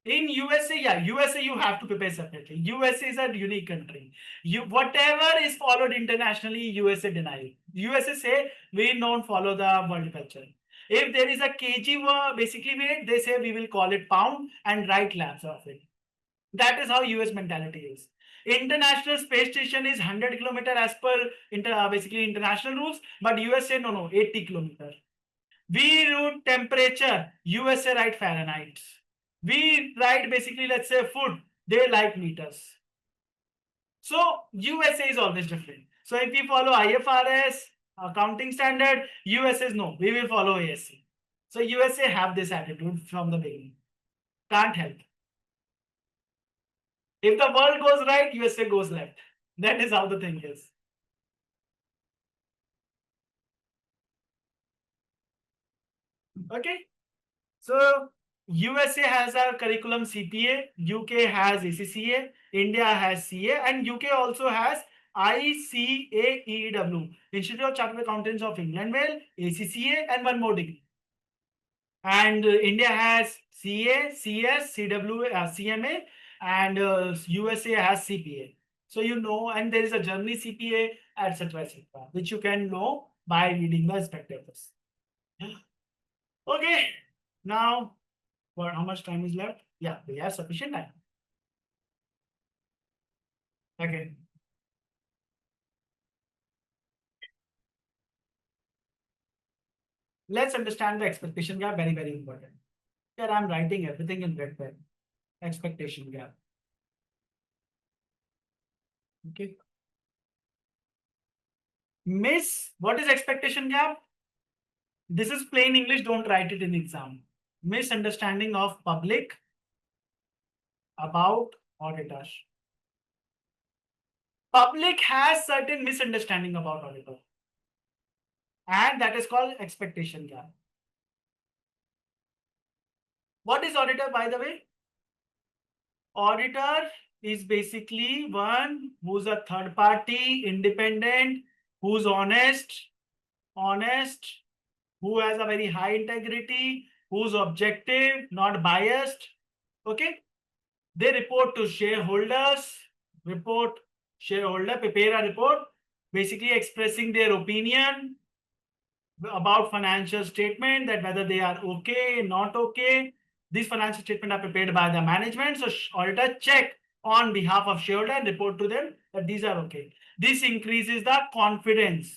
In USA, yeah, USA you have to prepare separately. USA is a unique country. You whatever is followed internationally, USA deny. USA say we don't follow the world culture. If there is a kg basically weight, they say we will call it pound and write laps of it. That is how US mentality is. International Space Station is 100 kilometer as per basically international rules, but USA no 80 kilometer. We wrote temperature, USA write Fahrenheit. We write basically, let's say food, they like meters. So USA is always different. So if we follow IFRS, accounting standard, US says no, we will follow ASC. So USA have this attitude from the beginning. Can't help. If the world goes right, USA goes left. That is how the thing is. Okay. So USA has a curriculum CPA, UK has ACCA, India has CA, and UK also has ICAEW, Institute of Chartered Accountants of England, well, ACCA, and one more degree. And India has CA, CS, CW, CMA, and USA has CPA. So you know, and there is a Germany CPA, etc., etc., which you can know by reading the spectators. Okay, now for how much time is left? Yeah, we have sufficient time. Okay. Let's understand the expectation gap. Very, very important. Here I'm writing everything in red pen. Expectation gap. Okay. Miss, what is expectation gap? This is plain English. Don't write it in exam. Misunderstanding of public about auditors. Public has certain misunderstanding about auditor, and that is called expectation gap. What is auditor, by the way? Auditor is basically one who's a third party, independent, who's honest, who has a very high integrity, who's objective, not biased. Okay. They report to shareholders, prepare a report, basically expressing their opinion about financial statement, that whether they are okay, not okay. These financial statements are prepared by the management. So auditor check on behalf of shareholder and report to them that these are okay. This increases the confidence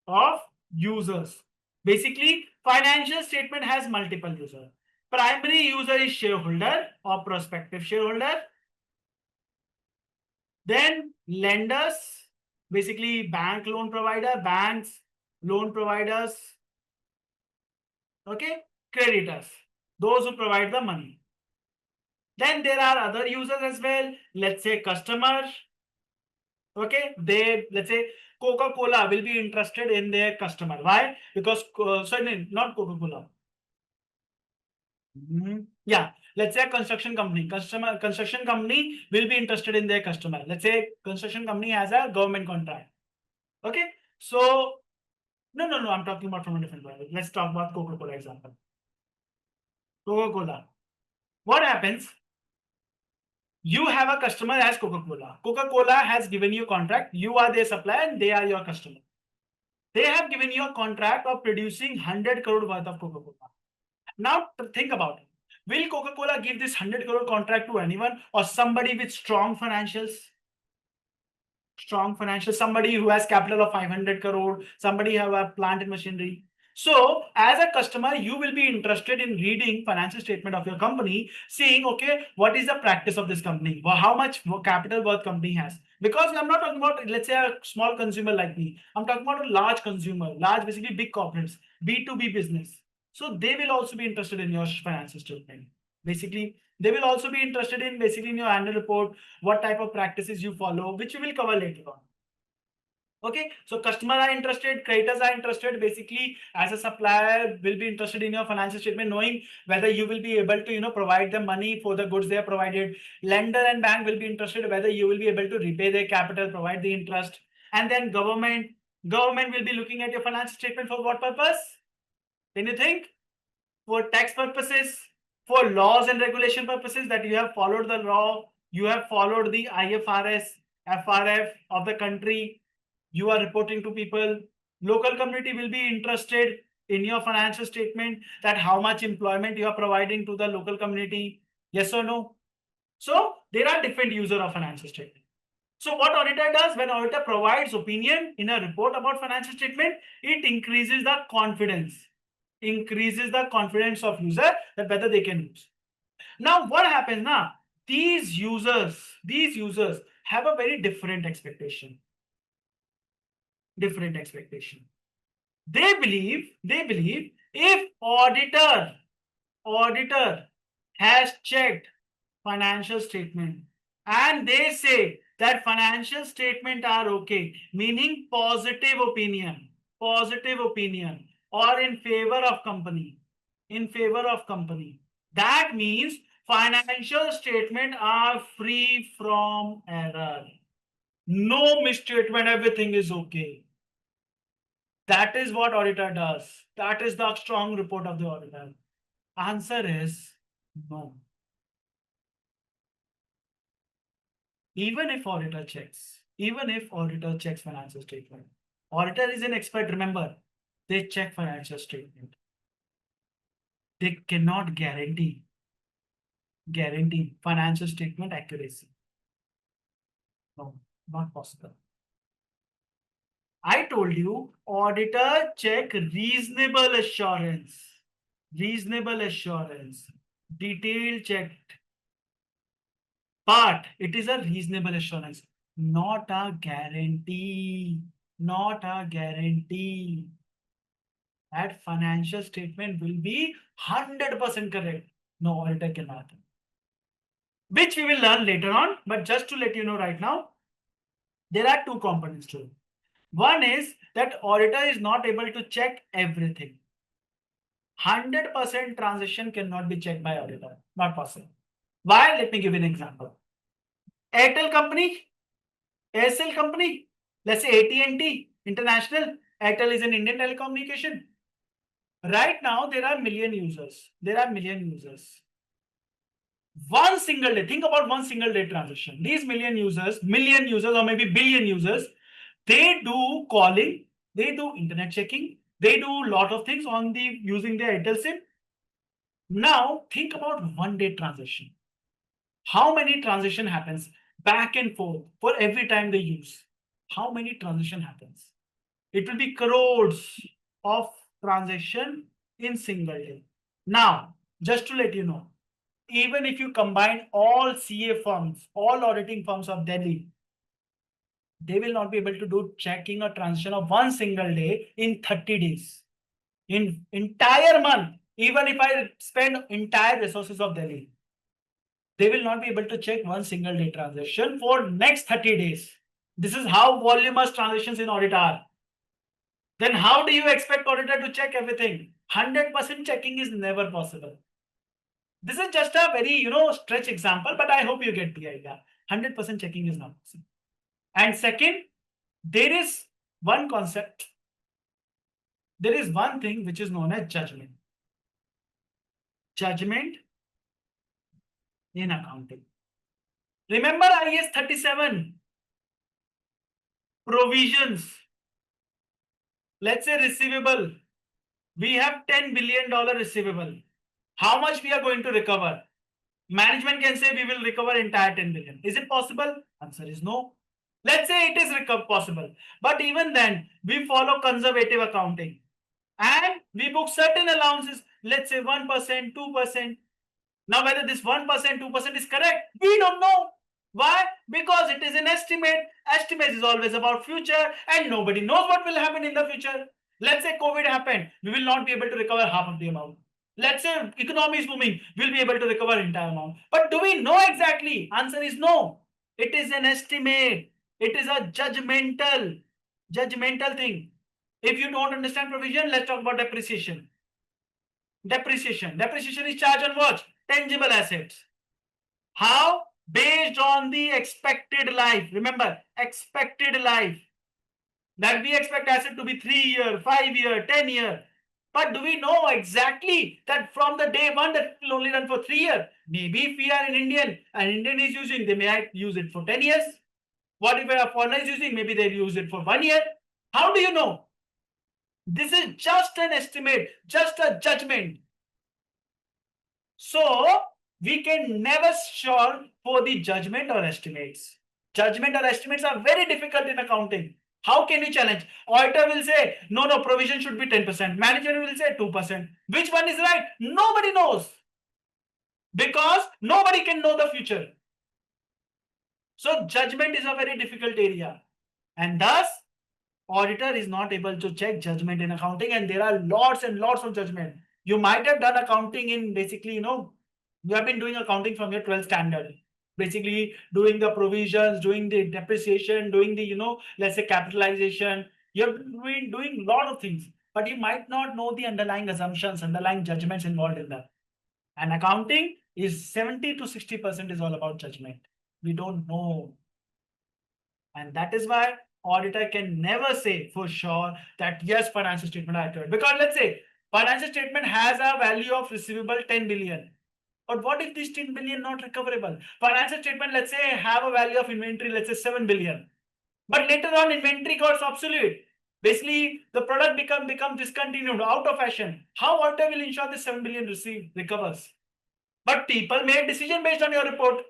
of users. Basically, financial statement has multiple users. Primary user is shareholder or prospective shareholder. Then lenders, basically bank loan provider, banks, loan providers. Okay, creditors, those who provide the money. Then there are other users as well. Let's say customers. Okay, let's say Coca-Cola will be interested in their customer. Why? Because sorry, not Coca-Cola. Yeah, let's say a construction company. Construction company will be interested in their customer. Let's say construction company has a government contract. Okay, so no, I'm talking about from a different point. Let's talk about Coca-Cola example. Coca-Cola. What happens? You have a customer as Coca-Cola. Coca-Cola has given you a contract. You are their supplier and they are your customer. They have given you a contract of producing 100 crore worth of Coca-Cola. Now think about it. Will Coca-Cola give this 100 crore contract to anyone or somebody with strong financials? Strong financial, somebody who has capital of 500 crore, somebody have a plant and machinery. So as a customer, you will be interested in reading financial statement of your company, seeing, okay, what is the practice of this company? How much capital worth company has? Because I'm not talking about, let's say, a small consumer like me. I'm talking about a large consumer, large, basically big corporates, B2B business. So they will also be interested in your financial statement. Basically, they will also be interested in basically in your annual report, what type of practices you follow, which we will cover later on. Okay, so customers are interested, creditors are interested. Basically, as a supplier, will be interested in your financial statement, knowing whether you will be able to, provide them money for the goods they have provided. Lender and bank will be interested whether you will be able to repay their capital, provide the interest. And then government will be looking at your financial statement for what purpose? Can you think? For tax purposes, for laws and regulation purposes, that you have followed the law, you have followed the IFRS, FRF of the country, you are reporting to people. Local community will be interested in your financial statement, that how much employment you are providing to the local community, yes or no. So there are different user of financial statement. So what auditor does, when auditor provides opinion in a report about financial statement, it increases the confidence. Increases the confidence of user that whether they can use. Now what happens now? These users have a very different expectation. Different expectation. They believe if auditor has checked financial statement and they say that financial statement are okay, meaning positive opinion, or in favor of company, that means financial statement are free from error, no misstatement, everything is okay. That is what auditor does. That is the strong report of the auditor. Answer is no. Even if auditor checks financial statement, auditor is an expert, remember, they check financial statement. They cannot guarantee financial statement accuracy. No, not possible. I told you, auditor check reasonable assurance, detailed checked, but it is a reasonable assurance, not a guarantee, that financial statement will be 100% correct. No, auditor cannot. Which we will learn later on, but just to let you know right now, there are two components to it. One is that auditor is not able to check everything. 100% transaction cannot be checked by auditor. Not possible. Why? Let me give you an example. Airtel company, Aircel company, let's say AT&T International. Airtel is an Indian telecommunication. Right now, there are million users. One single day, think about one single day transaction. These million users, or maybe billion users, they do calling, they do internet checking, they do lot of things on the using their Airtel SIM. Now think about one day transaction. How many transaction happens back and forth for every time they use? How many transaction happens? It will be crores of transaction in single day. Now, just to let you know, even if you combine all CA firms, all auditing firms of Delhi, they will not be able to do checking a transaction of one single day in 30 days. In entire month, even if I spend entire resources of Delhi, they will not be able to check one single day transaction for next 30 days. This is how voluminous transactions in audit are. Then how do you expect auditor to check everything? 100% checking is never possible. This is just a very, stretch example, but I hope you get the idea. 100% checking is not possible. And second, there is one concept. There is one thing which is known as judgment. Judgment in accounting. Remember IS 37 provisions. Let's say receivable. We have $10 billion receivable. How much we are going to recover? Management can say we will recover entire 10 billion. Is it possible? Answer is no. Let's say it is possible. But even then, we follow conservative accounting. And we book certain allowances, let's say 1%, 2%. Now, whether this 1%, 2% is correct, we don't know. Why? Because it is an estimate. Estimate is always about future, and nobody knows what will happen in the future. Let's say COVID happened, we will not be able to recover half of the amount. Let's say economy is booming, we'll be able to recover entire amount. But do we know exactly? Answer is no. It is an estimate. It is a judgmental thing. If you don't understand provision, let's talk about depreciation. Depreciation is charged on what? Tangible assets. How? Based on the expected life. Remember, expected life. That we expect asset to be 3-year, 5-year, 10-year. But do we know exactly that from the day one that will only run for 3 years? Maybe if we are an Indian and Indian is using, they may use it for 10 years. What if a foreigner is using? Maybe they'll use it for 1 year. How do you know? This is just an estimate, just a judgment. So we can never sure for the judgment or estimates. Judgment or estimates are very difficult in accounting. How can you challenge? Auditor will say, no, provision should be 10%. Manager will say 2%. Which one is right? Nobody knows. Because nobody can know the future. So judgment is a very difficult area. And thus, auditor is not able to check judgment in accounting, and there are lots and lots of judgment. You might have done accounting in basically, you have been doing accounting from your 12th standard. Basically doing the provisions, doing the depreciation, doing the, let's say capitalization. You have been doing a lot of things, but you might not know the underlying assumptions, underlying judgments involved in that. And accounting is 70 to 60% is all about judgment. We don't know. And that is why auditor can never say for sure that yes, financial statement are accurate. Because let's say financial statement has a value of receivable 10 billion. But what if this 10 billion not recoverable? Financial statement, let's say, have a value of inventory, let's say 7 billion. But later on, inventory got obsolete. Basically, the product become discontinued, out of fashion. How auditor will ensure this 7 billion recovers? But people made decision based on your report.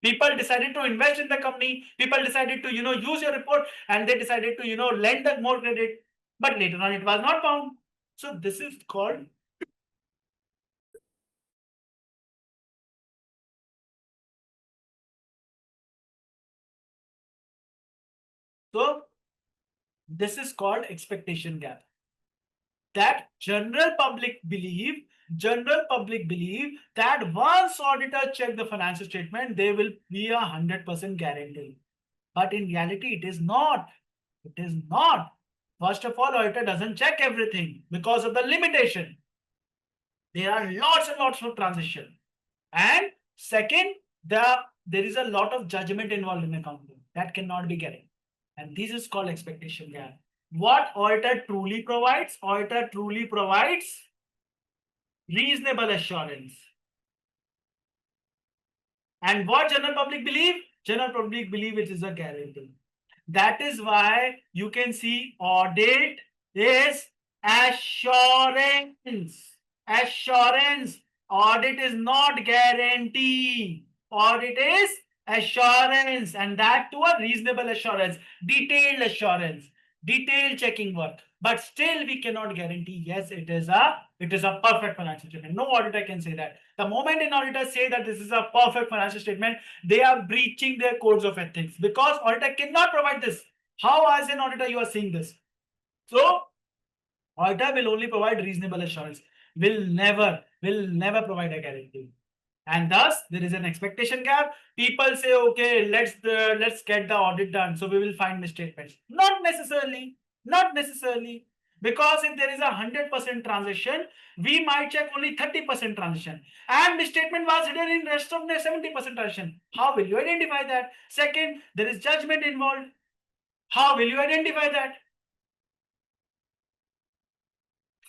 People decided to invest in the company. People decided to, use your report, and they decided to, lend more credit. But later on, it was not found. So this is called. So this is called expectation gap. That general public believe that once auditor check the financial statement, they will be 100% guarantee. But in reality, it is not. It is not. First of all, auditor doesn't check everything because of the limitation. There are lots and lots of transition. And second, there is a lot of judgment involved in accounting that cannot be guaranteed. And this is called expectation gap. What auditor truly provides? Auditor truly provides reasonable assurance. And what general public believe? General public believe it is a guarantee. That is why you can see audit is assurance. Assurance. Audit is not guarantee. Audit is assurance, and that to a reasonable assurance, detailed assurance, detailed checking work. But still, we cannot guarantee. Yes, it is a perfect financial statement. No auditor can say that. The moment an auditor say that this is a perfect financial statement, they are breaching their codes of ethics, because auditor cannot provide this. How, as an auditor, you are seeing this? So auditor will only provide reasonable assurance. Will never provide a guarantee. And thus there is an expectation gap. People say, okay, let's get the audit done, so we will find misstatements. Not necessarily. Because if there is 100% transition, we might check only 30% transition, and misstatement was hidden in rest of the 70% transition. How will you identify that? Second, there is judgment involved. How will you identify that?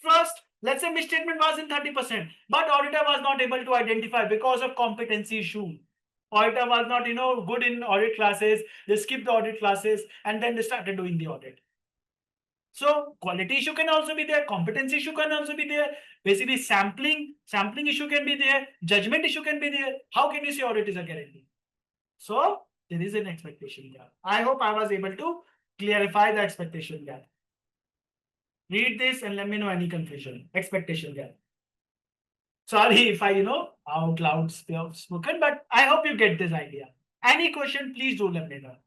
First, let's say misstatement was in 30%, but auditor was not able to identify because of competency issue. Auditor was not, good in audit classes. They skipped the audit classes, and then they started doing the audit. So quality issue can also be there, competency issue can also be there, basically sampling issue can be there, judgment issue can be there. How can you say audit is a guarantee? So there is an expectation gap. I hope I was able to clarify the expectation gap. Read this and let me know any confusion. Expectation gap. Sorry if I, out loud spoken, but I hope you get this idea. Any question, please do let me know.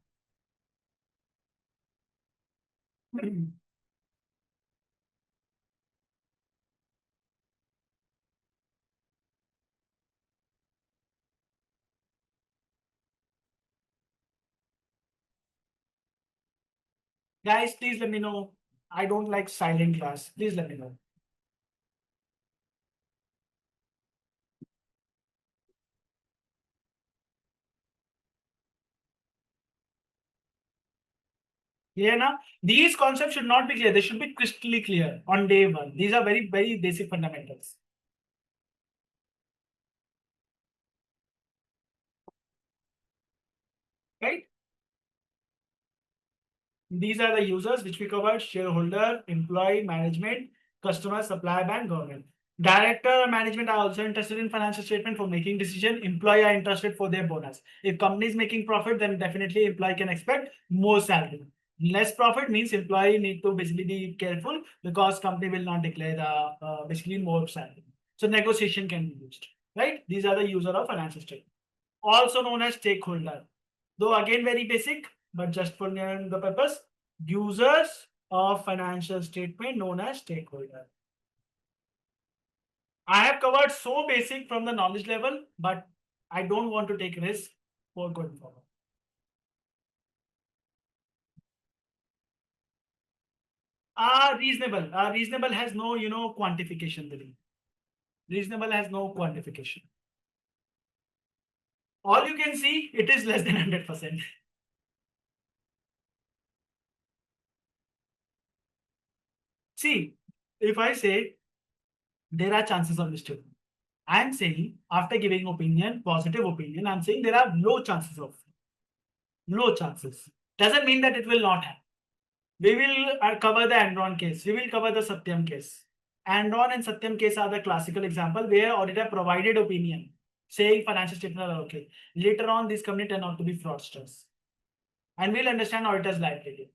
Guys, please let me know. I don't like silent class. Please let me know. Clear now? These concepts should not be clear. They should be crystally clear on day one. These are very, very basic fundamentals. Right? These are the users which we covered: shareholder, employee, management, customer, supplier, and government. Director or management are also interested in financial statement for making decision. Employee are interested for their bonus. If company is making profit, then definitely employee can expect more salary. Less profit means employee need to basically be careful because company will not declare the basically more salary. So negotiation can be used. Right? These are the user of financial statement. Also known as stakeholder. Though again very basic, but just for the purpose, users of financial statement known as stakeholder. I have covered so basic from the knowledge level, but I don't want to take risk for going forward. Reasonable. Reasonable has no, quantification. Reasonable has no quantification. All you can see, it is less than 100%. See, if I say there are chances of mistake, I am saying after giving opinion, positive opinion, I'm saying there are low chances of low chances. Doesn't mean that it will not happen. We will cover the Enron case. We will cover the Satyam case. Enron and Satyam case are the classical example where auditor provided opinion saying financial statements are okay. Later on, this company turned out to be fraudsters. And we'll understand auditor's liability.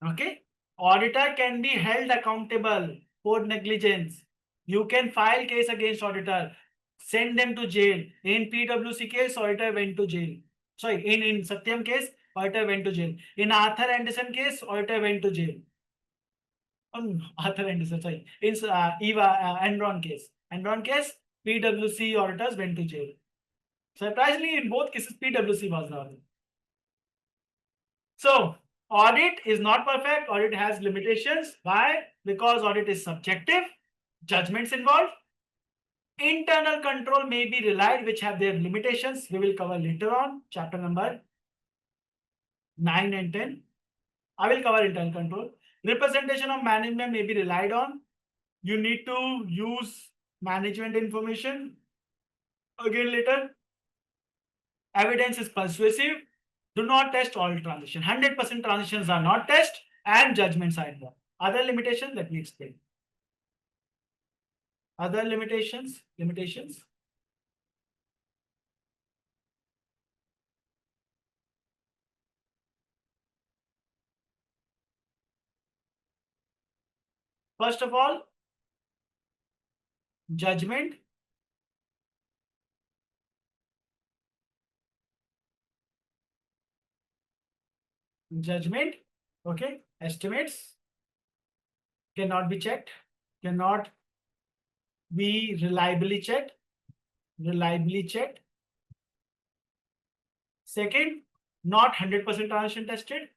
Okay? Auditor can be held accountable for negligence. You can file case against auditor, send them to jail. In PwC case, auditor went to jail. Sorry, in Satyam case, auditor went to jail. In Arthur Anderson case, auditor went to jail. Arthur Anderson, sorry. In Enron case. Enron case, PwC auditors went to jail. Surprisingly, in both cases, PwC was the auditor. So, audit is not perfect. Audit has limitations. Why? Because audit is subjective. Judgments involved. Internal control may be relied, which have their limitations. We will cover later on, chapter number 9 and 10. I will cover internal control. Representation of management may be relied on. You need to use management information. Again later. Evidence is persuasive. Do not test all transitions. 100% transitions are not tested and judgments are involved. Other limitations, let me explain. Other limitations. First of all, judgment. Okay. Estimates cannot be checked, cannot be reliably checked. Second, not 100% transition tested.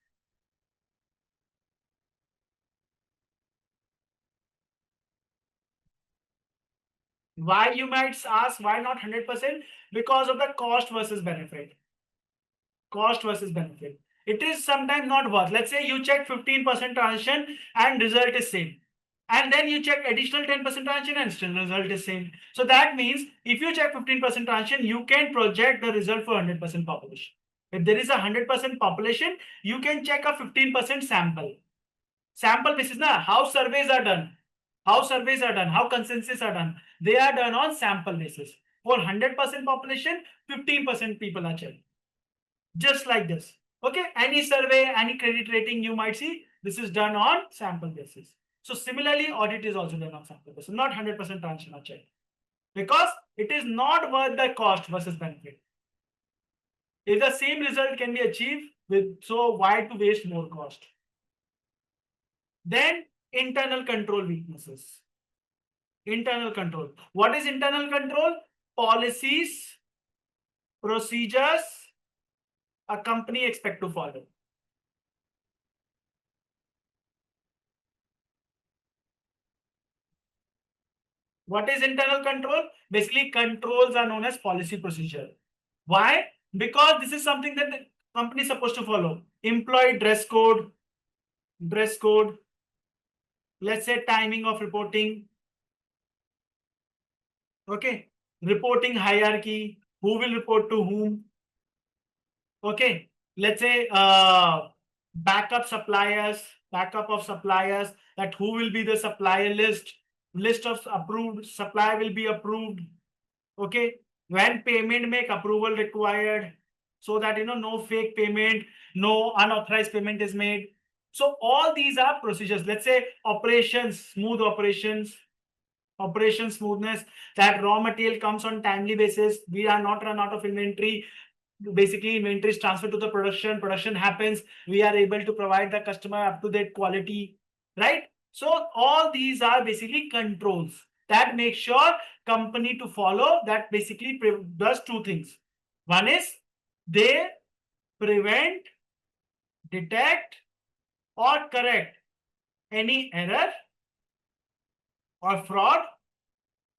Why, you might ask, why not 100%? Because of the cost versus benefit. Cost versus benefit. It is sometimes not worth. Let's say you check 15% transition and result is same. And then you check additional 10% transition and still result is same. So that means if you check 15% transition, you can project the result for 100% population. If there is a 100% population, you can check a 15% sample. Sample basis, na, how surveys are done. How surveys are done, how consensus are done. They are done on sample basis. For 100% population, 15% people are checked. Just like this. Okay, any survey, any credit rating you might see, this is done on sample basis. So similarly, audit is also done on sample basis, not 100% transaction are checked. Because it is not worth the cost versus benefit. If the same result can be achieved with, so why to waste more cost? Then internal control weaknesses. Internal control. What is internal control? Policies, procedures a company expect to follow. What is internal control? Basically, controls are known as policy procedure. Why? Because this is something that the company is supposed to follow. Employee dress code, let's say timing of reporting. Okay. Reporting hierarchy, who will report to whom. Okay. Let's say backup of suppliers, that who will be the supplier list of approved supplier will be approved. Okay, when payment make approval required, so that no fake payment, no unauthorized payment is made. So all these are procedures. Let's say operations, smooth operations, operation smoothness, that raw material comes on timely basis, we are not run out of inventory. Basically, inventory is transferred to the production happens, we are able to provide the customer up to date quality, right? So all these are basically controls that make sure company to follow, that basically does two things. One is they prevent, detect or correct any error or fraud,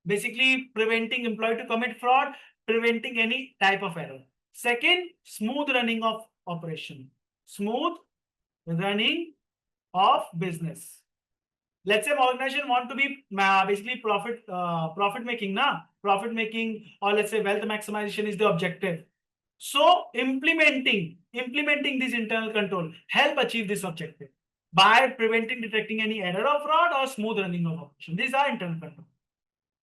basically preventing employee to commit fraud, preventing any type of error. Second, smooth running of operation, smooth running of business. Let's say organization want to be basically profit making, or let's say wealth maximization is the objective. So implementing this internal control help achieve this objective by preventing, detecting any error or fraud or smooth running of operation. These are internal control.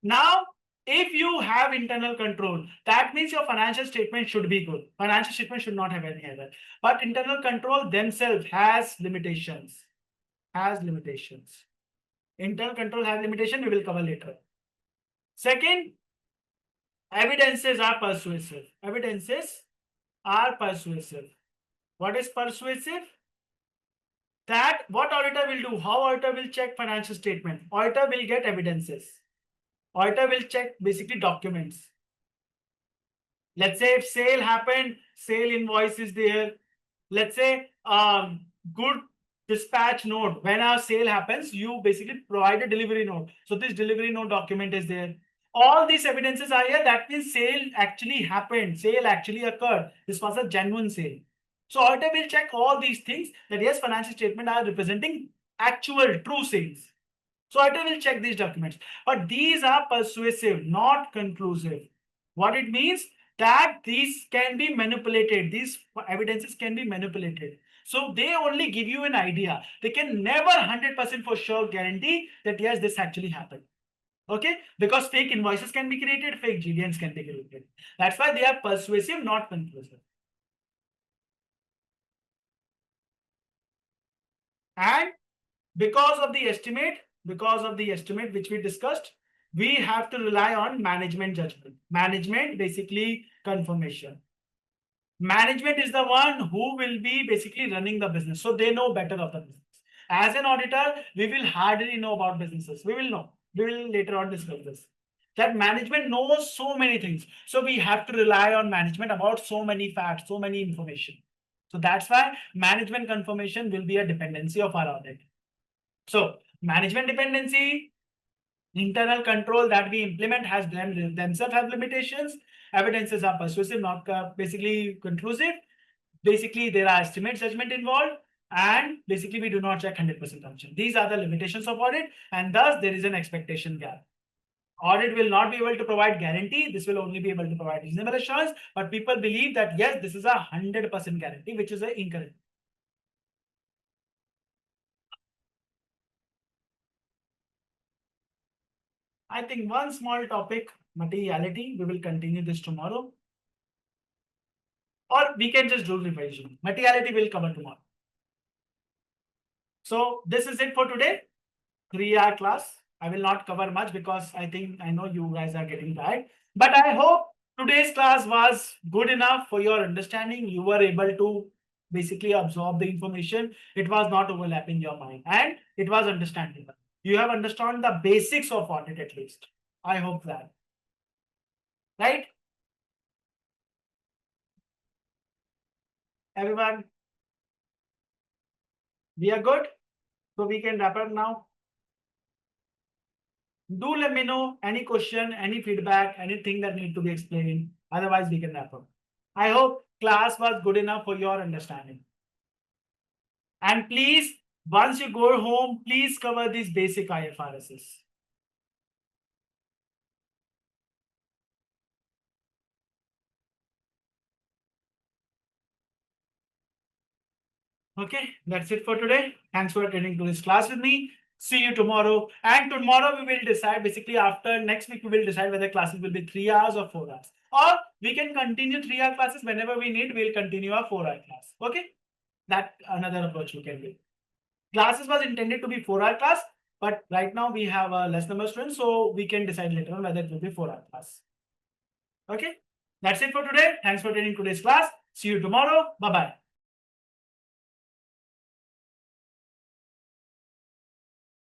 Now, if you have internal control, that means your financial statement should be good. Financial statement should not have any error. But internal control themselves has limitations. Internal control has limitation, we will cover later. Second, evidences are persuasive. What is persuasive? That what auditor will do, how auditor will check financial statement. Auditor will get evidences. Auditor will check basically documents. Let's say if sale happened, sale invoice is there. Let's say good dispatch note. When our sale happens, you basically provide a delivery note. So this delivery note document is there. All these evidences are here. That means sale actually happened. Sale actually occurred. This was a genuine sale. So auditor will check all these things, that yes, financial statement are representing actual true sales. So auditor will check these documents. But these are persuasive, not conclusive. What it means, that these can be manipulated. These evidences can be manipulated. So they only give you an idea. They can never 100% for sure guarantee that yes, this actually happened. Okay, because fake invoices can be created, fake GDNs can be created. That's why they are persuasive, not conclusive. And because of the estimate which we discussed, we have to rely on management judgment. Management, basically confirmation. Management is the one who will be basically running the business. So they know better of the business. As an auditor, we will hardly know about businesses. We will know. We will later on discuss this. That management knows so many things. So we have to rely on management about so many facts, so many information. So that's why management confirmation will be a dependency of our audit. So management dependency, internal control that we implement has themselves have limitations. Evidences are persuasive, not basically conclusive. Basically, there are estimate judgment involved, and basically we do not check 100% function. These are the limitations of audit, and thus there is an expectation gap. Audit will not be able to provide guarantee. This will only be able to provide reasonable assurance. But people believe that yes, this is 100% guarantee, which is incorrect. I think one small topic, materiality, we will continue this tomorrow. Or we can just do revision. Materiality will cover tomorrow. So this is it for today. 3-hour class. I will not cover much because I know you guys are getting tired. But I hope today's class was good enough for your understanding. You were able to basically absorb the information. It was not overlapping your mind and it was understandable. You have understood the basics of audit at least. I hope that. Right? Everyone, we are good. So we can wrap up now. Do let me know any question, any feedback, anything that need to be explained. Otherwise, we can wrap up. I hope class was good enough for your understanding. And please, once you go home, please cover these basic IFRSs. Okay, that's it for today. Thanks for attending to this class with me. See you tomorrow. And tomorrow we will decide, basically after next week, we will decide whether classes will be 3 hours or 4 hours. Or we can continue 3-hour classes whenever we need, we'll continue our 4-hour class. Okay, that another approach we can do. Classes was intended to be 4-hour class, but right now we have a less number of students, so we can decide later on whether it will be 4-hour class. Okay, that's it for today. Thanks for attending today's class. See you tomorrow. Bye-bye.